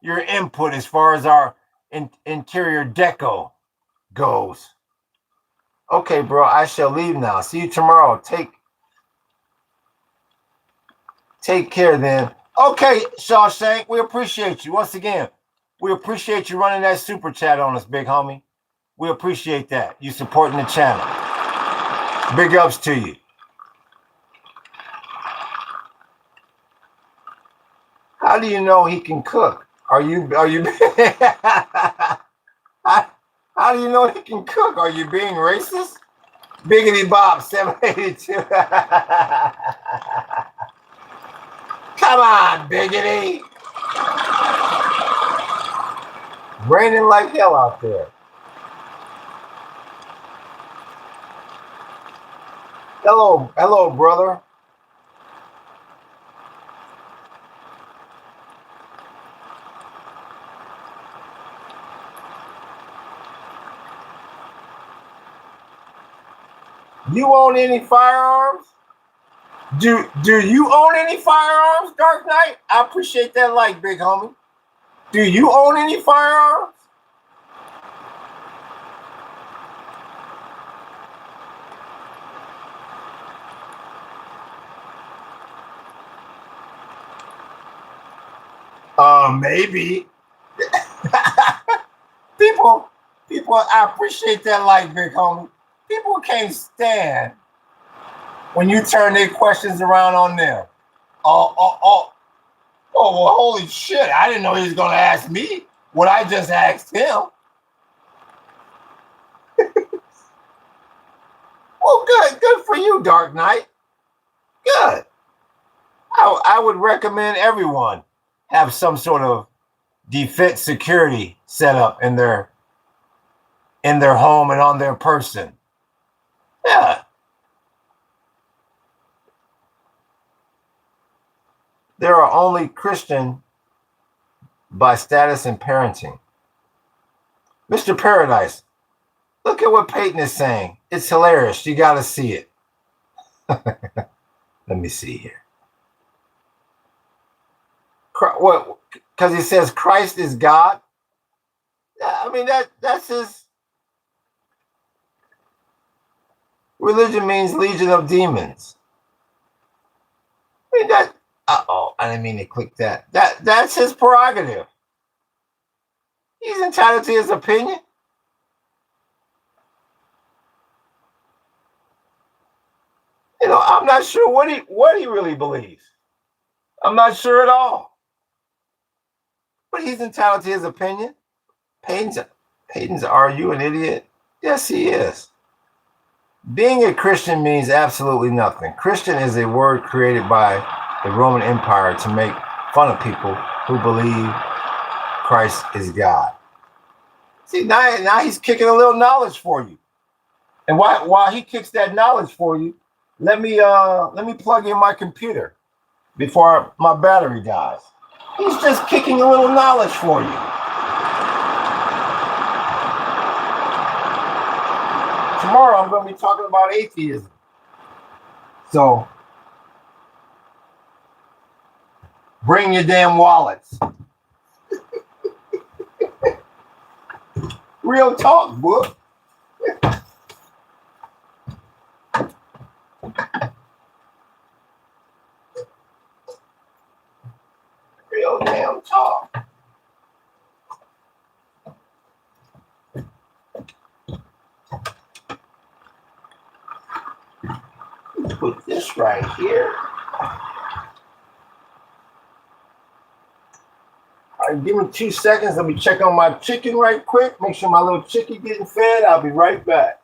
input as far as our interior deco goes. Okay, bro, I shall leave now. See you tomorrow. Take care then. Okay, Shawshank, we appreciate you. Once again, we appreciate you running that super chat on us, big homie. We appreciate that. You supporting the channel. Big ups to you. How do you know he can cook? Are you how do you know he can cook? Are you being racist? Biggity Bob 782. Come on, Biggity. Raining like hell out there. Hello, brother. You own any firearms? Do you own any firearms, Dark Knight? I appreciate that like, big homie. Do you own any firearms? Maybe. people, I appreciate that like, big homie. People can't stand when you turn their questions around on them. Oh, well, holy shit. I didn't know he was going to ask me what I just asked him. Well, good for you, Dark Knight. Good. I would recommend everyone have some sort of defense security set up in their in their home and on their person. Yeah. There are only Christian by status and parenting. Mr. Paradise, look at what Peyton is saying. It's hilarious. You got to see it. Let me see here. What? Because he says Christ is God. I mean, that's his. Religion means legion of demons. I mean, that. Uh-oh, I didn't mean to click that. That's his prerogative. He's entitled to his opinion. You know, I'm not sure what he really believes. I'm not sure at all. But he's entitled to his opinion. Peyton's, are you an idiot? Yes, he is. Being a Christian means absolutely nothing. Christian is a word created by the Roman Empire to make fun of people who believe Christ is God. See, now he's kicking a little knowledge for you. And while he kicks that knowledge for you, let me plug in my computer before my battery dies. He's just kicking a little knowledge for you. Tomorrow I'm going to be talking about atheism. So bring your damn wallets. Real talk, boy. Real damn talk. Put this right here. All right, give me 2 seconds. Let me check on my chicken right quick. Make sure my little chicken getting fed. I'll be right back.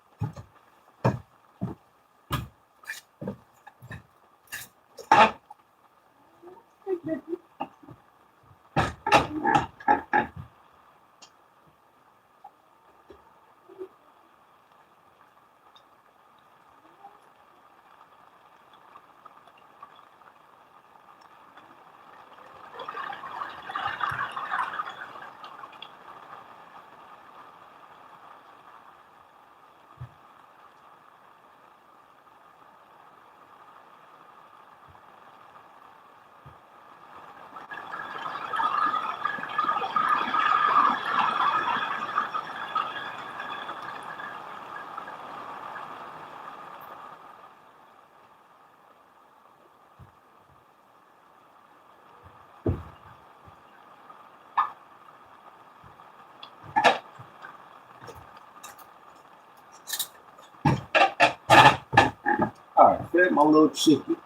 All right, fed my little chicken.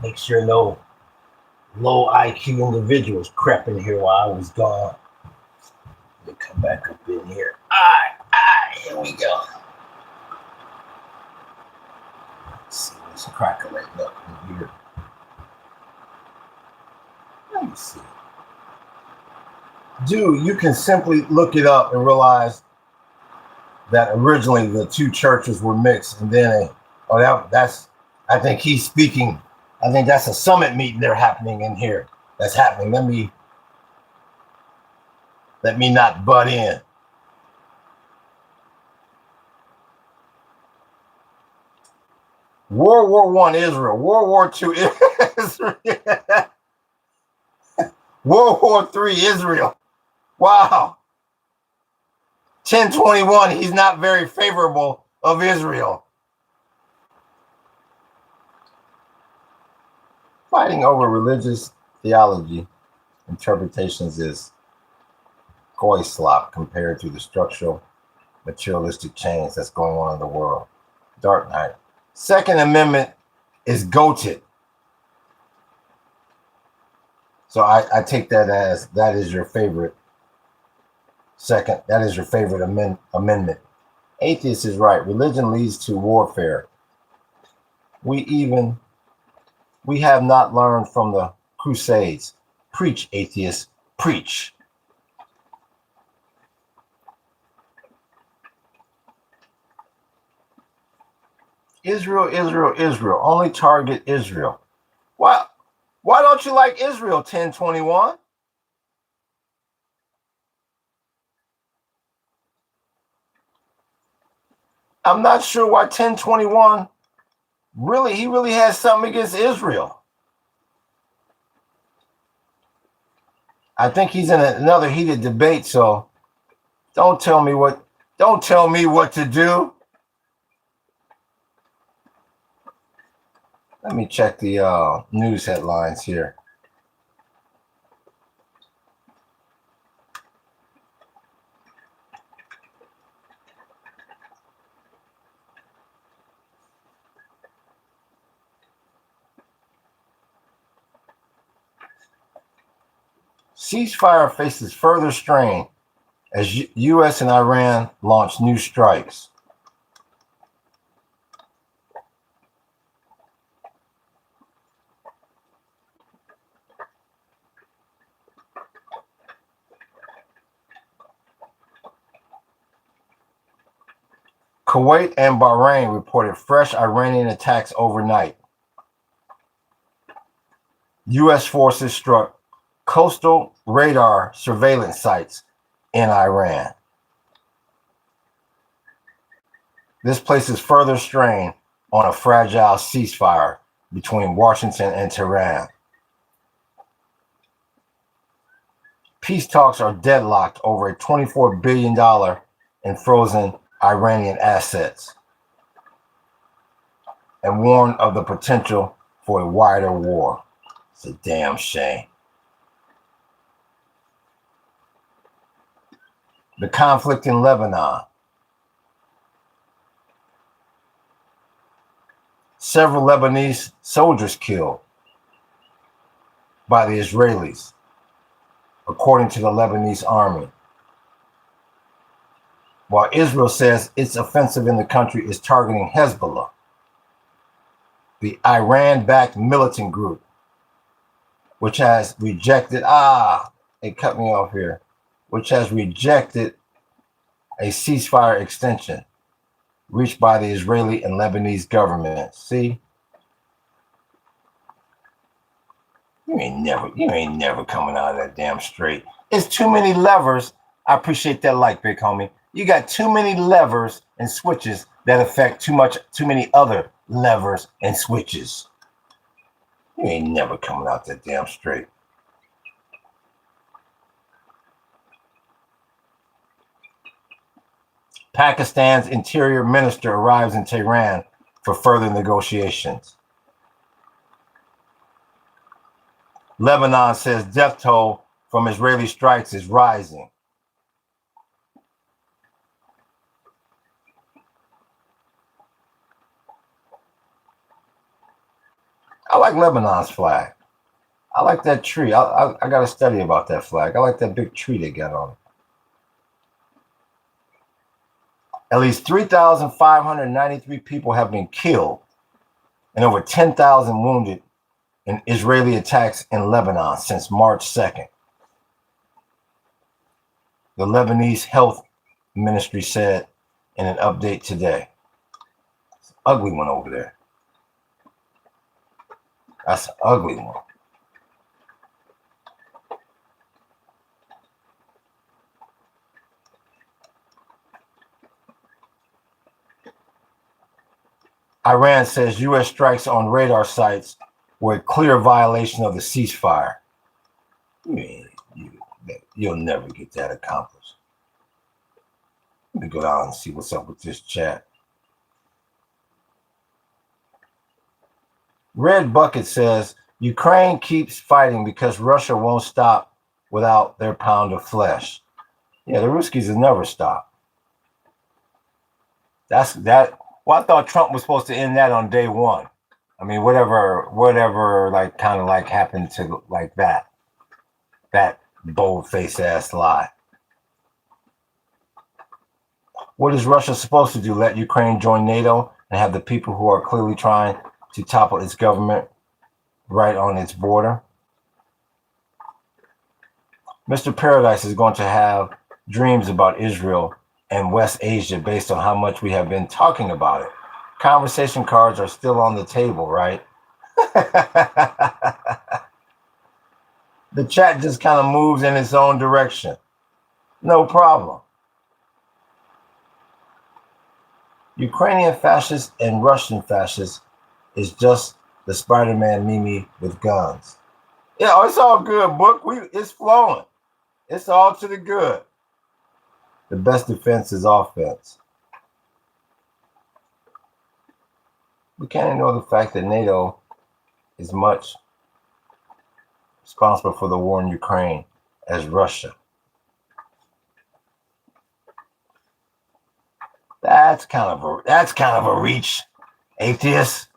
Make sure no low IQ individuals crept in here while I was gone. Let me come back up in here. All right, here we go. Let's see what's crackling up in here. Let me see. Dude, you can simply look it up and realize that originally the two churches were mixed, and then that's I think he's speaking. I think that's a summit meeting they're happening in here. That's happening. Let me not butt in. World War I Israel, World War II Israel, World War III Israel. Wow. 1021, he's not very favorable of Israel. Fighting over religious theology interpretations is koi slop compared to the structural materialistic change that's going on in the world. Dark Knight. Second Amendment is goated. So I take that as that is your favorite that is your favorite amendment. Atheist is right. Religion leads to warfare. We have not learned from the Crusades. Preach, atheists, preach. Israel, Israel, Israel. Only target Israel. Why don't you like Israel, 1021? I'm not sure why 1021 he really has something against Israel. I think he's in another heated debate, so don't tell me what to do. Let me check the news headlines here. Ceasefire faces further strain as U.S. and Iran launch new strikes. Kuwait and Bahrain reported fresh Iranian attacks overnight. U.S. forces struck coastal radar surveillance sites in Iran. This places further strain on a fragile ceasefire between Washington and Tehran. Peace talks are deadlocked over a $24 billion in frozen Iranian assets and warn of the potential for a wider war. It's a damn shame. The conflict in Lebanon. Several Lebanese soldiers killed by the Israelis, according to the Lebanese army. While Israel says its offensive in the country is targeting Hezbollah, the Iran-backed militant group, which has rejected, it cut me off here, which has rejected a ceasefire extension reached by the Israeli and Lebanese governments. See? You ain't never coming out of that damn straight. It's too many levers. I appreciate that like, big homie. You got too many levers and switches that affect too many other levers and switches. You ain't never coming out that damn straight. Pakistan's interior minister arrives in Tehran for further negotiations. Lebanon says death toll from Israeli strikes is rising. I like Lebanon's flag. I like that tree. I got to study about that flag. I like that big tree they got on it. At least 3,593 people have been killed and over 10,000 wounded in Israeli attacks in Lebanon since March 2nd. The Lebanese Health Ministry said in an update today. It's an ugly one over there. That's an ugly one. Iran says U.S. strikes on radar sites were a clear violation of the ceasefire. You'll never get that accomplished. Let me go down and see what's up with this chat. Red Bucket says Ukraine keeps fighting because Russia won't stop without their pound of flesh. Yeah, the Ruskies will never stop. That's that. Well, I thought Trump was supposed to end that on day one. I mean, whatever, like kind of like happened to like that bold-faced ass lie. What is Russia supposed to do? Let Ukraine join NATO and have the people who are clearly trying to topple its government right on its border? Mr. Paradise is going to have dreams about Israel and West Asia based on how much we have been talking about it. Conversation cards are still on the table, right? The chat just kind of moves in its own direction. No problem. Ukrainian fascists and Russian fascists is just the Spider-Man Mimi with guns. Yeah, it's all good, book. It's flowing. It's all to the good. The best defense is offense. We can't ignore the fact that NATO is much responsible for the war in Ukraine as Russia. That's kind of a reach, atheist.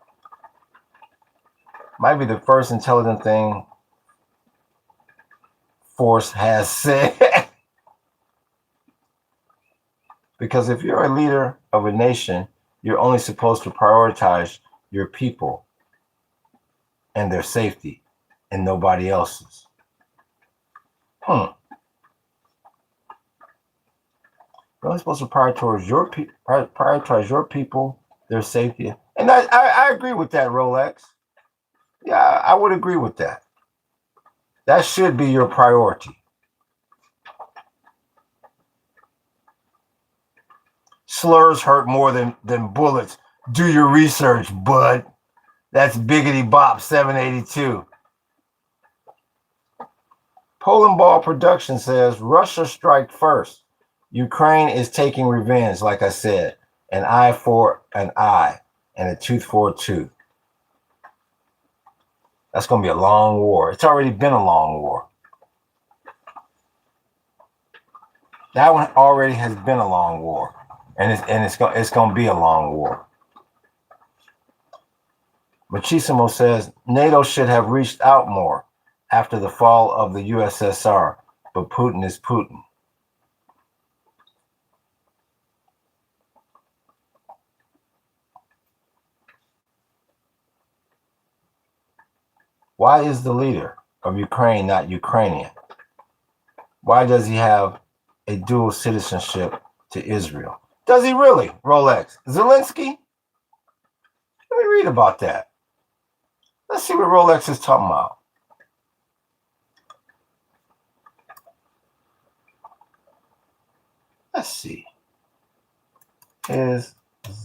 Might be the first intelligent thing Force has said. Because if you're a leader of a nation, you're only supposed to prioritize your people and their safety and nobody else's. You're only supposed to prioritize your people, their safety. And I agree with that, Rolex. Yeah, I would agree with that. That should be your priority. Slurs hurt more than bullets. Do your research, bud. That's Biggity Bop 782. Poland Ball Production says Russia strike first. Ukraine is taking revenge, like I said. An eye for an eye and a tooth for a tooth. That's going to be a long war. It's already been a long war. That one already has been a long war. And it's going to be a long war. Machisimo says NATO should have reached out more after the fall of the USSR, but Putin is Putin. Why is the leader of Ukraine not Ukrainian? Why does he have a dual citizenship to Israel? Does he really, Rolex? Zelensky? Let me read about that. Let's see what Rolex is talking about. Let's see. Is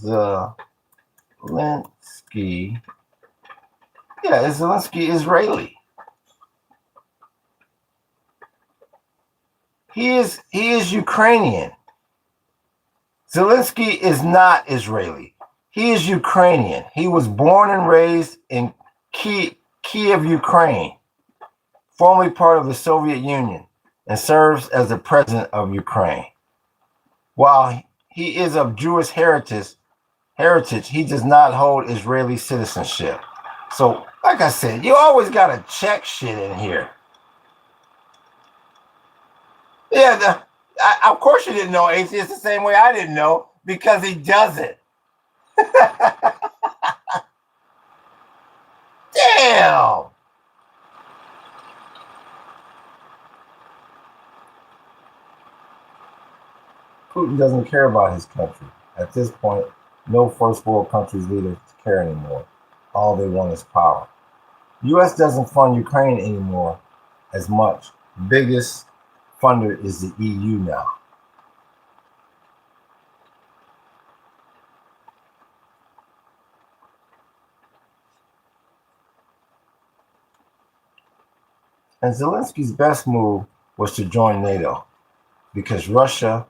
Zelensky... Yeah, is Zelensky Israeli? He is Ukrainian. Zelensky is not Israeli. He is Ukrainian. He was born and raised in Kiev, Ukraine, formerly part of the Soviet Union, and serves as the president of Ukraine. While he is of Jewish heritage, he does not hold Israeli citizenship. So, like I said, you always got to check shit in here. Yeah, of course you didn't know atheist the same way I didn't know, because he doesn't. Damn. Putin doesn't care about his country. At this point, no first world country's leaders care anymore. All they want is power. U.S. doesn't fund Ukraine anymore as much. Biggest funder is the EU now. And Zelensky's best move was to join NATO, because Russia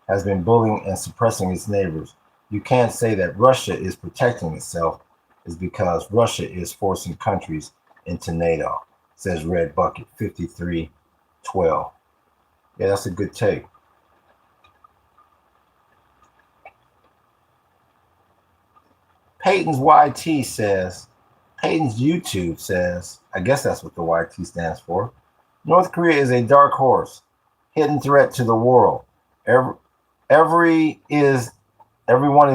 has been bullying and suppressing its neighbors. You can't say that Russia is protecting itself. Is because Russia is forcing countries into NATO, says Red Bucket 5312. Yeah, that's a good take. Peyton's YT says, Peyton's YouTube says, I guess that's what the YT stands for. North Korea is a dark horse, hidden threat to the world. Everyone is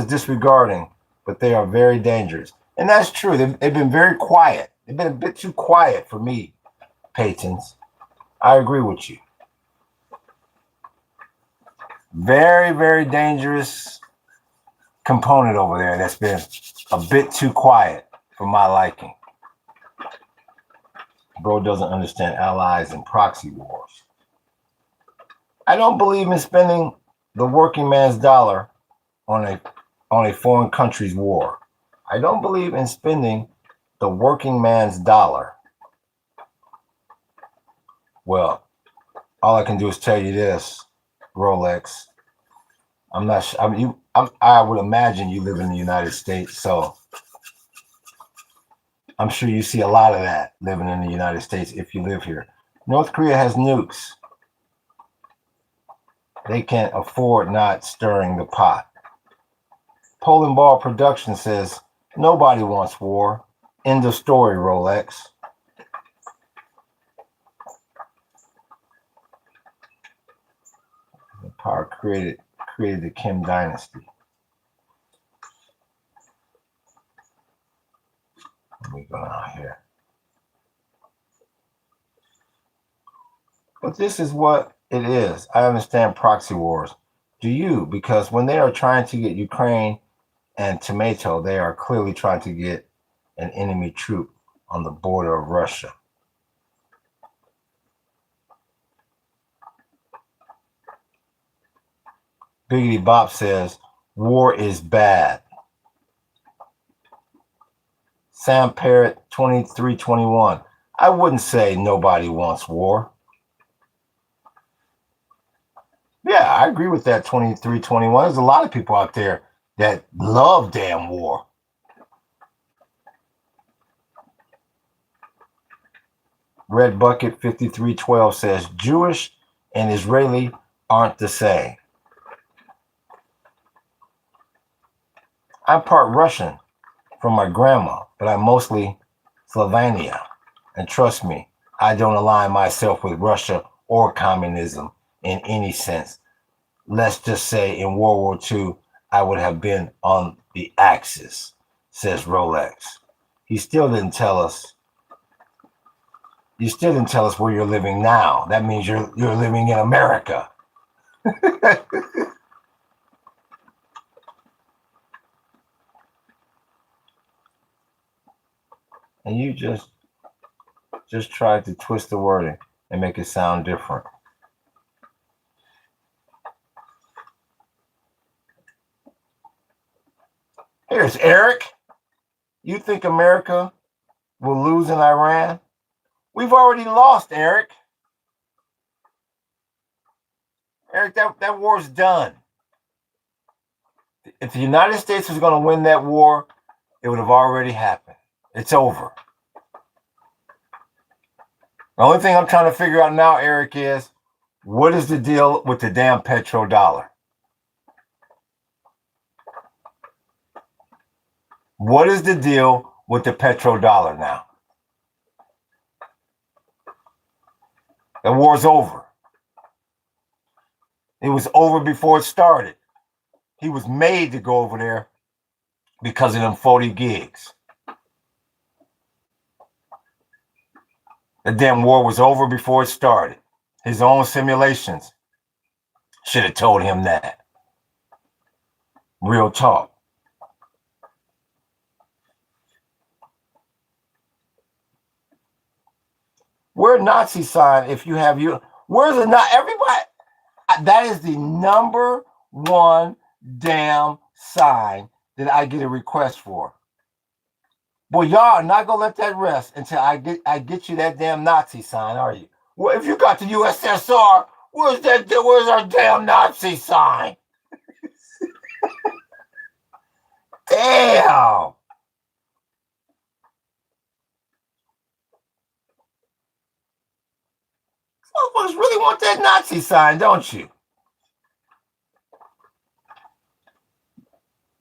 disregarding, but they are very dangerous. And that's true. They've been very quiet. They've been a bit too quiet for me, Peytons. I agree with you. Very, very dangerous component over there that's been a bit too quiet for my liking. Bro doesn't understand allies and proxy wars. I don't believe in spending the working man's dollar on a foreign country's war. I don't believe in spending the working man's dollar. Well, all I can do is tell you this, Rolex. I'm not. I mean, I would imagine you live in the United States, so I'm sure you see a lot of that living in the United States if you live here. North Korea has nukes. They can't afford not stirring the pot. Poland Ball Production says nobody wants war. End of story, Rolex. The power created the Kim dynasty. Let me go out here. But this is what it is. I understand proxy wars. Do you? Because when they are trying to get Ukraine and tomato, they are clearly trying to get an enemy troop on the border of Russia. Biggity Bop says, war is bad. Sam Parrott 2321. I wouldn't say nobody wants war. Yeah, I agree with that 2321. There's a lot of people out there that love damn war. Red Bucket 5312 says Jewish and Israeli aren't the same. I'm part Russian from my grandma, but I'm mostly Slovenia. And trust me, I don't align myself with Russia or communism in any sense. Let's just say in World War II, I would have been on the Axis, says Rolex. He still didn't tell us. You still didn't tell us where you're living now. That means you're living in America. And you just tried to twist the wording and make it sound different. Here's Eric. You think America will lose in Iran? We've already lost, Eric. Eric, that war's done. If the United States was going to win that war, it would have already happened. It's over. The only thing I'm trying to figure out now, Eric, is what is the deal with the damn petrodollar? What is the deal with the petrodollar now? The war's over. It was over before it started. He was made to go over there because of them 40 gigs. The damn war was over before it started. His own simulations should have told him that. Real talk. Wear a Nazi sign if you have you. Where's the not everybody? That is the number one damn sign that I get a request for. Boy, y'all are not gonna let that rest until I get you that damn Nazi sign, are you? Well, if you got the USSR, where's our damn Nazi sign? Damn. Some of us really want that Nazi sign, don't you?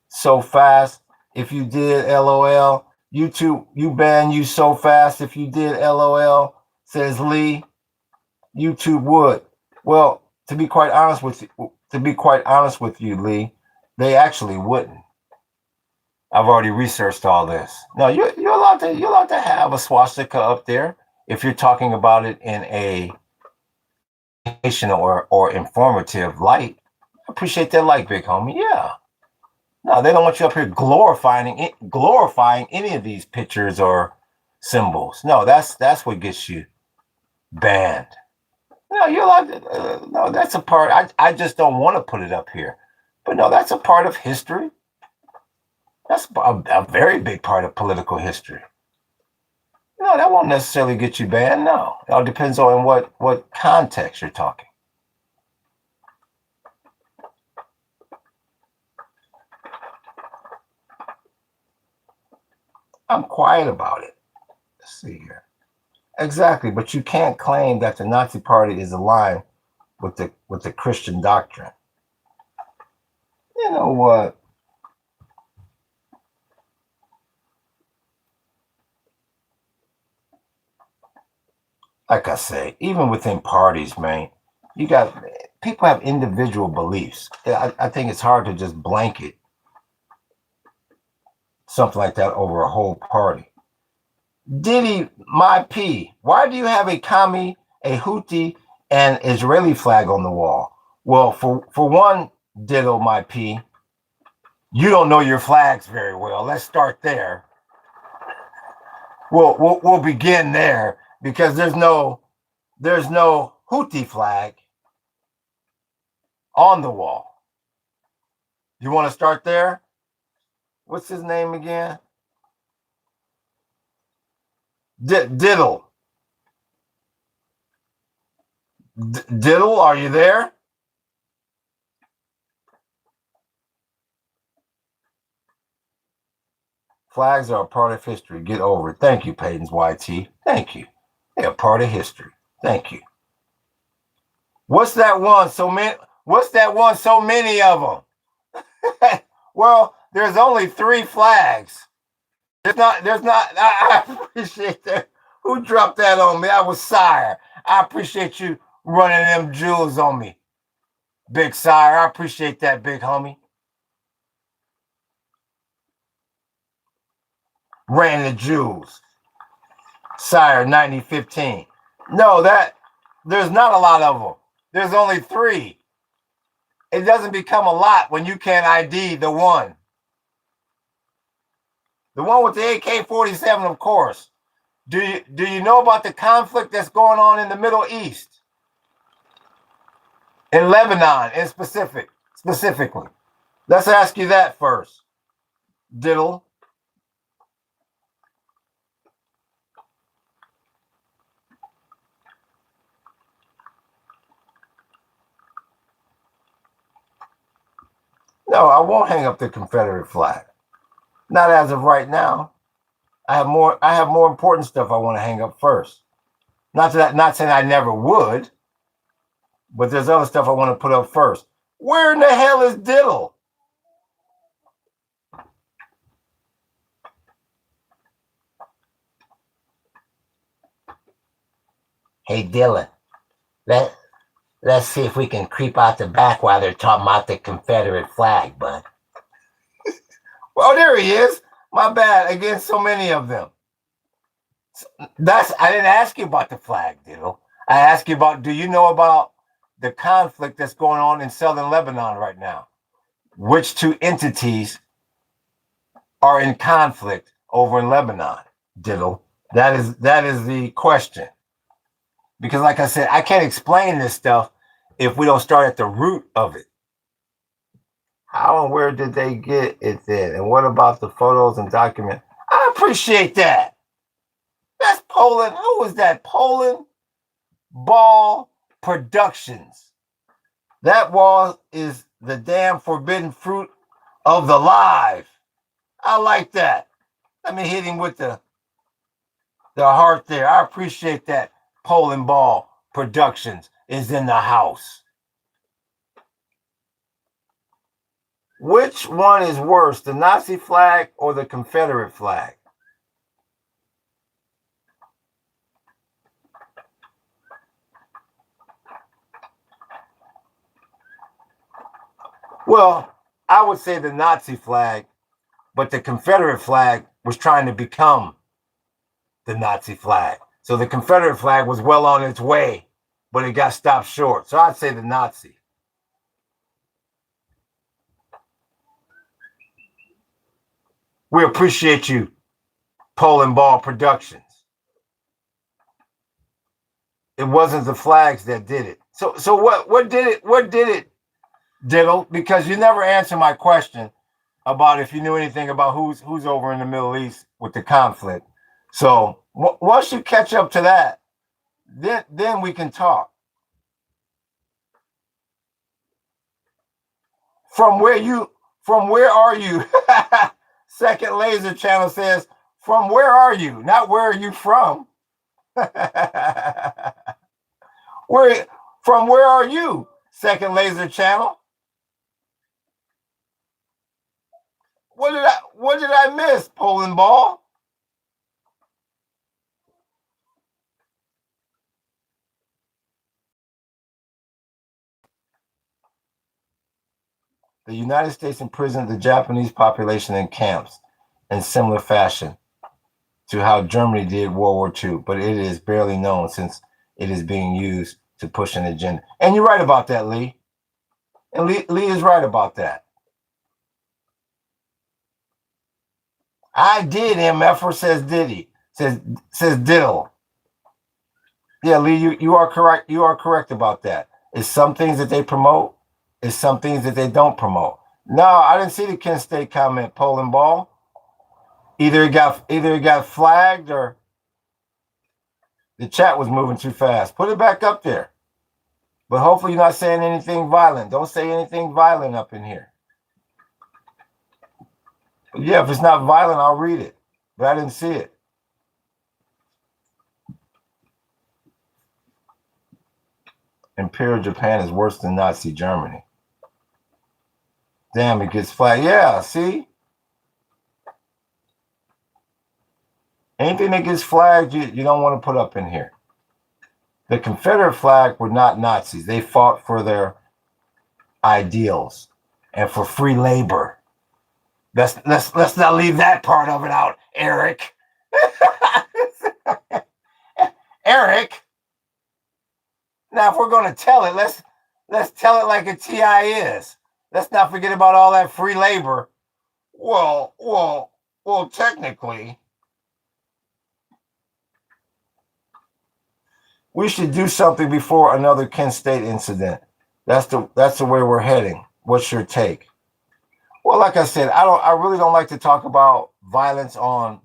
So fast. If you did, LOL. YouTube, you ban you so fast. If you did, LOL, says Lee. YouTube would. Well, to be quite honest with you, Lee, they actually wouldn't. I've already researched all this. No, you're allowed to have a swastika up there if you're talking about it in a educational or informative light. Appreciate that like, big homie. Yeah. No, they don't want you up here glorifying any of these pictures or symbols. No, that's what gets you banned. No, you're allowed to, no, that's a part. I just don't want to put it up here. But no, that's a part of history. That's a very big part of political history. No, that won't necessarily get you banned. No, it all depends on what context you're talking. I'm quiet about it. Let's see here. Exactly, but you can't claim that the Nazi Party is aligned with the Christian doctrine. You know what? Like I say, even within parties, man, you got people have individual beliefs. I think it's hard to just blanket something like that over a whole party. Diddy, my P, why do you have a commie, a Houthi, and Israeli flag on the wall? Well, for one, Diddle, my P, you don't know your flags very well. Let's start there. We'll begin there because there's no Houthi flag on the wall. You want to start there? What's his name again? Diddle. Diddle, are you there? Flags are a part of history. Get over it. Thank you, Peyton's YT. Thank you. They're a part of history. Thank you. What's that one? So many. What's that one? So many of them. Well, there's only 3 flags. There's not. I appreciate that. Who dropped that on me? I was Sire. I appreciate you running them jewels on me, Big Sire. I appreciate that, big homie. Ran the jewels. Sire 9015. No, there's not a lot of them. There's only 3. It doesn't become a lot when you can't ID the one. The one with the AK-47, of course. Do you know about the conflict that's going on in the Middle East? In Lebanon, in specifically. Let's ask you that first. Diddle. No, I won't hang up the Confederate flag. Not as of right now. I have more important stuff I want to hang up first. Not saying I never would, but there's other stuff I want to put up first. Where in the hell is Diddle? Hey Dylan, let's see if we can creep out the back while they're talking about the Confederate flag, bud. Well, there he is. My bad. Again, so many of them. I didn't ask you about the flag, Diddle. I asked you about, do you know about the conflict that's going on in southern Lebanon right now? Which 2 entities are in conflict over in Lebanon, Diddle? That is the question. Because like I said, I can't explain this stuff if we don't start at the root of it. How and where did they get it then? And what about the photos and documents? I appreciate that. That's Poland. Who was that? Poland Ball Productions. That wall is the damn forbidden fruit of the live. I like that. Let me hit him with the heart there. I appreciate that. Poland Ball Productions is in the house. Which one is worse, the Nazi flag or the Confederate flag? Well, I would say the Nazi flag, but the Confederate flag was trying to become the Nazi flag. So the Confederate flag was well on its way, but it got stopped short. So I'd say the Nazi. We appreciate you, Poland Ball Productions. It wasn't the flags that did it. So what did it? What did it, Diddle? Because you never answered my question about if you knew anything about who's over in the Middle East with the conflict. So once you catch up to that, then we can talk. From where are you? Second Laser Channel says, from where are you? Not where are you from? From where are you? Second Laser Channel. What did I miss, Poland Ball? The United States imprisoned the Japanese population in camps in similar fashion to how Germany did World War II, but it is barely known since it is being used to push an agenda. And you're right about that, Lee. And Lee is right about that. I did, MFer, says Diddy. Says Diddle. Yeah, Lee, you are correct. You are correct about that. It's some things that they promote, it's some things that they don't promote. No, I didn't see the Kent State comment, Poland Ball. Either it got flagged or the chat was moving too fast. Put it back up there. But hopefully you're not saying anything violent. Don't say anything violent up in here. But yeah, if it's not violent, I'll read it. But I didn't see it. Imperial Japan is worse than Nazi Germany. Damn, it gets flagged. Yeah, see? Anything that gets flagged, you don't want to put up in here. The Confederate flag were not Nazis. They fought for their ideals and for free labor. Let's not leave that part of it out, Eric. Eric. Now, if we're going to tell it, let's tell it like a TI is. Let's not forget about all that free labor. Well, technically, we should do something before another Kent State incident. That's the way we're heading. What's your take? Well, like I said, I really don't like to talk about violence on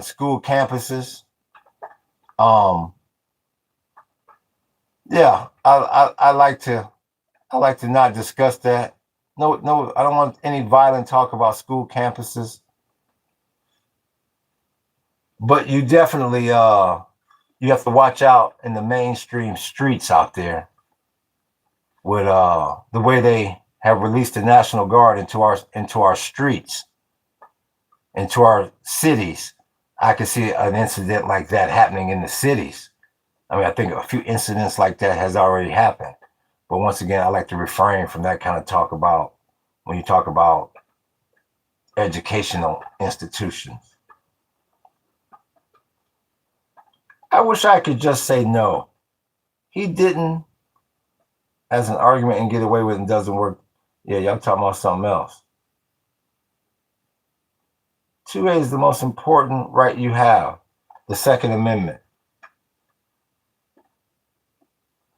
school campuses. Yeah, I like to not discuss that. No, I don't want any violent talk about school campuses. But you definitely you have to watch out in the mainstream streets out there with the way they have released the National Guard into our streets, into our cities. I could see an incident like that happening in the cities. I mean, I think a few incidents like that has already happened. But once again, I like to refrain from that kind of talk about when you talk about educational institutions. I wish I could just say no. He didn't as an argument and get away with it and doesn't work. Yeah, y'all talking about something else. 2A is the most important right you have, the Second Amendment.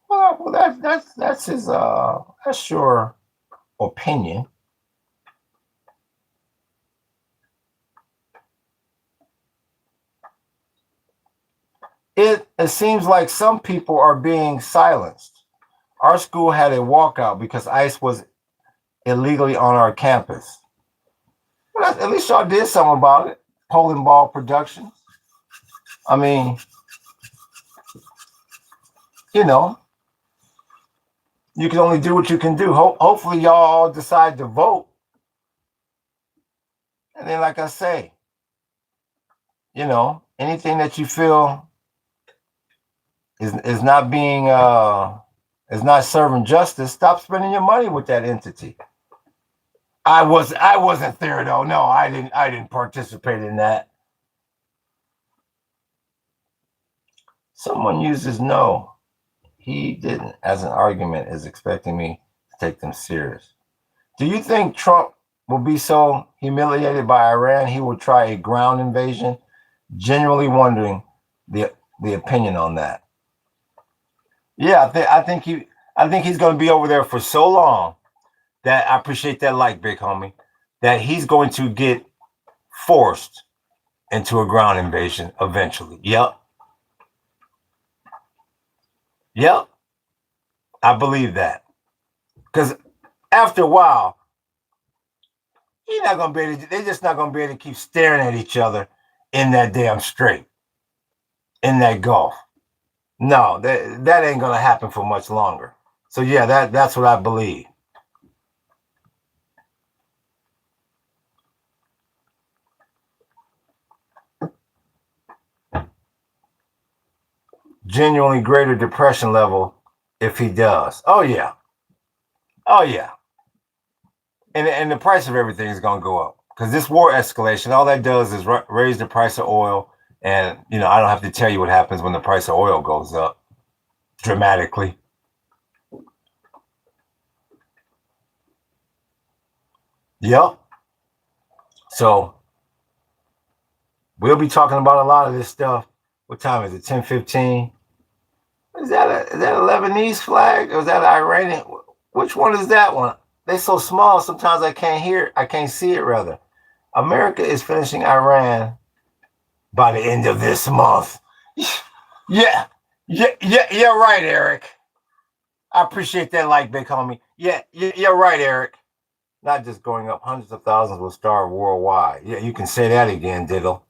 Well, that's his that's your opinion. It seems like some people are being silenced. Our school had a walkout because ICE was illegally on our campus. Well, at least y'all did something about it. Poland Ball Productions. I mean, you know, you can only do what you can do. Hopefully y'all all decide to vote. And then, like I say, you know, anything that you feel is not being is not serving justice, stop spending your money with that entity. I wasn't there though. No, I didn't participate in that. Someone uses no. He didn't as an argument is expecting me to take them serious. Do you think Trump will be so humiliated by Iran, he will try a ground invasion. Genuinely wondering the opinion on that. Yeah, I think he's going to be over there for so long that I appreciate that, like, big homie, that he's going to get forced into a ground invasion eventually. Yep. Yep. I believe that. Because after a while, you're not gonna be able to, they're just not gonna be able to keep staring at each other in that damn strait, in that Gulf. No, that ain't gonna happen for much longer. So yeah, that's what I believe. Genuinely greater depression level if he does. Oh yeah. Oh yeah. And the price of everything is gonna go up because this war escalation, all that does is raise the price of oil. And I don't have to tell you what happens when the price of oil goes up dramatically. Yep. So we'll be talking about a lot of this stuff. What time is it? 10:15. Is that a Lebanese flag or is that an Iranian? Which one is that one? They're so small. Sometimes I can't hear. I can't see it. Rather, America is finishing Iran by the end of this month. Yeah, you're right, Eric. I appreciate that, like, big homie. Yeah, you're right, Eric. Not just going up, hundreds of thousands will starve worldwide. Yeah, you can say that again, Diddle.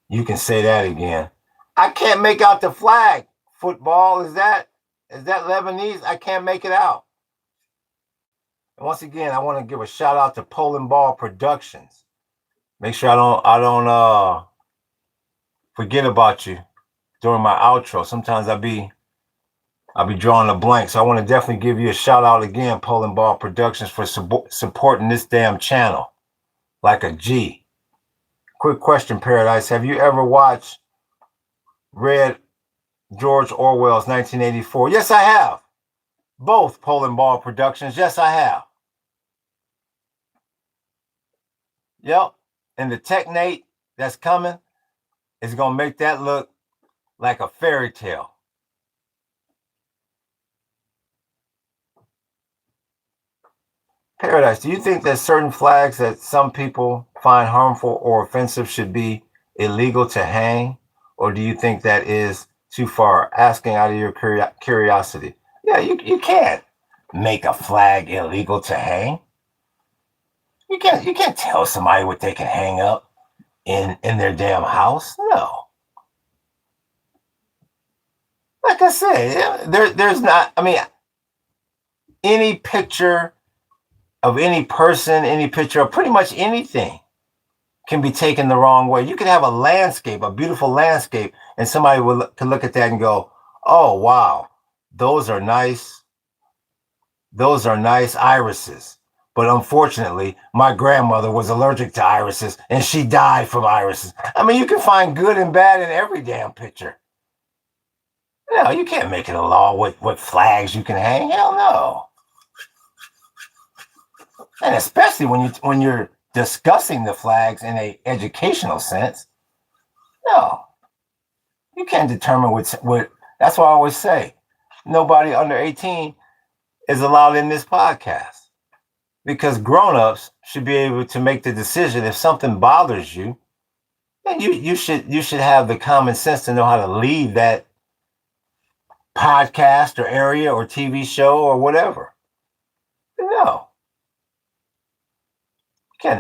You can say that again. I can't make out the flag. Football, is that Lebanese? I can't make it out. And once again, I want to give a shout out to Poland Ball Productions. Make sure I don't forget about you during my outro. Sometimes I'll be drawing a blank. So I want to definitely give you a shout out again, Poland Ball Productions, for supporting this damn channel like a G. Quick question, Paradise. Have you ever watched read George Orwell's 1984? Yes, I have. Both Poland Ball Productions. Yes, I have. Yep. And the Technate that's coming is going to make that look like a fairy tale. Paradise, do you think that certain flags that some people find harmful or offensive should be illegal to hang? Or do you think that is too far? Asking out of your curiosity. Yeah, you can't make a flag illegal to hang. You can't tell somebody what they can hang up in their damn house. No. Like I said, there's not. I mean, any picture of any person, any picture of pretty much anything can be taken the wrong way. You could have a landscape, a beautiful landscape, and somebody could look at that and go, "Oh wow, those are nice. Those are nice irises." But unfortunately, my grandmother was allergic to irises and she died from irises. I mean, you can find good and bad in every damn picture. No, you can't make it a law what flags you can hang. Hell no. And especially when you're discussing the flags in a educational sense. No. You can't determine what that's why I always say nobody under 18 is allowed in this podcast. Because grown-ups should be able to make the decision if something bothers you, then you should have the common sense to know how to leave that podcast or area or TV show or whatever. No.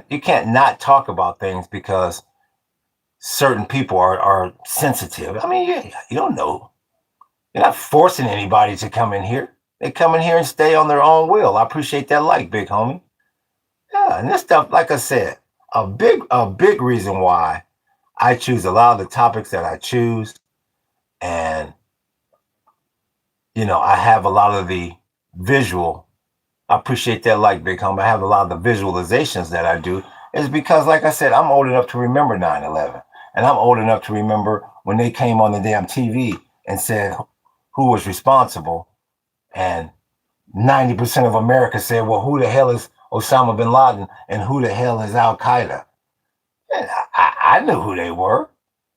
You can't not talk about things because certain people are sensitive. I mean, you don't know. You're not forcing anybody to come in here. They come in here and stay on their own will. I appreciate that, like, big homie. Yeah, and this stuff, like I said, a big reason why I choose a lot of the topics that I choose, and I have a lot of the visual. I appreciate that, like, big homie. I have a lot of the visualizations that I do is because, like I said, I'm old enough to remember 9/11, and I'm old enough to remember when they came on the damn TV and said who was responsible, and 90% of America said, "Well, who the hell is Osama bin Laden and who the hell is Al Qaeda. And I knew who they were,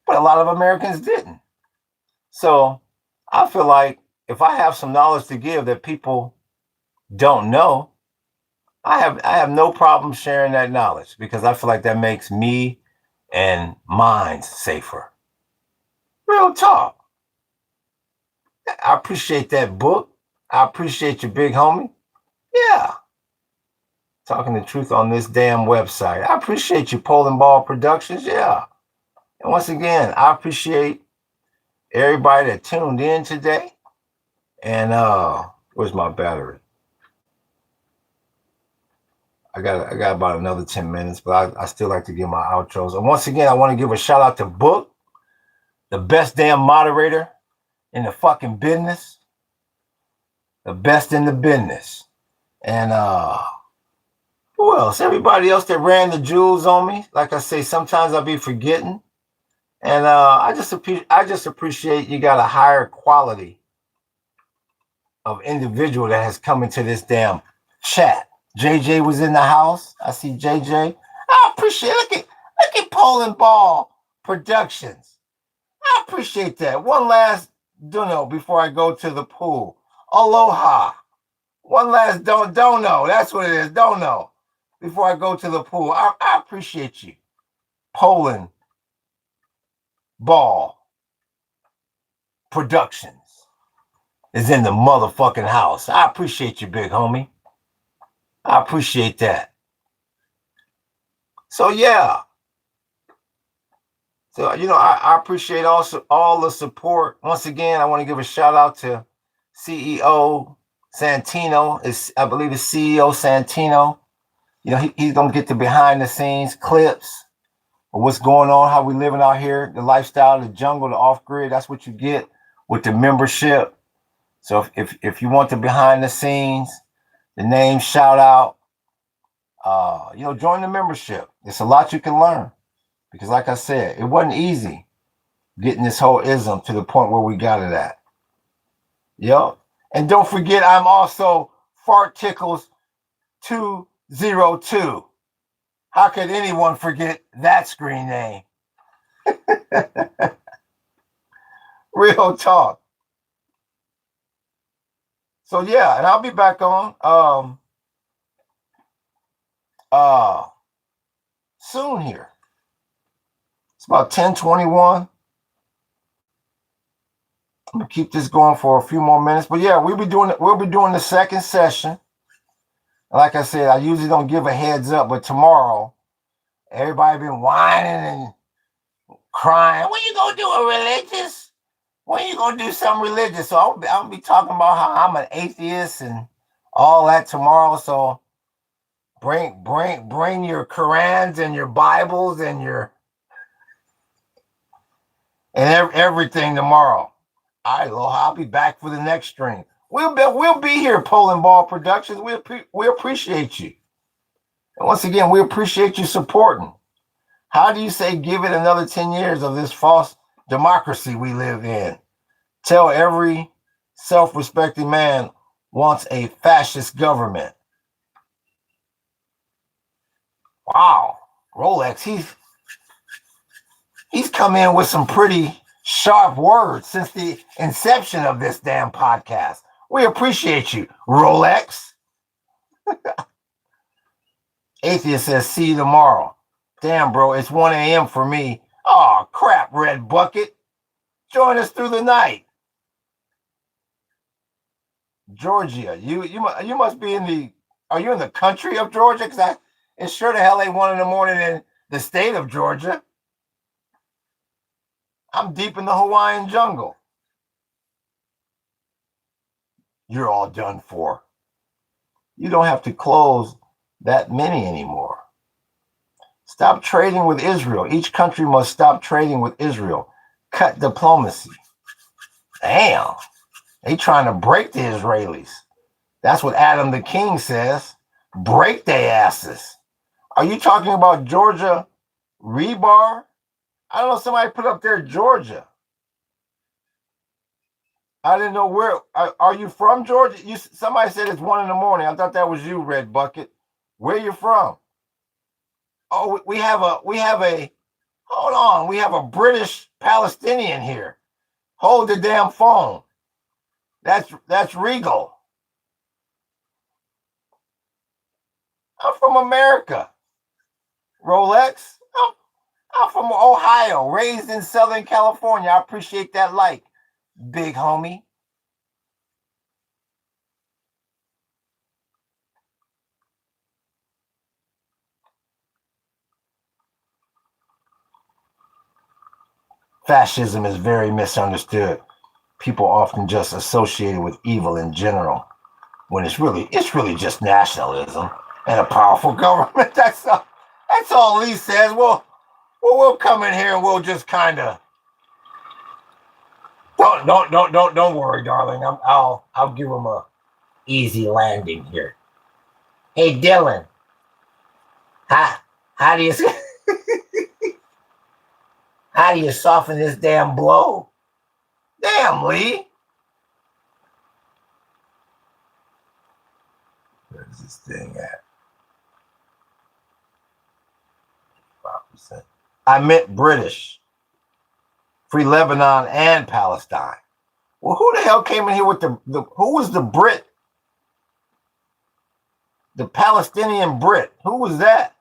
but a lot of Americans didn't. So I feel like if I have some knowledge to give that people don't know, I have no problem sharing that knowledge because I feel like that makes me and minds safer. Real talk. I appreciate that book. I appreciate you, big homie. Yeah. Talking the truth on this damn website. I appreciate you, Poland Ball Productions. Yeah. And once again, I appreciate everybody that tuned in today. And where's my battery? I got about another 10 minutes, but I still like to give my outros. And once again, I want to give a shout out to Book, the best damn moderator in the fucking business. The best in the business. And who else? Everybody else that ran the jewels on me. Like I say, sometimes I'll be forgetting. And I just appreciate you got a higher quality of individual that has come into this damn chat. JJ was in the house. I see JJ. I appreciate look at Poland Ball Productions. I appreciate that. One last dono before I go to the pool. Aloha. One last dono. That's what it is. Dono. Before I go to the pool. I appreciate you. Poland Ball Productions is in the motherfucking house. I appreciate you, big homie. I appreciate that. So yeah. So I appreciate also all the support. Once again, I want to give a shout out to CEO Santino. I believe it's CEO Santino. He's gonna get the behind the scenes clips of what's going on, how we living out here, the lifestyle, the jungle, the off grid. That's what you get with the membership. So if you want the behind the scenes, the name shout out, join the membership. It's a lot you can learn because, like I said, it wasn't easy getting this whole ism to the point where we got it at. Yep. And don't forget, I'm also Fart Tickles 202. How could anyone forget that screen name? Real talk. So yeah, and I'll be back on soon here. It's about 10:21. I'm gonna keep this going for a few more minutes. But yeah, we'll be doing the second session. Like I said, I usually don't give a heads up, but tomorrow, everybody been whining and crying. When you gonna do a religious? When you gonna do something religious? So I'll be talking about how I'm an atheist and all that tomorrow. So bring your Qurans and your Bibles and everything tomorrow. All right, aloha. I'll be back for the next stream. We'll be here, Poland Ball Productions. We appreciate you. And once again, we appreciate you supporting. How do you say give it another 10 years of this false democracy we live in? Tell every self-respecting man wants a fascist government. Wow. Rolex, he's come in with some pretty sharp words since the inception of this damn podcast. We appreciate you, Rolex. Atheist says, see you tomorrow. Damn, bro, it's 1 a.m. for me. Oh, crap, Red Bucket. Join us through the night. Georgia, you must be are you in the country of Georgia? Because it's sure the hell ain't 1 in the morning in the state of Georgia. I'm deep in the Hawaiian jungle. You're all done for. You don't have to close that many anymore. Stop trading with Israel. Each country must stop trading with Israel. Cut diplomacy. Damn. They trying to break the Israelis. That's what Adam the King says. Break their asses. Are you talking about Georgia rebar? I don't know. Somebody put up there Georgia. I didn't know where. Are you from Georgia? Somebody said it's 1 in the morning. I thought that was you, Red Bucket. Where you from? Oh, we have a hold on, we have a British Palestinian here. Hold the damn phone. That's Regal. I'm from America. Rolex. I'm from Ohio, raised in Southern California. I appreciate that like, big homie. Fascism is very misunderstood. People often just associate it with evil in general, when it's really just nationalism and a powerful government. That's all Lee says. We'll come in here and we'll just kind of don't worry, darling. I'll give him a easy landing here. Hey, Dylan, how do you how do you soften this damn blow? Damn, Lee. Where's this thing at? 5%. I meant British. Free Lebanon and Palestine. Well, who the hell came in here with the who was the Brit? The Palestinian Brit. Who was that?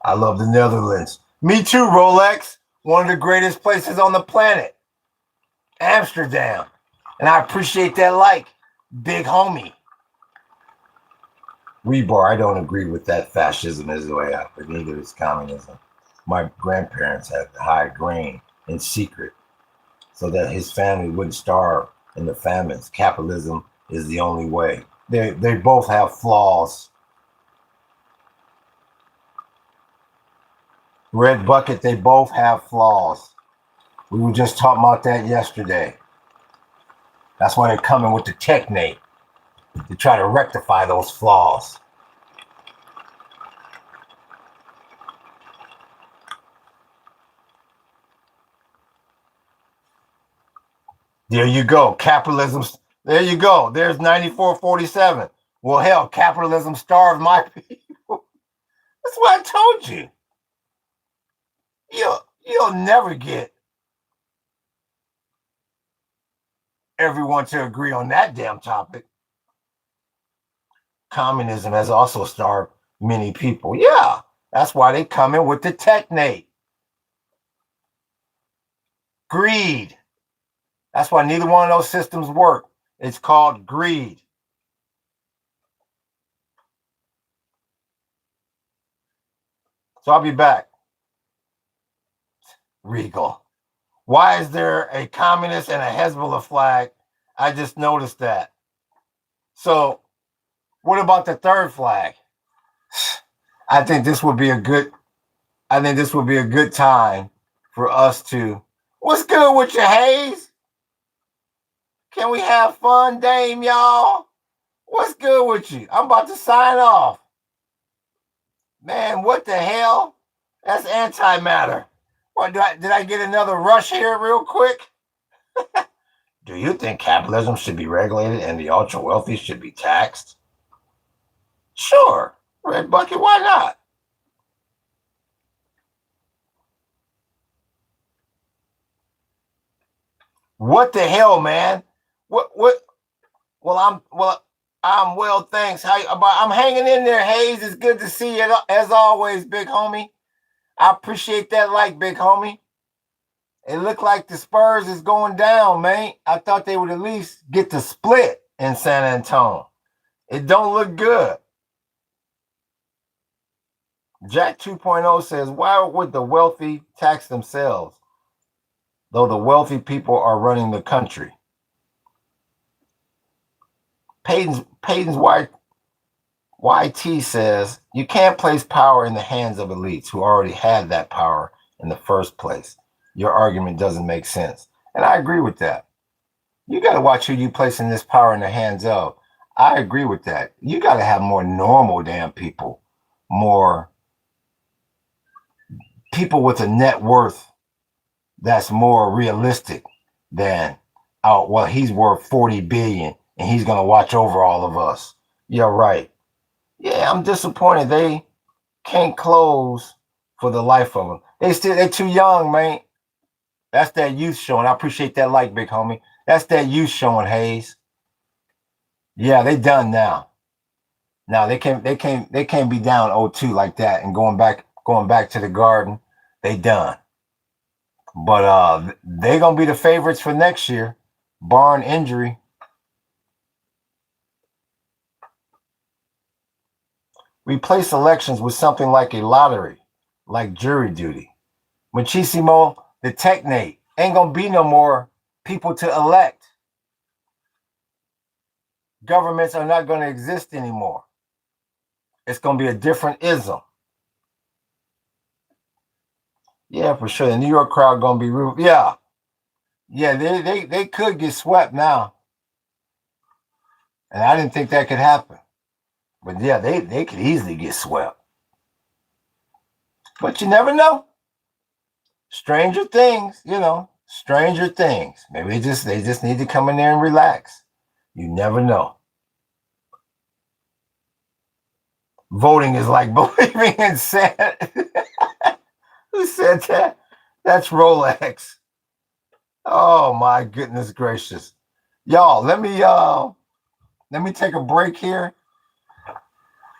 I love the Netherlands. Me too, Rolex. One of the greatest places on the planet. Amsterdam. And I appreciate that like, big homie. Rebar, I don't agree with that. Fascism is the way out, but neither is communism. My grandparents had to hide grain in secret so that his family wouldn't starve in the famines. Capitalism is the only way. They both have flaws. Red Bucket, they both have flaws. We were just talking about that yesterday. That's why they're coming with the technate to try to rectify those flaws. There you go. Capitalism. There you go. There's 9447. Well, hell, capitalism starved my people. That's what I told you. You'll never get everyone to agree on that damn topic. Communism has also starved many people. Yeah, that's why they come in with the technate. Greed. That's why neither one of those systems work. It's called greed. So I'll be back. Regal. Why is there a communist and a Hezbollah flag? I just noticed that. So what about the third flag? I think this would be a good time for us to. What's good with you, Hayes? Can we have fun, Dame, y'all? What's good with you? I'm about to sign off. Man, what the hell? That's antimatter. What did I get another rush here real quick? Do you think capitalism should be regulated and the ultra wealthy should be taxed? Sure. Red Bucket, why not? What the hell, man? What Well, I'm well, thanks. I'm hanging in there, Hayes. It's good to see you as always, big homie. I appreciate that like, big homie. It looked like the Spurs is going down, man. I thought they would at least get the split in San Antonio. It don't look good. Jack 2.0 says, why would the wealthy tax themselves, though the wealthy people are running the country? Peyton's YT says, you can't place power in the hands of elites who already had that power in the first place. Your argument doesn't make sense. And I agree with that. You got to watch who you placing this power in the hands of. I agree with that. You got to have more normal damn people, more people with a net worth that's more realistic than, oh, well, he's worth 40 billion and he's going to watch over all of us. You're right. Yeah, I'm disappointed. They can't close for the life of them. They're too young, man. That's that youth showing. I appreciate that like, big homie. That's that youth showing, Hayes. Yeah, they done now. Now they can't be down 0-2 like that and going back to the Garden. They done. But they gonna be the favorites for next year, barring injury. Replace elections with something like a lottery, like jury duty. Muchísimo the technate. Ain't gonna be no more people to elect. Governments are not gonna exist anymore. It's gonna be a different ism. Yeah, for sure. The New York crowd gonna be real. Yeah. Yeah, they could get swept now. And I didn't think that could happen. But yeah, they could easily get swept. But you never know. Stranger things, stranger things. Maybe they just need to come in there and relax. You never know. Voting is like believing in Santa. Who said that? That's Rolex. Oh my goodness gracious. Y'all, let me take a break here.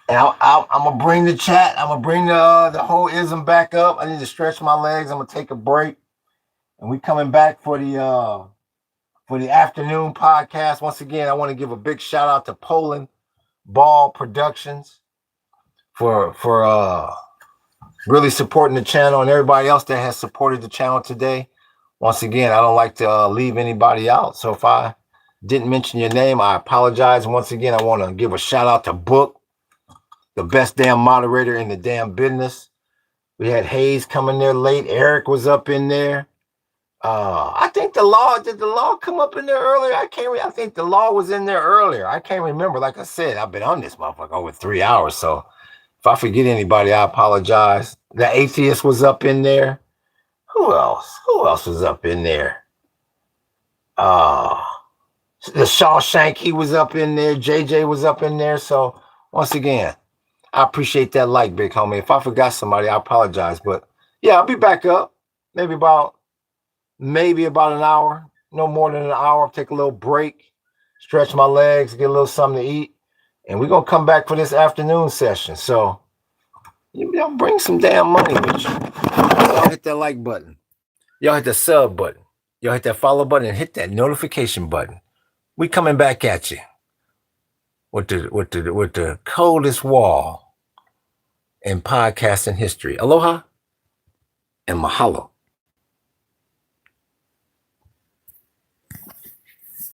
And I'm gonna bring the chat. I'm gonna bring the whole ism back up. I need to stretch my legs. I'm gonna take a break, and we coming back for the afternoon podcast. Once again, I want to give a big shout out to Poland Ball Productions for really supporting the channel, and everybody else that has supported the channel today. Once again, I don't like to leave anybody out. So if I didn't mention your name, I apologize. Once again, I want to give a shout out to Book, the best damn moderator in the damn business. We had Hayes coming there late. Eric was up in there. I think did the law come up in there earlier? I think the law was in there earlier. I can't remember. Like I said, I've been on this motherfucker over 3 hours. So if I forget anybody, I apologize. The atheist was up in there. Who else? Who else was up in there? The Shawshank, he was up in there. JJ was up in there. So once again, I appreciate that like, big homie. If I forgot somebody, I apologize. But yeah, I'll be back up. Maybe about an hour. No more than an hour. I'll take a little break, stretch my legs, get a little something to eat. And we're going to come back for this afternoon session. So y'all bring some damn money with you. Y'all hit that like button. Y'all hit the sub button. Y'all hit that follow button and hit that notification button. We coming back at you with the coldest wall in podcasting history. Aloha and mahalo.